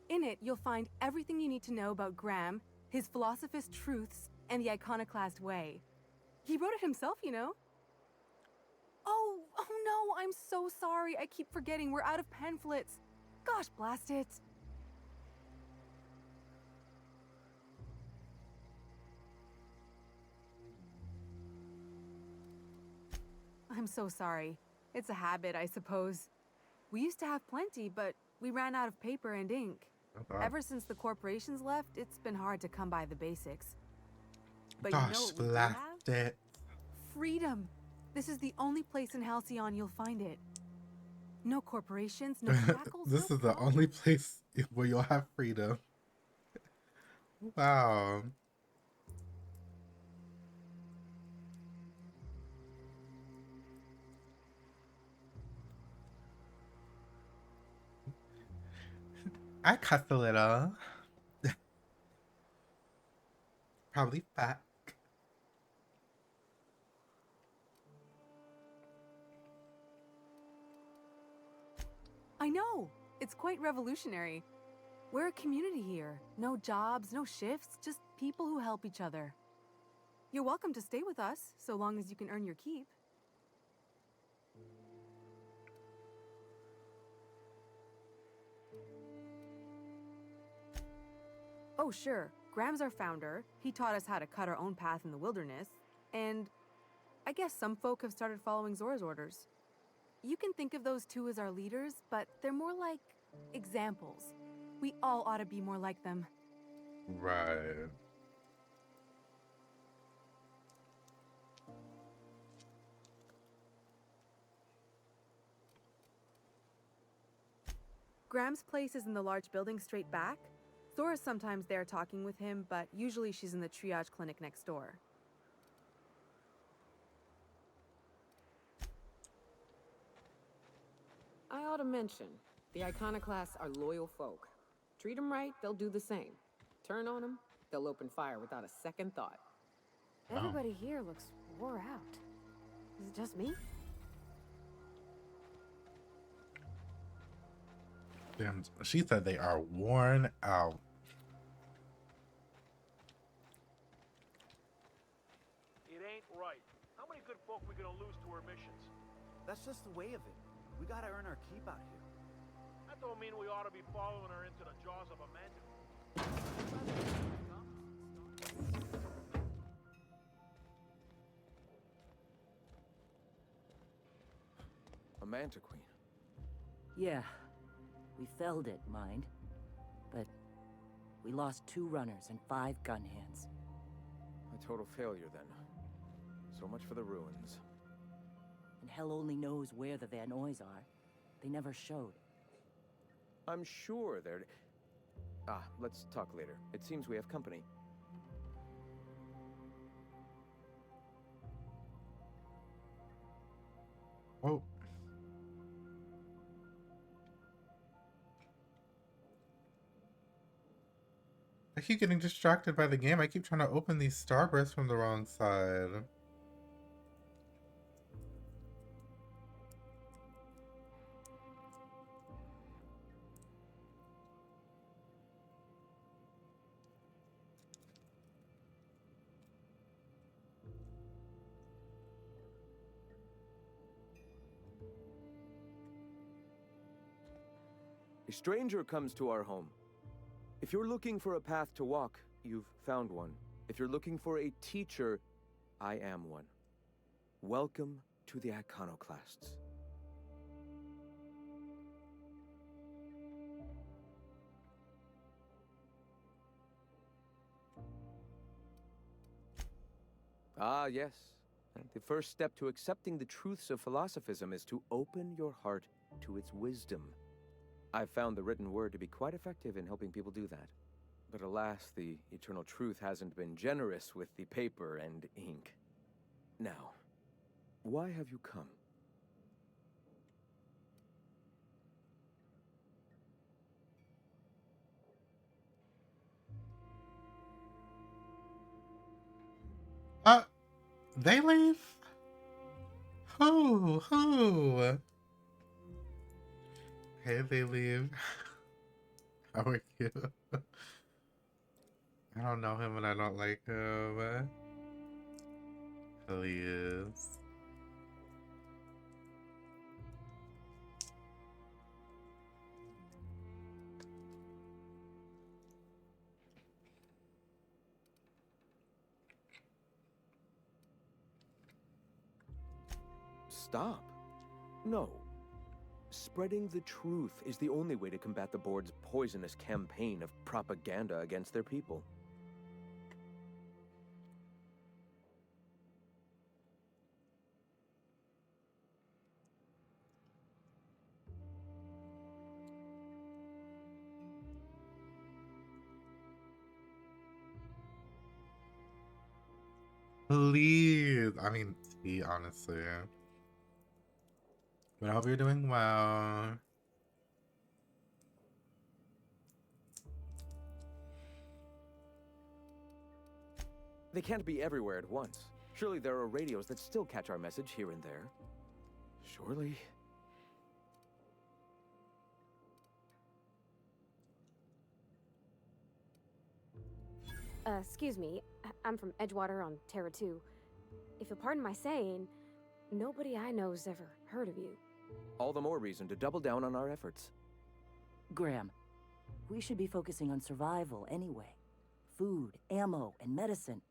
In it, you'll find everything you need to know about Graham, his philosophist truths, and the iconoclast way. He wrote it himself, you know. Oh no, I'm so sorry. I keep forgetting we're out of pamphlets. Gosh, blast it. I'm so sorry. It's a habit, I suppose. We used to have plenty, but we ran out of paper and ink. Okay. Ever since the corporations left, it's been hard to come by the basics. But Gosh, you know what we do blast have? it. Freedom. This is the only place in Halcyon you'll find it. No corporations, no shackles, This no is the only place where you'll have freedom. Wow. I cuss a little. Probably fat. I know. It's quite revolutionary. We're a community here. No jobs, no shifts, just people who help each other. You're welcome to stay with us, so long as you can earn your keep. Oh, sure. Graham's our founder. He taught us how to cut our own path in the wilderness. And I guess some folk have started following Zora's orders. You can think of those two as our leaders, but they're more like examples. We all ought to be more like them. Right. Graham's place is in the large building straight back. Zora's sometimes there talking with him, but usually she's in the triage clinic next door. I ought to mention, the Iconoclasts are loyal folk. Treat them right, they'll do the same. Turn on them, they'll open fire without a second thought. Everybody here looks wore out. Is it just me? Damn, she said they are worn out. It ain't right. How many good folk we gonna lose to our missions? That's just the way of it. We gotta earn our keep out here. That don't mean we ought to be following her into the jaws of a manticore. A mantiqueen. Yeah. We felled it, mind. But we lost 2 runners and 5 gun hands. A total failure, then. So much for the ruins. And hell only knows where the Van Oys are. They never showed. I'm sure they're... Ah, let's talk later. It seems we have company. Oh. I keep getting distracted by the game. I keep trying to open these starbursts from the wrong side. A stranger comes to our home. If you're looking for a path to walk, you've found one. If you're looking for a teacher, I am one. Welcome to the Iconoclasts. Ah, yes. The first step to accepting the truths of philosophism is to open your heart to its wisdom. I've found the written word to be quite effective in helping people do that. But alas, the eternal truth hasn't been generous with the paper and ink. Now, why have you come? They leave? Who? Hey, they leave. How are you? I don't know him and I don't like him. Please. stop. No. Spreading the truth is the only way to combat the board's poisonous campaign of propaganda against their people. Please. I mean, tea, honestly. But I hope you're doing well. They can't be everywhere at once. Surely there are radios that still catch our message here and there. Surely. Excuse me. I'm from Edgewater on Terra 2. If you'll pardon my saying, nobody I know's ever heard of you. All the more reason to double down on our efforts. Graham, we should be focusing on survival anyway. Food, ammo, and medicine.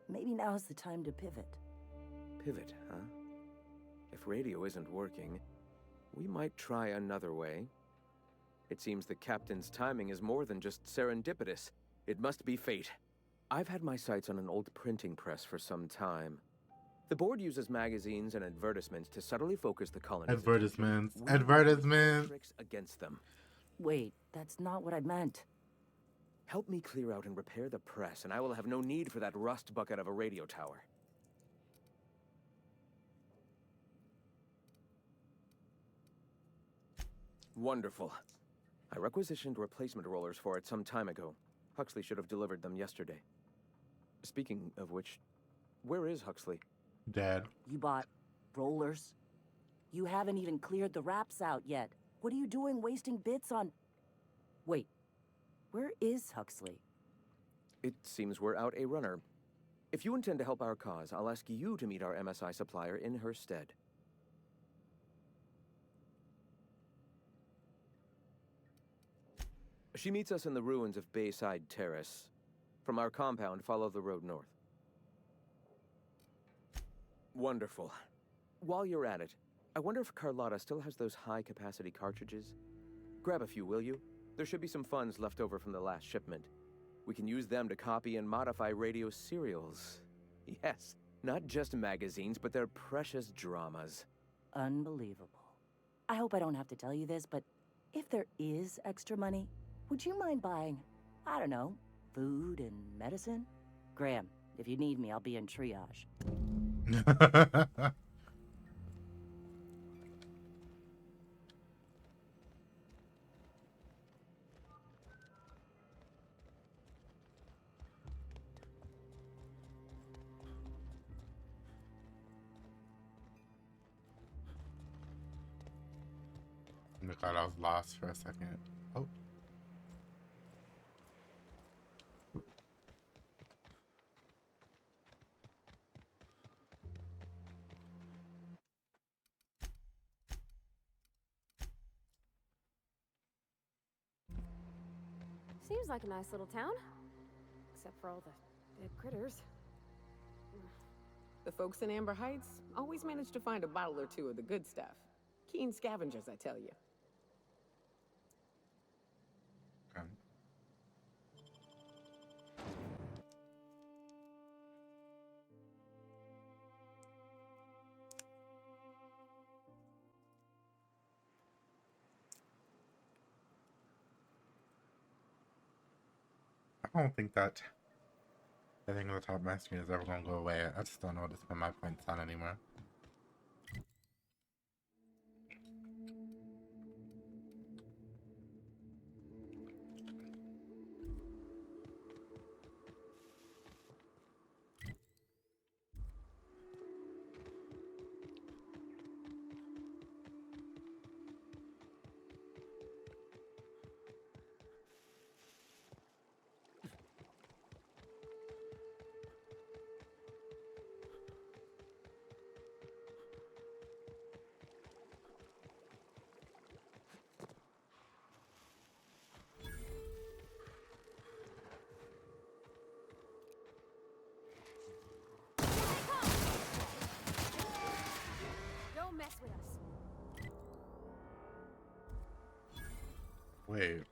Maybe now's the time to pivot. Pivot, huh? If radio isn't working, we might try another way. It seems the captain's timing is more than just serendipitous. It must be fate. I've had my sights on an old printing press for some time. The board uses magazines and advertisements to subtly focus the colony's Advertisements. attention. Advertisements. Tricks against them. Wait, that's not what I meant. Help me clear out and repair the press, and I will have no need for that rust bucket of a radio tower. Wonderful. I requisitioned replacement rollers for it some time ago. Huxley should have delivered them yesterday. Speaking of which, where is Huxley? Dead. You bought rollers? You haven't even cleared the wraps out yet. What are you doing wasting bits on... Wait, where is Huxley? It seems we're out a runner. If you intend to help our cause, I'll ask you to meet our MSI supplier in her stead. She meets us in the ruins of Bayside Terrace. From our compound, follow the road north. Wonderful. While you're at it, I wonder if Carlotta still has those high-capacity cartridges? Grab a few, will you? There should be some funds left over from the last shipment. We can use them to copy and modify radio serials. Yes, not just magazines, but their precious dramas. Unbelievable. I hope I don't have to tell you this, but if there is extra money, would you mind buying, I don't know, food and medicine? Graham, if you need me, I'll be in triage. Oh my god, I was lost for a second. Oh. Seems like a nice little town. Except for all the dead critters. The folks in Amber Heights always manage to find a bottle or two of the good stuff. Keen scavengers, I tell you. Okay. I don't think that the thing on the top of my screen is ever going to go away. I just don't know what to spend my points on anymore. Wait.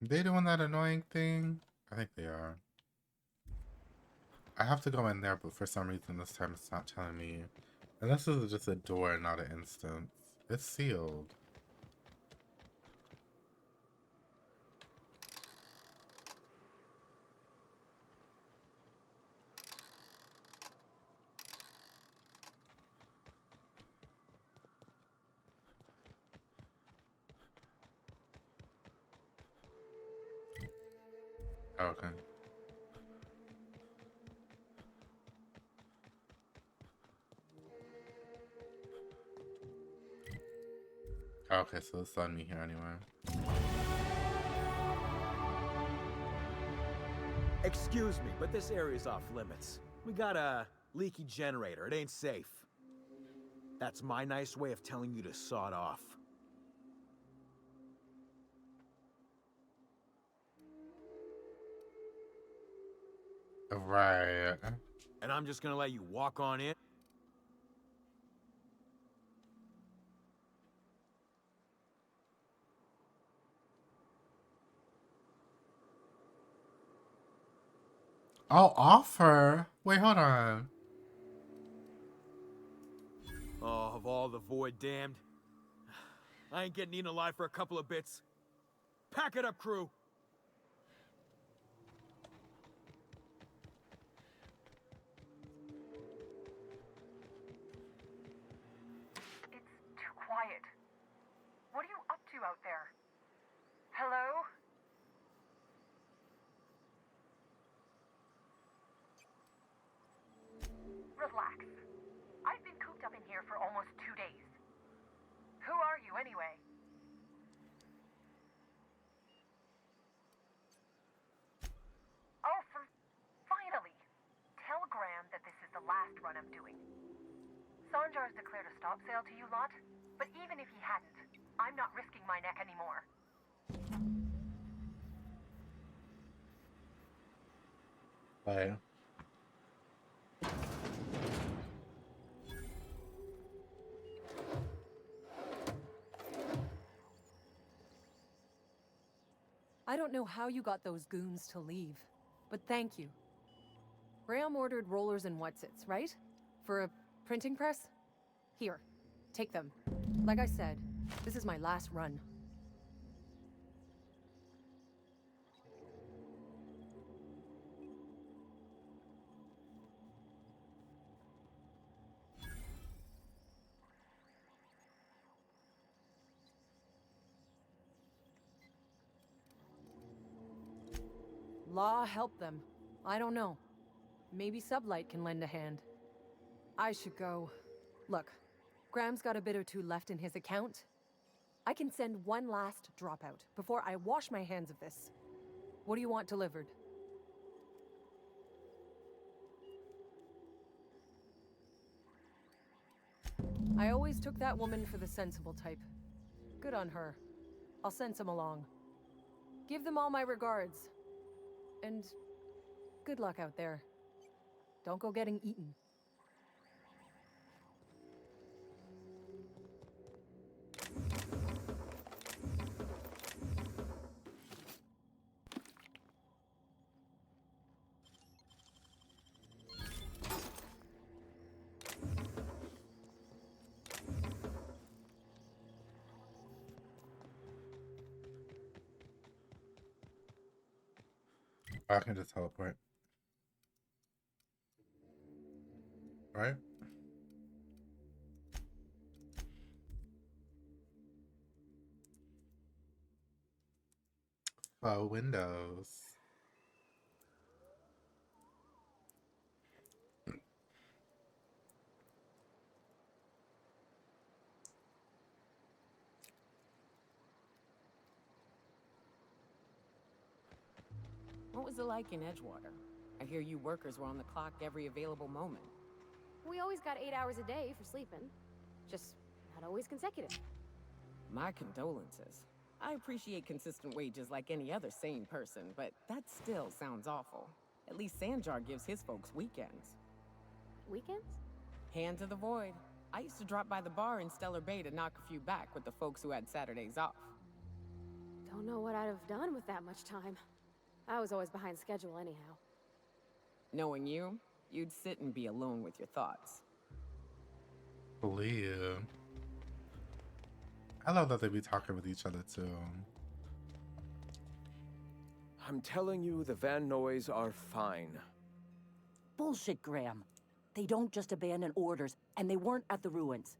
They doing that annoying thing? I think they are. I have to go in there, but for some reason this time it's not telling me. And this is just a door, not an instance. It's sealed. Okay. Okay, so it's letting me here anyway. Excuse me, but this area's off limits. We got a leaky generator. It ain't safe. That's my nice way of telling you to sod off. Right. And I'm just gonna let you walk on in? I'll offer. Wait, hold on. Oh, of all the void damned. I ain't getting eaten alive for a couple of bits. Pack it up, crew! It's too quiet. What are you up to out there? Hello? Relax. I've been cooped up in here for almost 2 days. Who are you, anyway? Oh, finally! Tell Graham that this is the last run I'm doing. Sanjar's declared a stop sale to you lot, but even if he hadn't, I'm not risking my neck anymore. Bye. I don't know how you got those goons to leave, but thank you. Graham ordered rollers and whatsits, right? For a printing press? Here, take them. Like I said, this is my last run. Law help them. I don't know. Maybe Sublight can lend a hand. I should go. Look, Graham's got a bit or two left in his account. I can send one last dropout before I wash my hands of this. What do you want delivered? I always took that woman for the sensible type. Good on her. I'll send some along. Give them all my regards. And good luck out there. Don't go getting eaten. I can just teleport. Right? Oh, Windows. What was it like in Edgewater? I hear you workers were on the clock every available moment. We always got 8 hours a day for sleeping. Just not always consecutive. My condolences. I appreciate consistent wages like any other sane person, but that still sounds awful. At least Sanjar gives his folks weekends. Weekends? Hand to the void. I used to drop by the bar in Stellar Bay to knock a few back with the folks who had Saturdays off. Don't know what I'd have done with that much time. I was always behind schedule anyhow. Knowing you, you'd sit and be alone with your thoughts. Believe. I love that they be talking with each other too. I'm telling you, the Van Noys are fine. Bullshit, Graham. They don't just abandon orders, and they weren't at the ruins.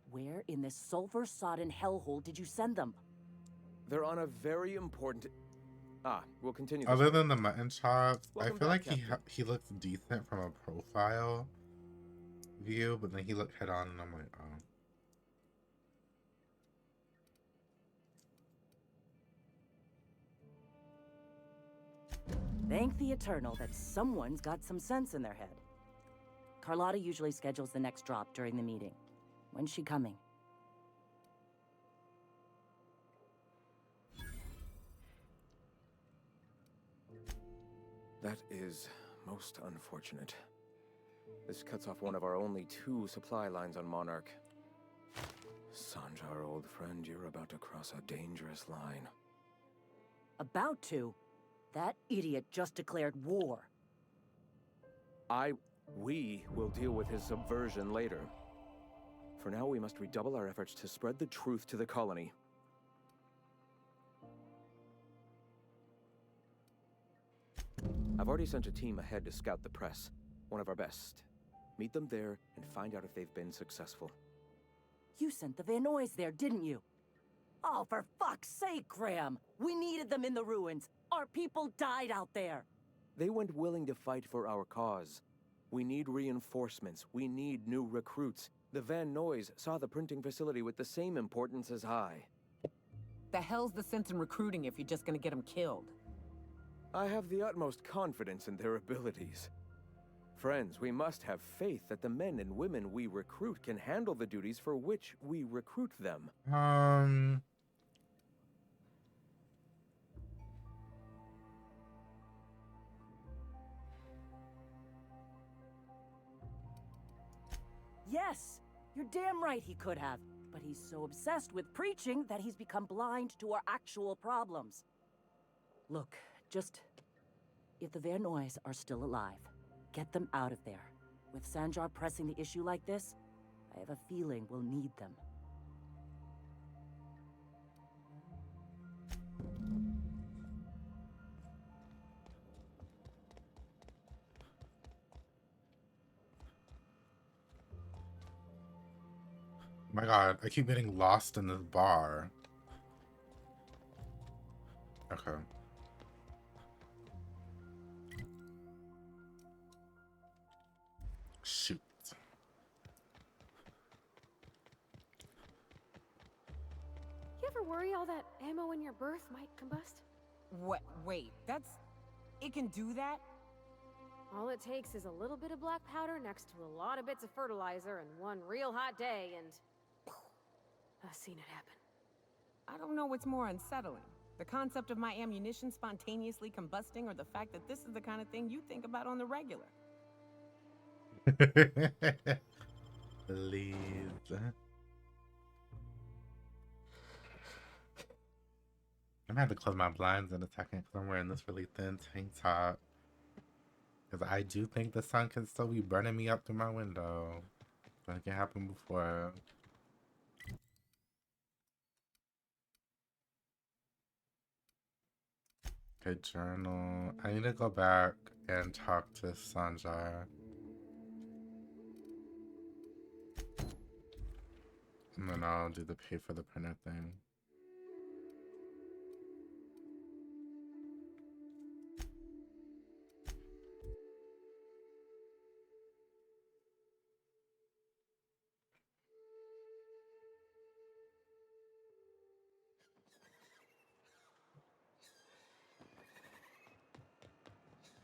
Where in this sulfur-sodden hellhole did you send them? They're on a very important... we'll continue this Other way. than the mutton chops, I Welcome feel back, like Captain. he looks decent from a profile view, but then he looked head on and I'm like, oh. Thank the Eternal that someone's got some sense in their head. Carlotta usually schedules the next drop during the meeting. When's she coming? That is most unfortunate. This cuts off one of our only 2 supply lines on Monarch. Sanjar, old friend, you're about to cross a dangerous line. About to? That idiot just declared war. We will deal with his subversion later. For now, we must redouble our efforts to spread the truth to the colony. I've already sent a team ahead to scout the press. One of our best. Meet them there and find out if they've been successful. You sent the Van Noys there, didn't you? Oh, for fuck's sake, Graham! We needed them in the ruins. Our people died out there. They went willing to fight for our cause. We need reinforcements. We need new recruits. The Van Noys saw the printing facility with the same importance as I. The hell's the sense in recruiting if you're just gonna get them killed? I have the utmost confidence in their abilities. Friends, we must have faith that the men and women we recruit can handle the duties for which we recruit them. Yes, you're damn right he could have. But he's so obsessed with preaching that he's become blind to our actual problems. Look, just... if the Van Noys are still alive, get them out of there. With Sanjar pressing the issue like this, I have a feeling we'll need them. My god, I keep getting lost in this bar. Okay. Shoot. You ever worry all that ammo in your berth might combust? What? Wait, that's... it can do that? All it takes is a little bit of black powder next to a lot of bits of fertilizer and one real hot day and... I've seen it happen. I don't know what's more unsettling. The concept of my ammunition spontaneously combusting or the fact that this is the kind of thing you think about on the regular. Please. I'm gonna have to close my blinds in a second because I'm wearing this really thin tank top. Because I do think the sun can still be burning me up through my window. But it can happen before. Okay, journal. I need to go back and talk to Sanjar. And then I'll do the pay for the printer thing.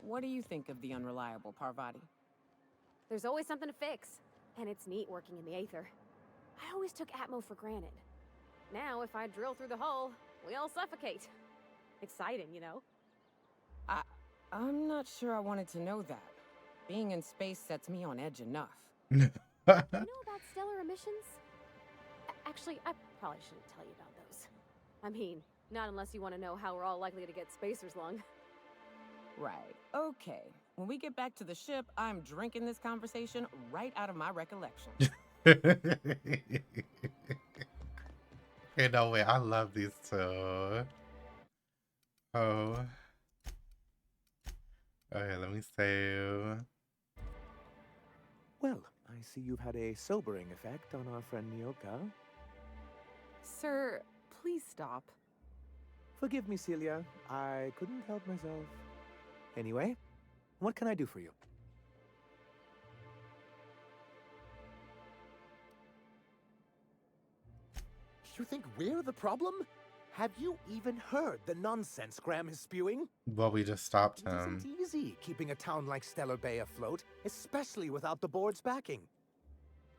What do you think of the unreliable Parvati? There's always something to fix, and it's neat working in the Aether. I always took Atmo for granted. Now, if I drill through the hull, we all suffocate. Exciting, you know? I'm not sure I wanted to know that. Being in space sets me on edge enough. You know about stellar emissions? Actually, I probably shouldn't tell you about those. I mean, not unless you want to know how we're all likely to get spacers lung. Right. Okay. When we get back to the ship, I'm drinking this conversation right out of my recollection. Okay, no way. I love these two. Oh. Okay, let me save. Well, I see you've had a sobering effect on our friend Nyoka. Sir, please stop. Forgive me, Celia. I couldn't help myself. Anyway, what can I do for you? You think we're the problem? Have you even heard the nonsense Graham is spewing? Well, we just stopped It him. isn't easy keeping a town like Stellar Bay afloat, especially without the board's backing.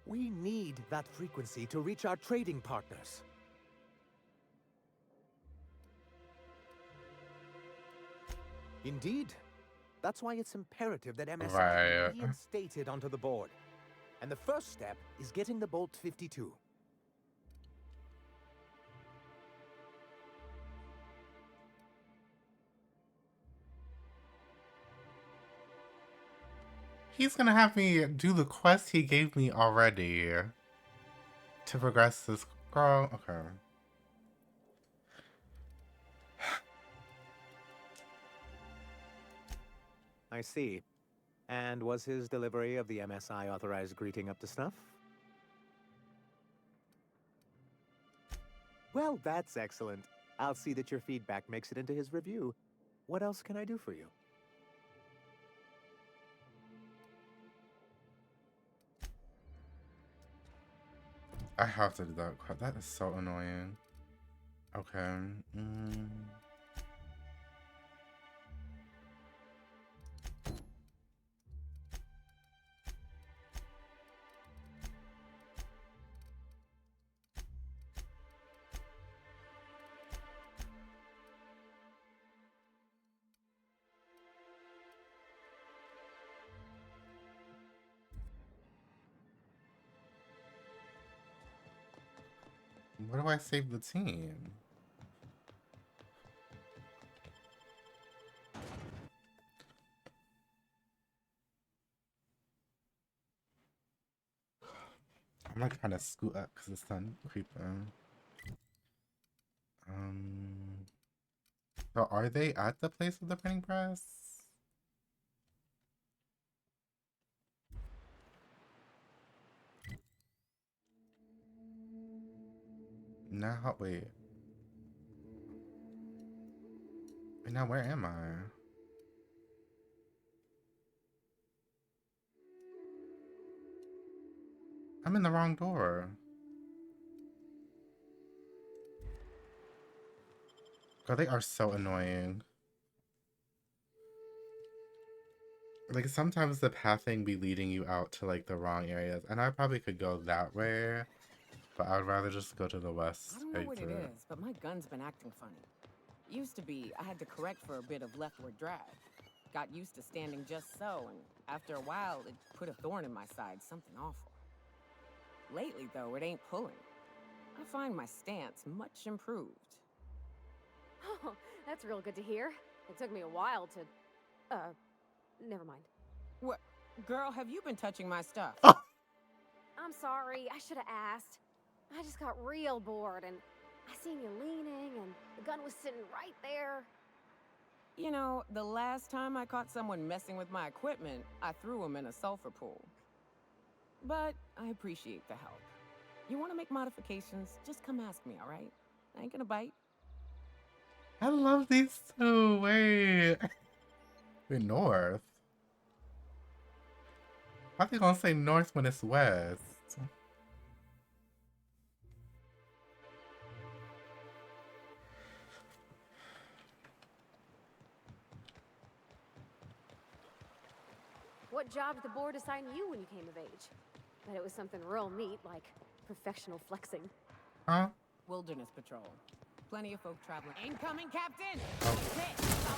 We need that frequency to reach our trading partners. Indeed. That's why it's imperative that MSI Right. be reinstated onto the board. And the first step is getting the Bolt 52. He's gonna have me do the quest he gave me already to progress this girl. Okay. I see. And was his delivery of the MSI authorized greeting up to snuff? Well, that's excellent. I'll see that your feedback makes it into his review. What else can I do for you? I have to do that. That is so annoying. Okay. Where do I save the team? I'm like trying to scoot up because the sun creeping. So are they at the place of the printing press? Now, wait. Wait, now where am I? I'm in the wrong door. God, they are so annoying. Like, sometimes the pathing be leading you out to, like, the wrong areas. And I probably could go that way, but I would rather just go to the west I don't know what it exit. is, but my gun's been acting funny. Used to be, I had to correct for a bit of leftward drag. Got used to standing just so, and after a while, it put a thorn in my side, something awful. Lately, though, it ain't pulling. I find my stance much improved. Oh, that's real good to hear. It took me a while to... never mind. What? Girl, have you been touching my stuff? I'm sorry, I should have asked. I just got real bored, and I seen you leaning, and the gun was sitting right there. You know, the last time I caught someone messing with my equipment, I threw him in a sulfur pool. But I appreciate the help. You want to make modifications, just come ask me, all right? I ain't gonna bite. I love these two. Wait. Wait, north? Why they gonna say north when it's west? What job did the board assign you when you came of age? Bet it was something real neat, like professional flexing. Huh? Wilderness patrol. Plenty of folk traveling. Incoming, Captain! Oh,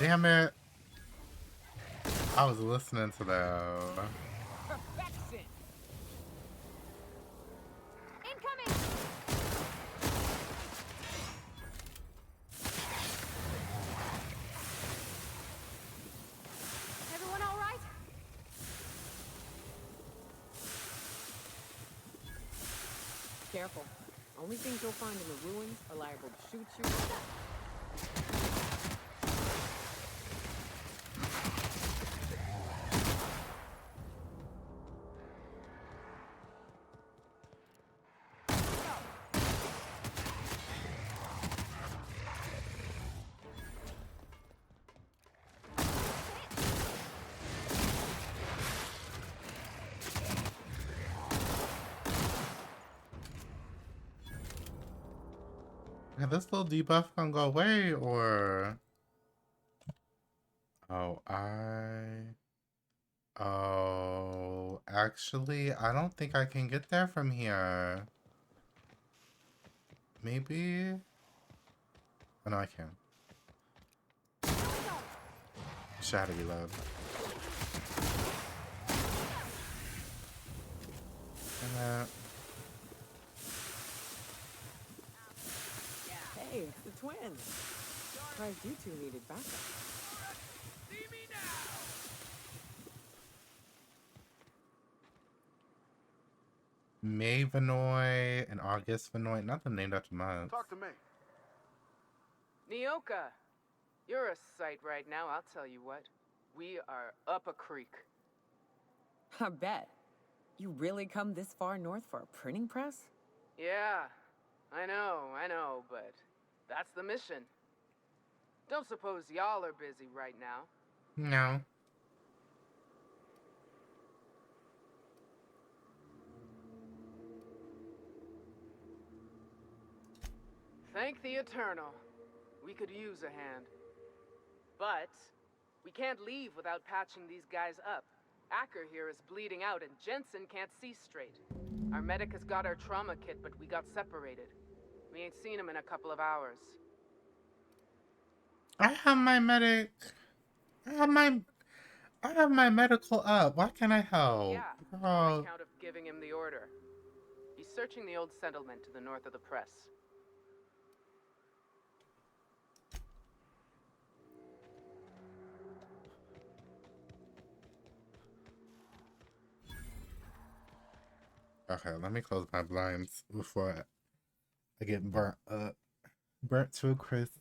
damn it. I was listening to that. Perfection! Incoming! Everyone all right? Careful. Only things you'll find in the ruins are liable to shoot you. Yeah, this little debuff gonna go away, or... Oh, Oh, actually, I don't think I can get there from here. Maybe? Oh, no, I can. Shadow love. And Hey, it's the twins. Surprised you two needed backup. May Vanoy and August Vanoy, nothing named after months. Talk to me. Nyoka, you're a sight right now, I'll tell you what. We are up a creek. I bet. You really come this far north for a printing press? Yeah, I know, but that's the mission. Don't suppose y'all are busy right now. No. Thank the Eternal. We could use a hand. But we can't leave without patching these guys up. Acker here is bleeding out and Jensen can't see straight. Our medic has got our trauma kit, but we got separated. We ain't seen him in a couple of hours. I have my medic. I have my medical up. Why can't I help? Yeah, Girl. on account of giving him the order. He's searching the old settlement to the north of the press. Okay, let me close my blinds before I get burnt up. Burnt to a crisp.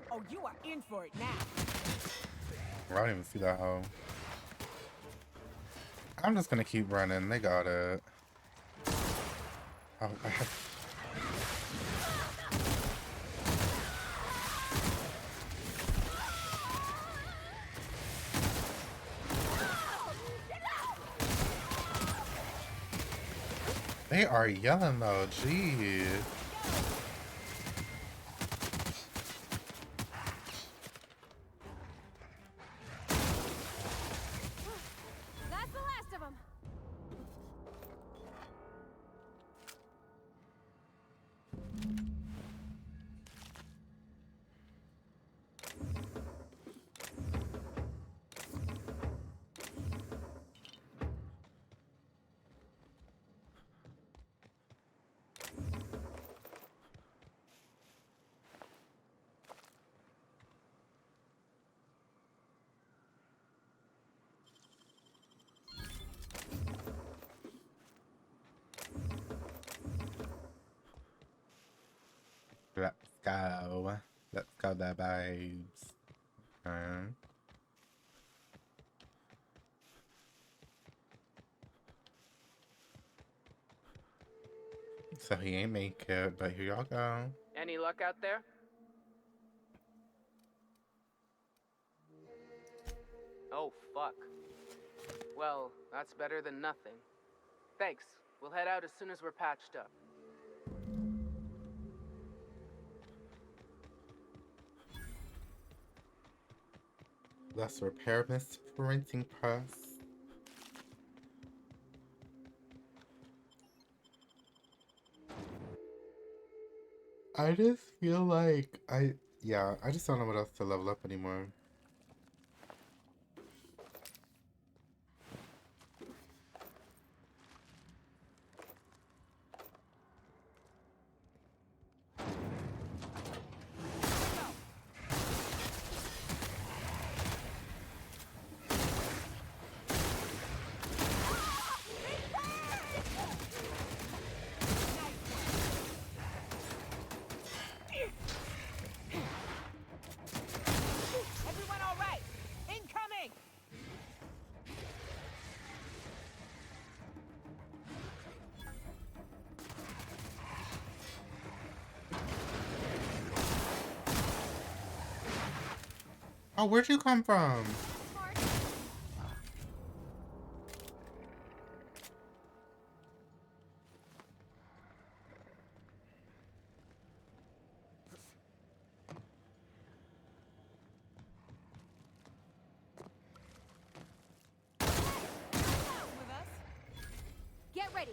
Oh, you are in for it now. I don't even see that hoe. I'm just gonna keep running. They got it. Oh, I have... They are yelling though, jeez. That's the last of them. Let's go. Let's go, the babes. Okay. So he ain't make it, but here y'all go. Any luck out there? Oh, fuck. Well, that's better than nothing. Thanks. We'll head out as soon as we're patched up. Let's repair Miss Printing Press. I just feel like I just don't know what else to level up anymore. Everyone all right? Incoming! Oh, where'd you come from? Get ready.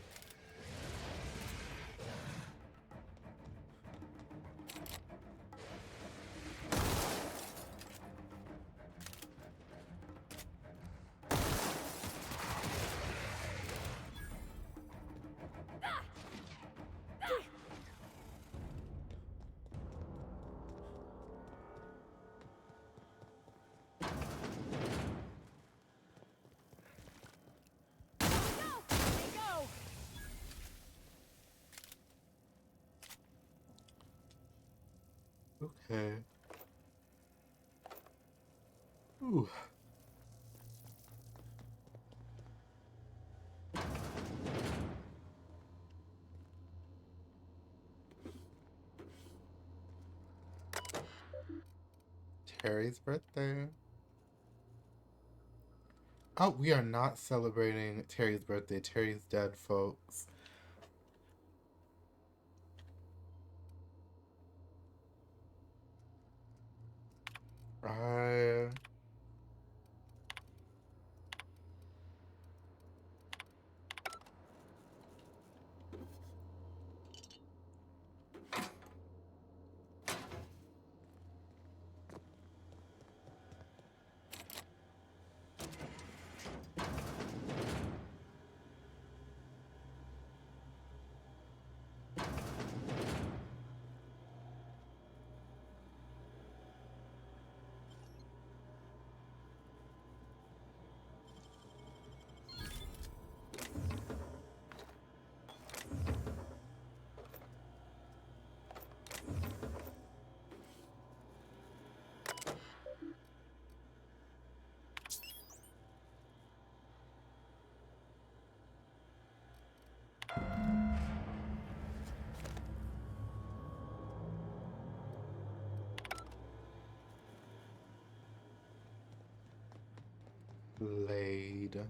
Okay. Ooh. Terry's birthday. Oh, we are not celebrating Terry's birthday. Terry's dead, folks. I laid.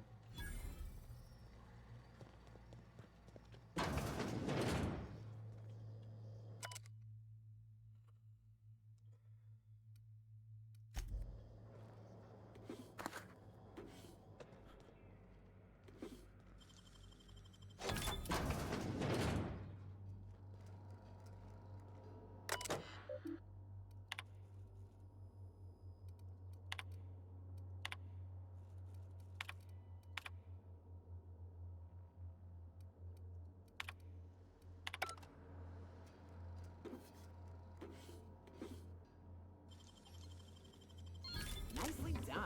Nicely done.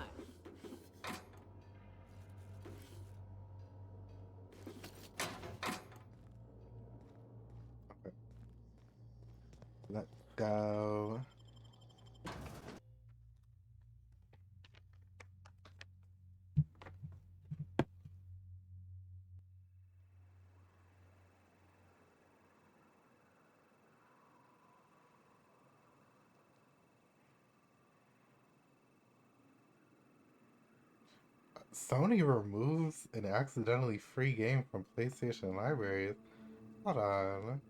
Let's go. Sony removes an accidentally free game from PlayStation libraries. Hold on.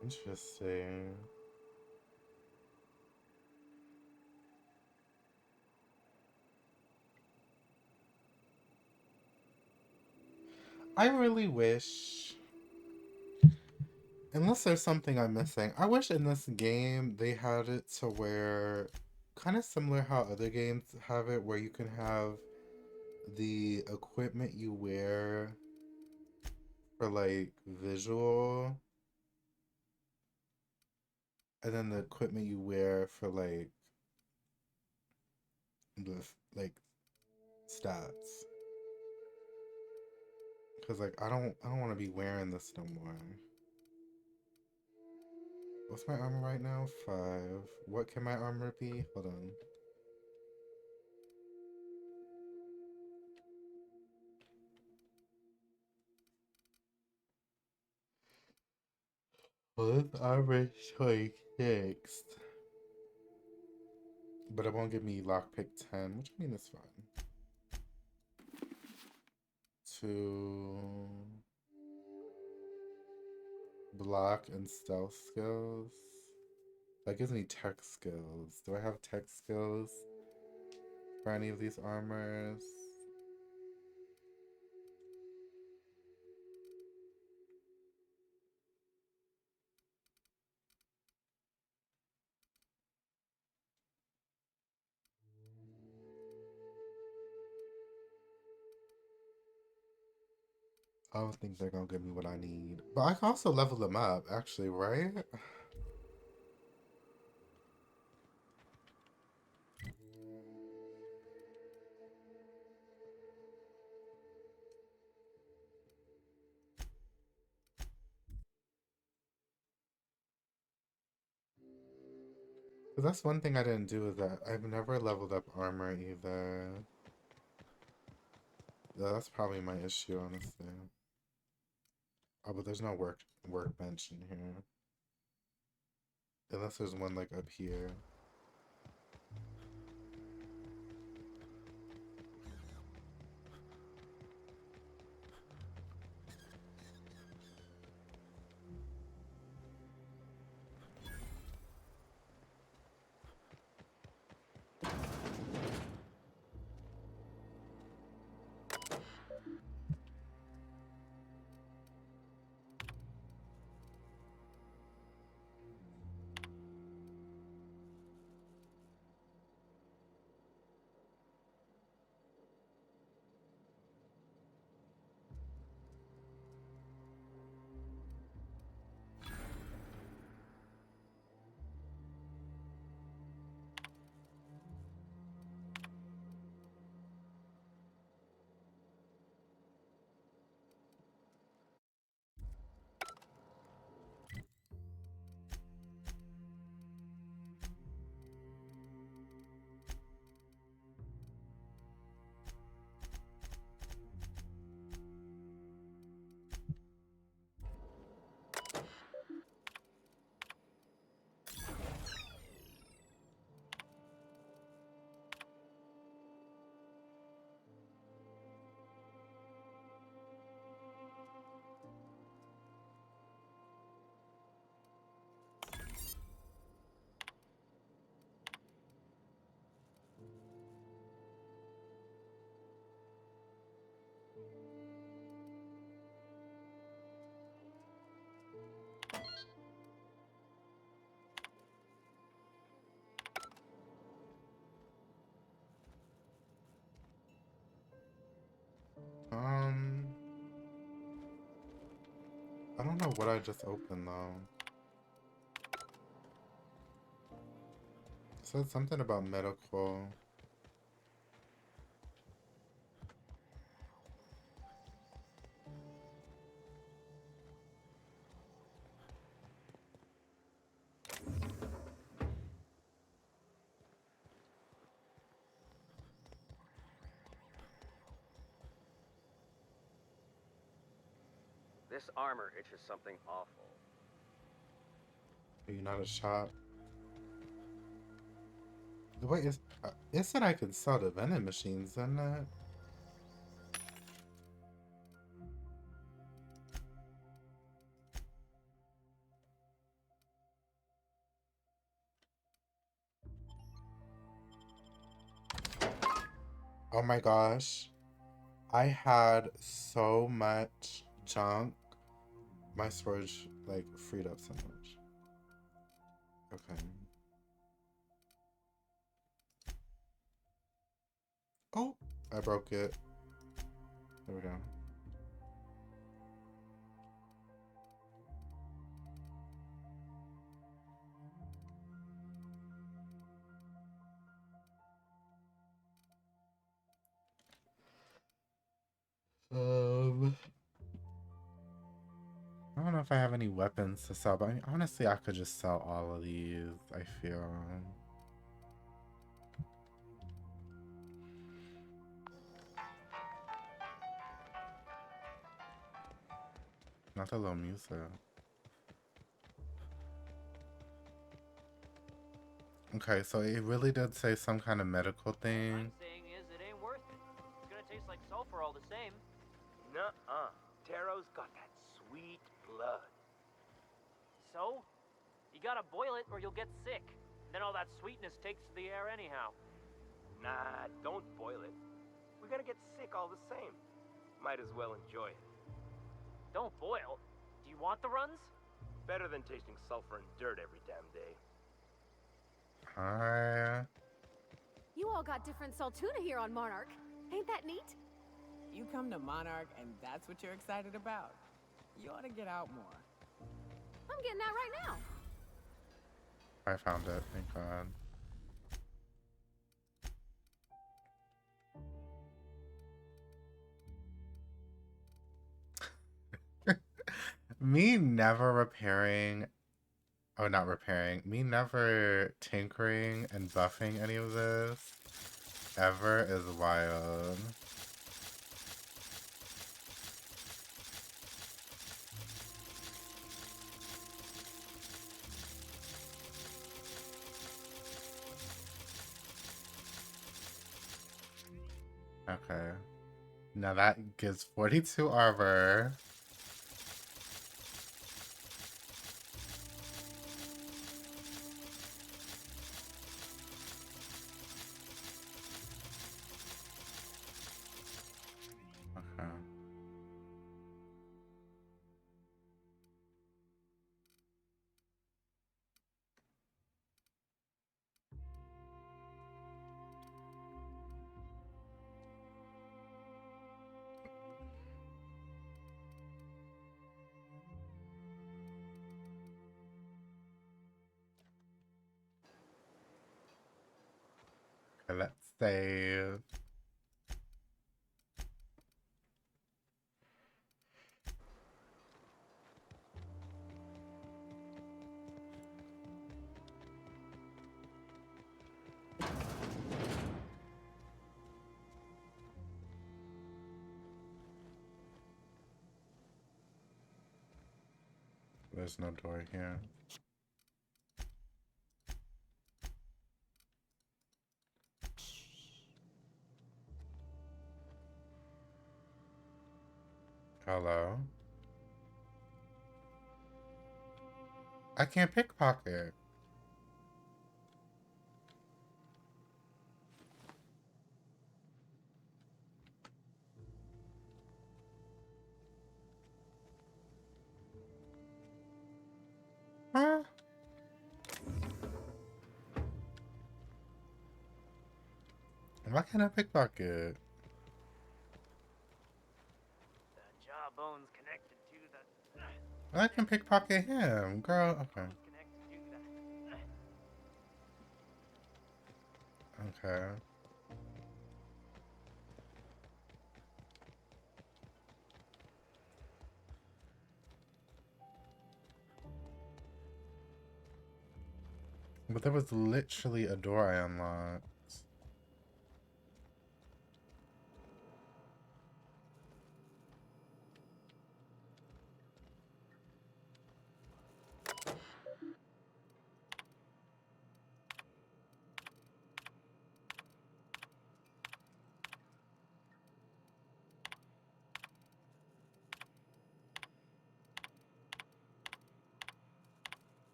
Interesting. I really wish, unless there's something I'm missing, I wish in this game they had it to where, kind of similar how other games have it, where you can have the equipment you wear for like visual, and then the equipment you wear for like stats. Cause like I don't want to be wearing this no more. What's my armor right now? 5. What can my armor be? Hold on. With armor 26. But it won't give me lockpick 10, which I mean is fine. 2 block and stealth skills. That gives me tech skills. Do I have tech skills for any of these armors? I don't think they're gonna give me what I need. But I can also level them up, actually, right? But that's one thing I didn't do is that I've never leveled up armor either. Yeah, that's probably my issue, honestly. Oh, but there's no workbench in here. Unless there's one like up here. Um, I don't know what I just opened though. Said something about medical. This armor itches something awful. Are you not a shop? Wait, it said I could sell the vending machines, didn't it? Oh my gosh. I had so much junk. My storage, like, freed up so much. Okay. Oh, I broke it. There we go. I don't know if I have any weapons to sell, but I mean, honestly, I could just sell all of these, I feel. Not the little music. Okay, so it really did say some kind of medical thing. Saying is, it ain't worth it. It's gonna taste like sulfur all the same. Nuh-uh. Taro's got that sweet blood. So? You gotta boil it or you'll get sick. Then all that sweetness takes to the air anyhow. Nah, don't boil it. We're gonna get sick all the same. Might as well enjoy it. Don't boil. Do you want the runs? Better than tasting sulfur and dirt every damn day. Hi. You all got different Saltuna here on Monarch. Ain't that neat? You come to Monarch and that's what you're excited about. You ought to get out more. I'm getting out right now. I found it, thank God. Me never repairing, oh, not repairing, me never tinkering and buffing any of this ever is wild. Okay. Now that gives 42 armor. Okay. Okay, let's save. There's no door here. Hello? I can't pickpocket. Huh? Why can't I pickpocket? The jawbone's connected to the... I can pickpocket him, girl. Okay. Connected to the... Okay. But there was literally a door I unlocked.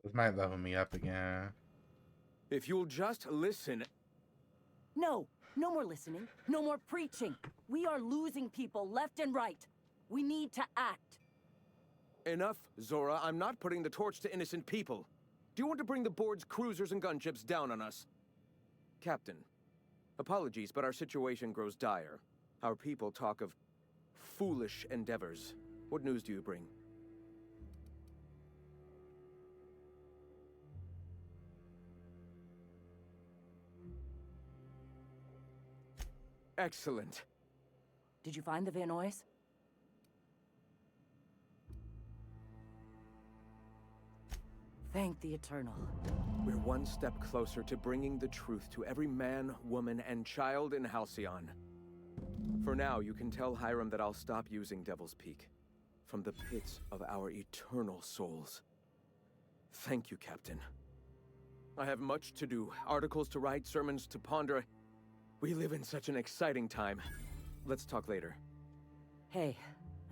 This might level me up again. If you'll just listen... No, no more listening, no more preaching. We are losing people left and right. We need to act. Enough, Zora. I'm not putting the torch to innocent people. Do you want to bring the board's cruisers and gunships down on us? Captain, apologies, but our situation grows dire. Our people talk of foolish endeavors. What news do you bring? Excellent. Did you find the Vanoys? Thank the Eternal. We're one step closer to bringing the truth to every man, woman, and child in Halcyon. For now, you can tell Hiram that I'll stop using Devil's Peak. From the pits of our eternal souls. Thank you, Captain. I have much to do. Articles to write, sermons to ponder. We live in such an exciting time. Let's talk later. Hey,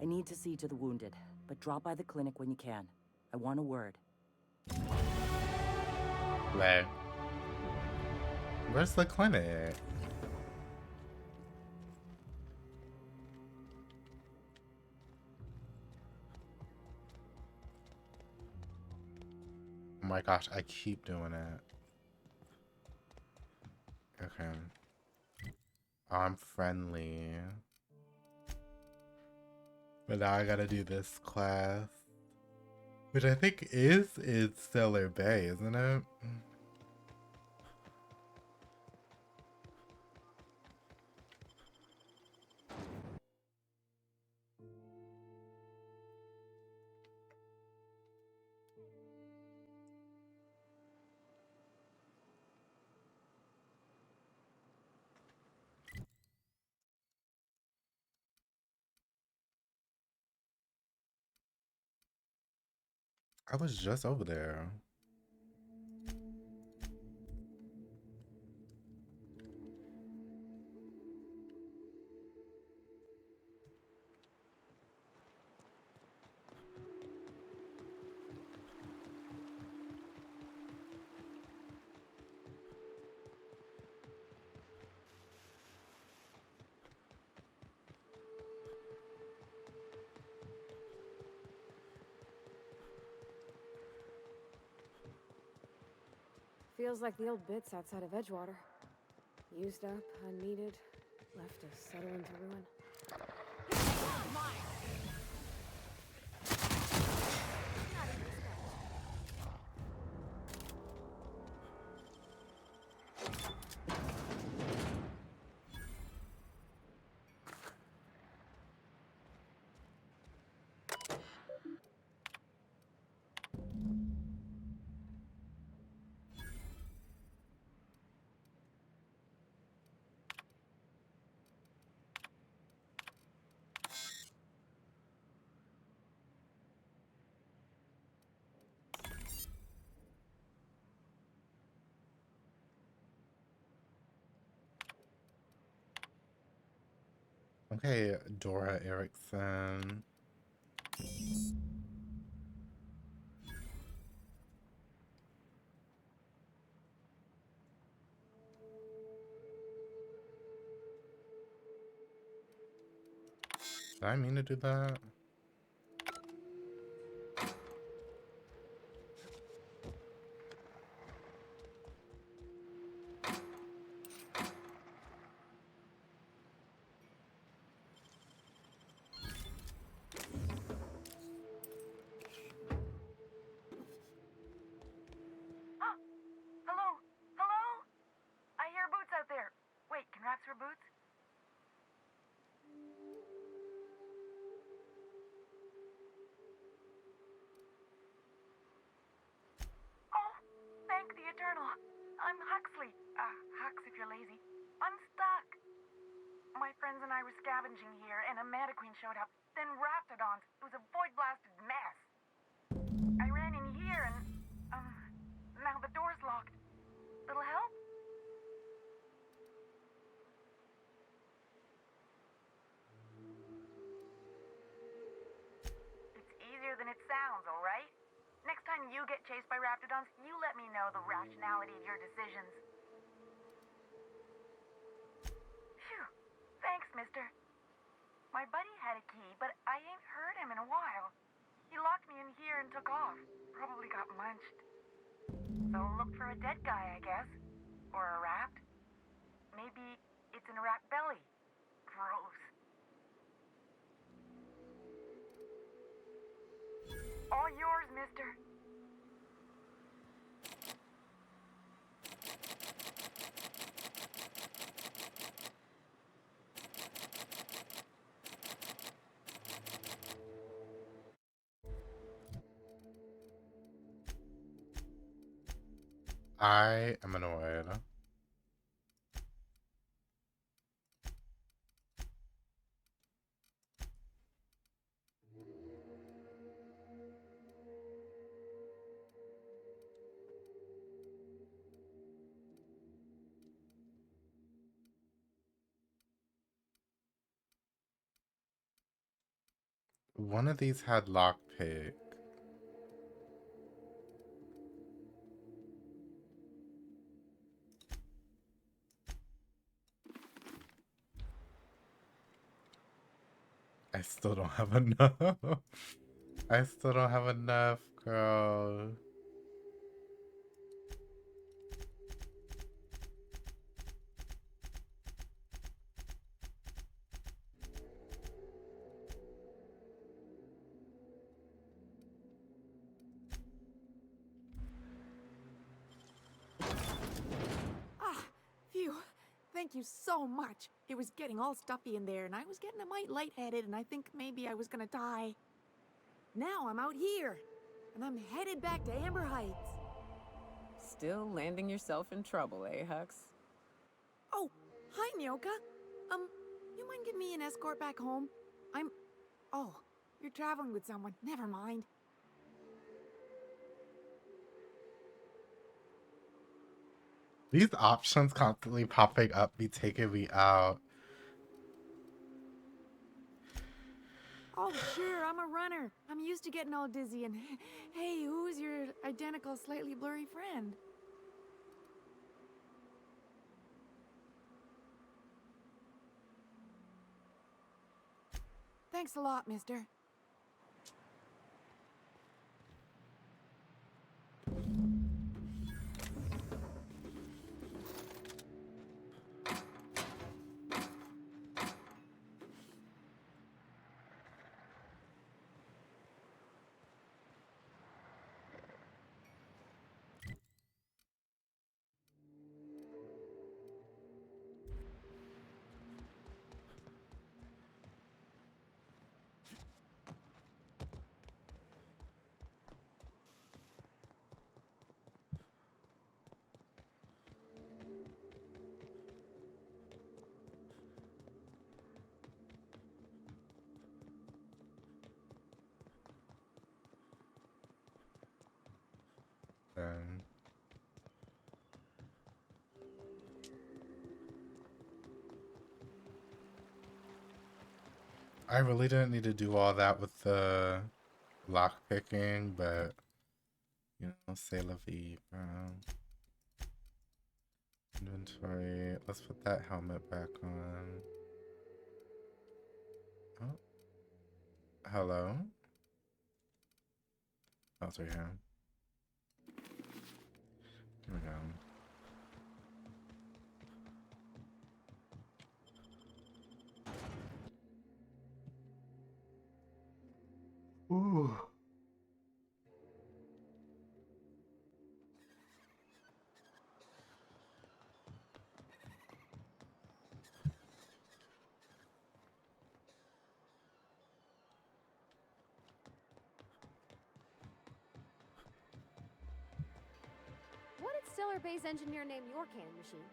I need to see to the wounded, but drop by the clinic when you can. I want a word. Where? Where's the clinic? Oh my gosh, I keep doing it. Okay. I'm friendly. But now I gotta do this class. Which I think is in Stellar Bay, isn't it? I was just over there. Feels like the old bits outside of Edgewater. Used up, unneeded, left to settle into ruin. Okay, Dora Erickson. Did I mean to do that? Actually, Hux, if you're lazy, unstuck. My friends and I were scavenging here, and a Mantiqueen showed up, then Raptidons. It was a void-blasted mess. I ran in here and, now the door's locked. Little help? It's easier than it sounds, alright? Next time you get chased by Raptidons, you let me know the rationality of your decisions. Phew. Thanks, mister. My buddy had a key, but I ain't heard him in a while. He locked me in here and took off. Probably got munched. So look for a dead guy, I guess. Or a rat. Maybe it's in a rat belly. Gross. All yours, mister. I am annoyed. One of these had lockpick. I still don't have enough. I still don't have enough, girl. Ah, phew. Thank you so much. It was getting all stuffy in there, and I was getting a mite lightheaded, and I think maybe I was gonna die. Now I'm out here, and I'm headed back to Amber Heights. Still landing yourself in trouble, eh, Hux? Oh, hi, Nyoka. You mind giving me an escort back home? Oh, you're traveling with someone. Never mind. These options constantly popping up be taking me out. Oh, sure, I'm a runner. I'm used to getting all dizzy, and hey, who's your identical, slightly blurry friend? Thanks a lot, mister. Then I really didn't need to do all that with the lock picking, but you know, c'est la vie, bro. Inventory. Let's put that helmet back on. Oh. Hello? Oh, it's right here. Here we go. Ooh. What did Stellar Bay's engineer name your cannon machine?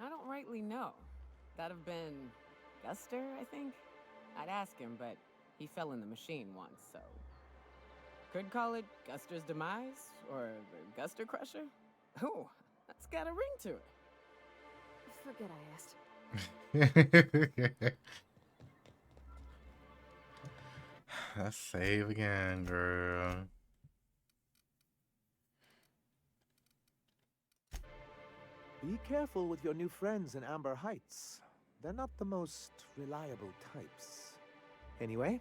I don't rightly know. That'd have been Guster, I think? I'd ask him, but he fell in the machine once, so... Could call it Guster's Demise, or the Guster Crusher? Ooh, that's got a ring to it. Forget I asked. Let's save again, girl. Be careful with your new friends in Amber Heights. They're not the most reliable types. Anyway,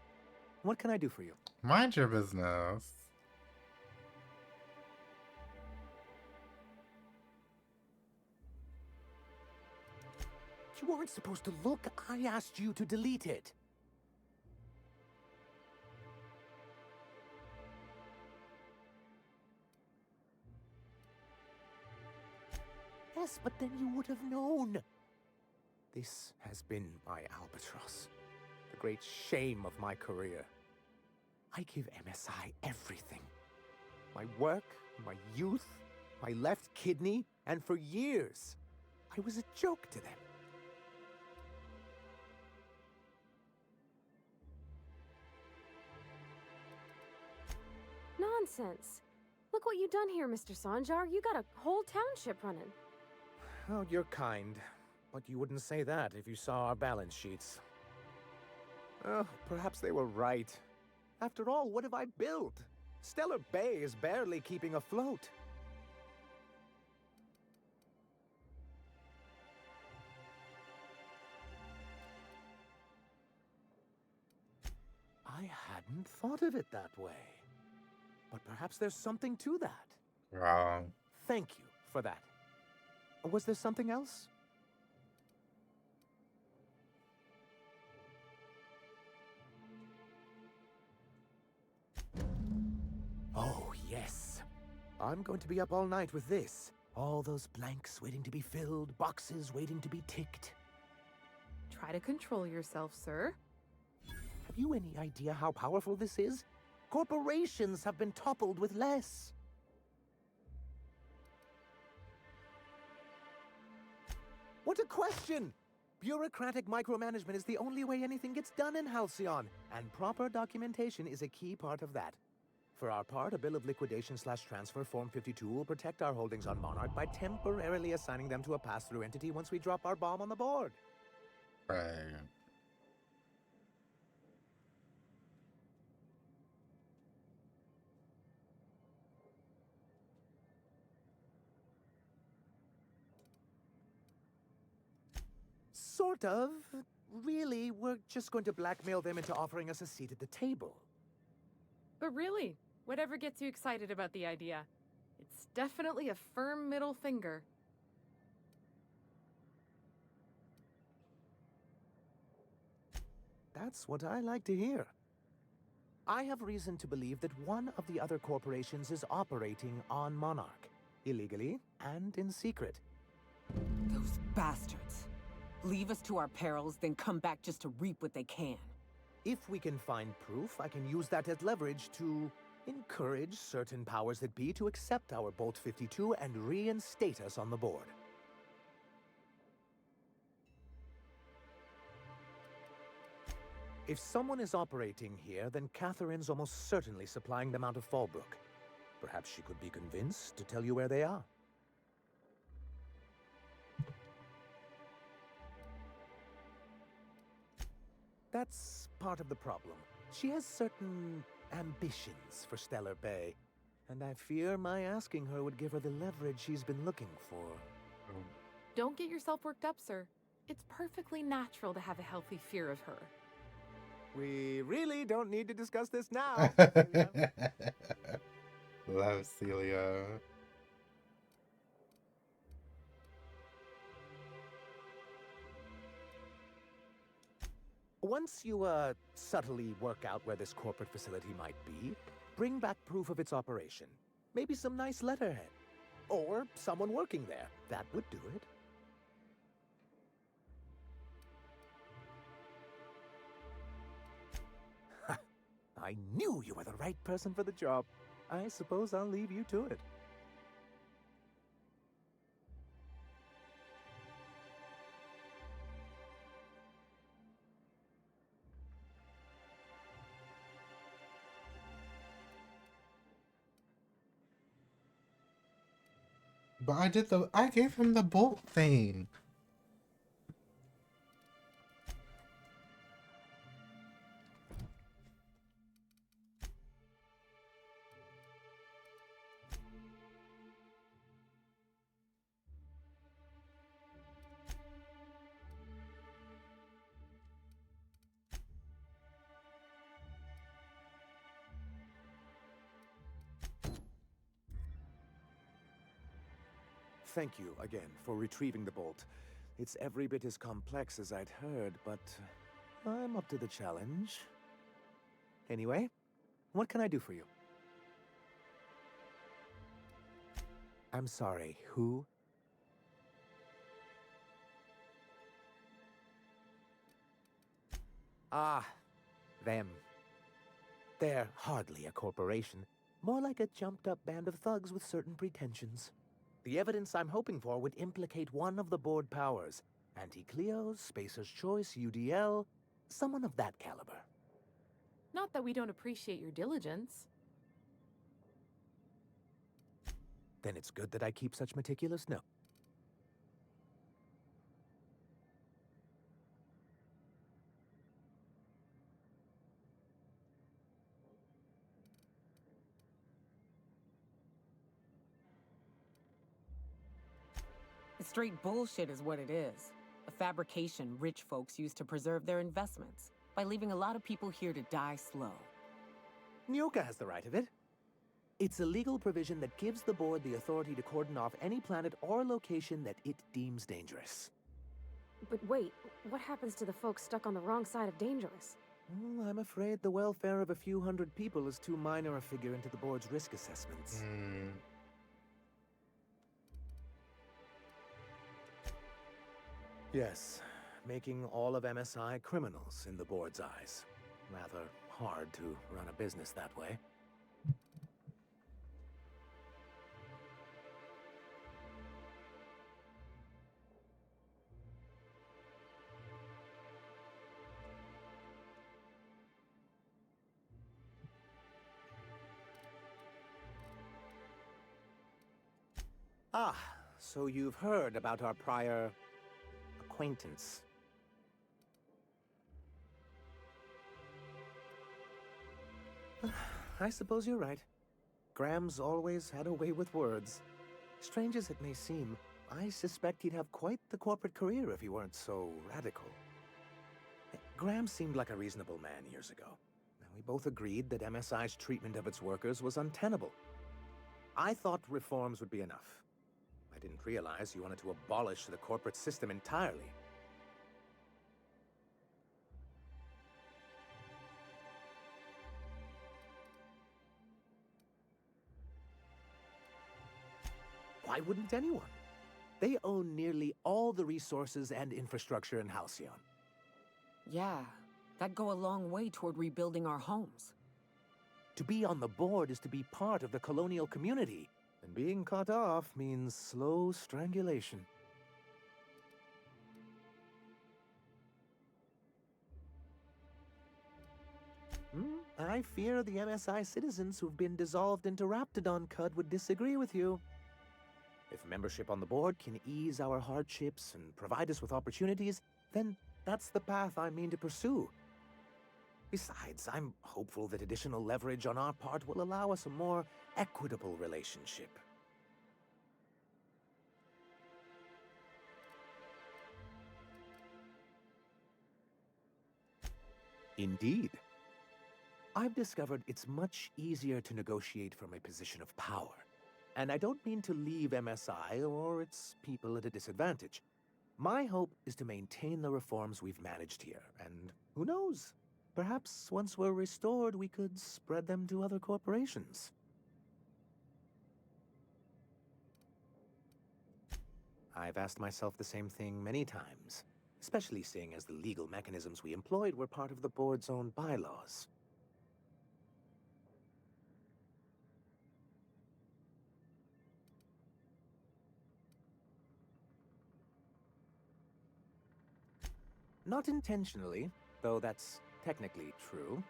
what can I do for you? Mind your business. You weren't supposed to look. I asked you to delete it. Yes, but then you would have known. This has been my albatross. The great shame of my career. I give MSI everything. My work, my youth, my left kidney, and for years, I was a joke to them. Nonsense. Look what you've done here, Mr. Sanjar. You got a whole township running. Oh, you're kind. But you wouldn't say that if you saw our balance sheets. Oh, perhaps they were right. After all, what have I built? Stellar Bay is barely keeping afloat. I hadn't thought of it that way. But perhaps there's something to that. Wrong. Thank you for that. Was there something else? Oh, yes. I'm going to be up all night with this. All those blanks waiting to be filled, boxes waiting to be ticked. Try to control yourself, sir. Have you any idea how powerful this is? Corporations have been toppled with less. What a question! Bureaucratic micromanagement is the only way anything gets done in Halcyon, and proper documentation is a key part of that. For our part, a bill of liquidation/transfer Form 52 will protect our holdings on Monarch by temporarily assigning them to a pass-through entity once we drop our bomb on the board. Right. Sort of. Really, we're just going to blackmail them into offering us a seat at the table. But really, whatever gets you excited about the idea? It's definitely a firm middle finger. That's what I like to hear. I have reason to believe that one of the other corporations is operating on Monarch, illegally and in secret. Those bastards. Leave us to our perils, then come back just to reap what they can. If we can find proof, I can use that as leverage to encourage certain powers that be to accept our Bolt 52 and reinstate us on the board. If someone is operating here, then Catherine's almost certainly supplying them out of Fallbrook. Perhaps she could be convinced to tell you where they are. That's part of the problem. She has certain ambitions for Stellar Bay, and I fear my asking her would give her the leverage she's been looking for. Don't get yourself worked up, sir. It's perfectly natural to have a healthy fear of her. We really don't need to discuss this now. Love Celia. Once you, subtly work out where this corporate facility might be, bring back proof of its operation. Maybe some nice letterhead. Or someone working there. That would do it. Ha! I knew you were the right person for the job. I suppose I'll leave you to it. But I gave him the bolt thing. Thank you again for retrieving the bolt. It's every bit as complex as I'd heard, but I'm up to the challenge. Anyway, what can I do for you? I'm sorry, who? Ah, them. They're hardly a corporation. More like a jumped-up band of thugs with certain pretensions. The evidence I'm hoping for would implicate one of the board powers. Anti-Cleos, Spacer's Choice, UDL, someone of that caliber. Not that we don't appreciate your diligence. Then it's good that I keep such meticulous notes. It's straight bullshit is what it is. A fabrication rich folks use to preserve their investments by leaving a lot of people here to die slow. Nyoka has the right of it. It's a legal provision that gives the board the authority to cordon off any planet or location that it deems dangerous. But wait, what happens to the folks stuck on the wrong side of dangerous? Well, I'm afraid the welfare of a few hundred people is too minor a figure into the board's risk assessments. Yes, making all of MSI criminals in the board's eyes. Rather hard to run a business that way. Ah, so you've heard about our prior acquaintance. I suppose you're right. Graham's always had a way with words. Strange as it may seem, I suspect he'd have quite the corporate career if he weren't so radical. Graham seemed like a reasonable man years ago. And we both agreed that MSI's treatment of its workers was untenable. I thought reforms would be enough. I didn't realize you wanted to abolish the corporate system entirely. Why wouldn't anyone? They own nearly all the resources and infrastructure in Halcyon. Yeah, that'd go a long way toward rebuilding our homes. To be on the board is to be part of the colonial community, and being cut off means slow strangulation. I fear the MSI citizens who've been dissolved into Raptidon Cud would disagree with you. If membership on the board can ease our hardships and provide us with opportunities, then that's the path I mean to pursue. Besides, I'm hopeful that additional leverage on our part will allow us a more equitable relationship. Indeed. I've discovered it's much easier to negotiate from a position of power. And I don't mean to leave MSI or its people at a disadvantage. My hope is to maintain the reforms we've managed here, and who knows? Perhaps once we're restored, we could spread them to other corporations. I've asked myself the same thing many times, especially seeing as the legal mechanisms we employed were part of the board's own bylaws. Not intentionally, though that's technically true.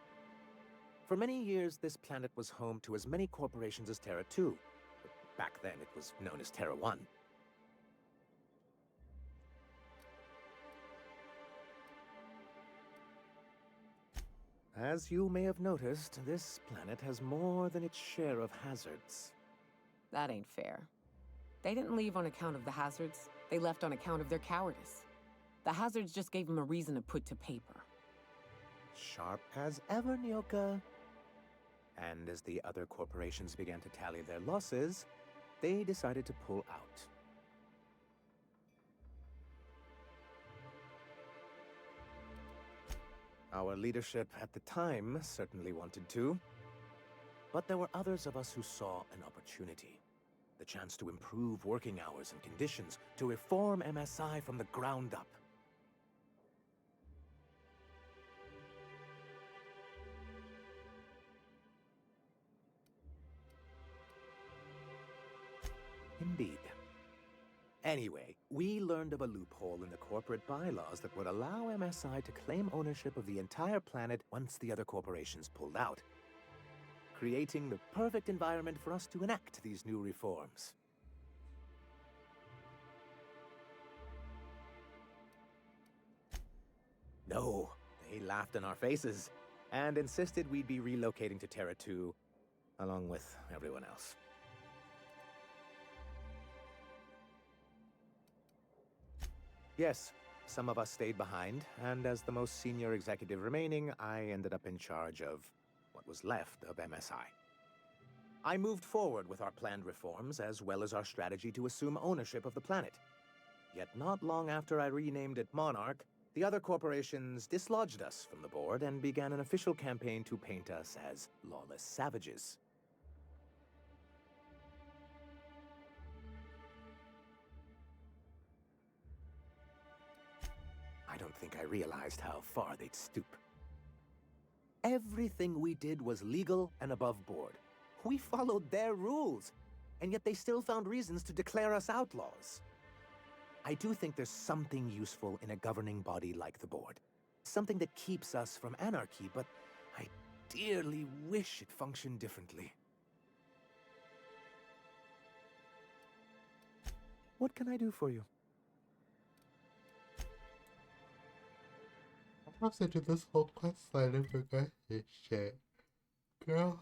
For many years, this planet was home to as many corporations as Terra 2. Back then, it was known as Terra 1. As you may have noticed, this planet has more than its share of hazards. That ain't fair. They didn't leave on account of the hazards. They left on account of their cowardice. The hazards just gave them a reason to put to paper. Sharp as ever, Nyoka. And as the other corporations began to tally their losses, they decided to pull out. Our leadership at the time certainly wanted to, but there were others of us who saw an opportunity. The chance to improve working hours and conditions, to reform MSI from the ground up. Indeed. Anyway, we learned of a loophole in the corporate bylaws that would allow MSI to claim ownership of the entire planet once the other corporations pulled out, creating the perfect environment for us to enact these new reforms. No, they laughed in our faces and insisted we'd be relocating to Terra 2 along with everyone else. Yes, some of us stayed behind, and as the most senior executive remaining, I ended up in charge of what was left of MSI. I moved forward with our planned reforms, as well as our strategy to assume ownership of the planet. Yet not long after I renamed it Monarch, the other corporations dislodged us from the board and began an official campaign to paint us as lawless savages. I don't think I realized how far they'd stoop. Everything we did was legal and above board. We followed their rules, and yet they still found reasons to declare us outlaws. I do think there's something useful in a governing body like the board. Something that keeps us from anarchy, but I dearly wish it functioned differently. What can I do for you? I have to do this whole quest line and forget this shit. Girl.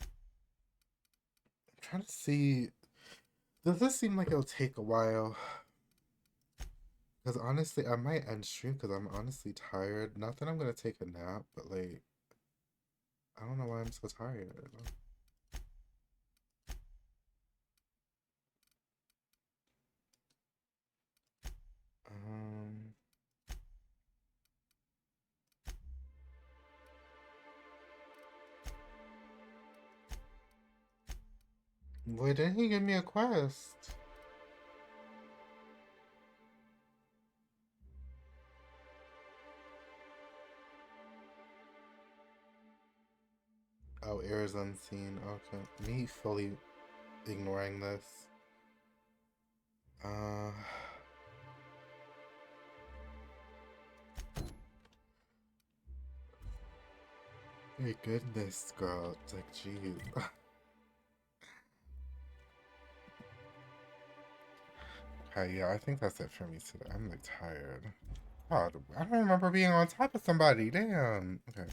I'm trying to see. Does this seem like it'll take a while? Because honestly, I might end stream because I'm honestly tired. Not that I'm gonna take a nap, but like, I don't know why I'm so tired. Why didn't he give me a quest? Oh, ears unseen. Okay. Me fully ignoring this. My goodness, girl. It's like, jeez. Okay, yeah, I think that's it for me today. I'm like tired. God, I don't remember being on top of somebody. Damn. Okay.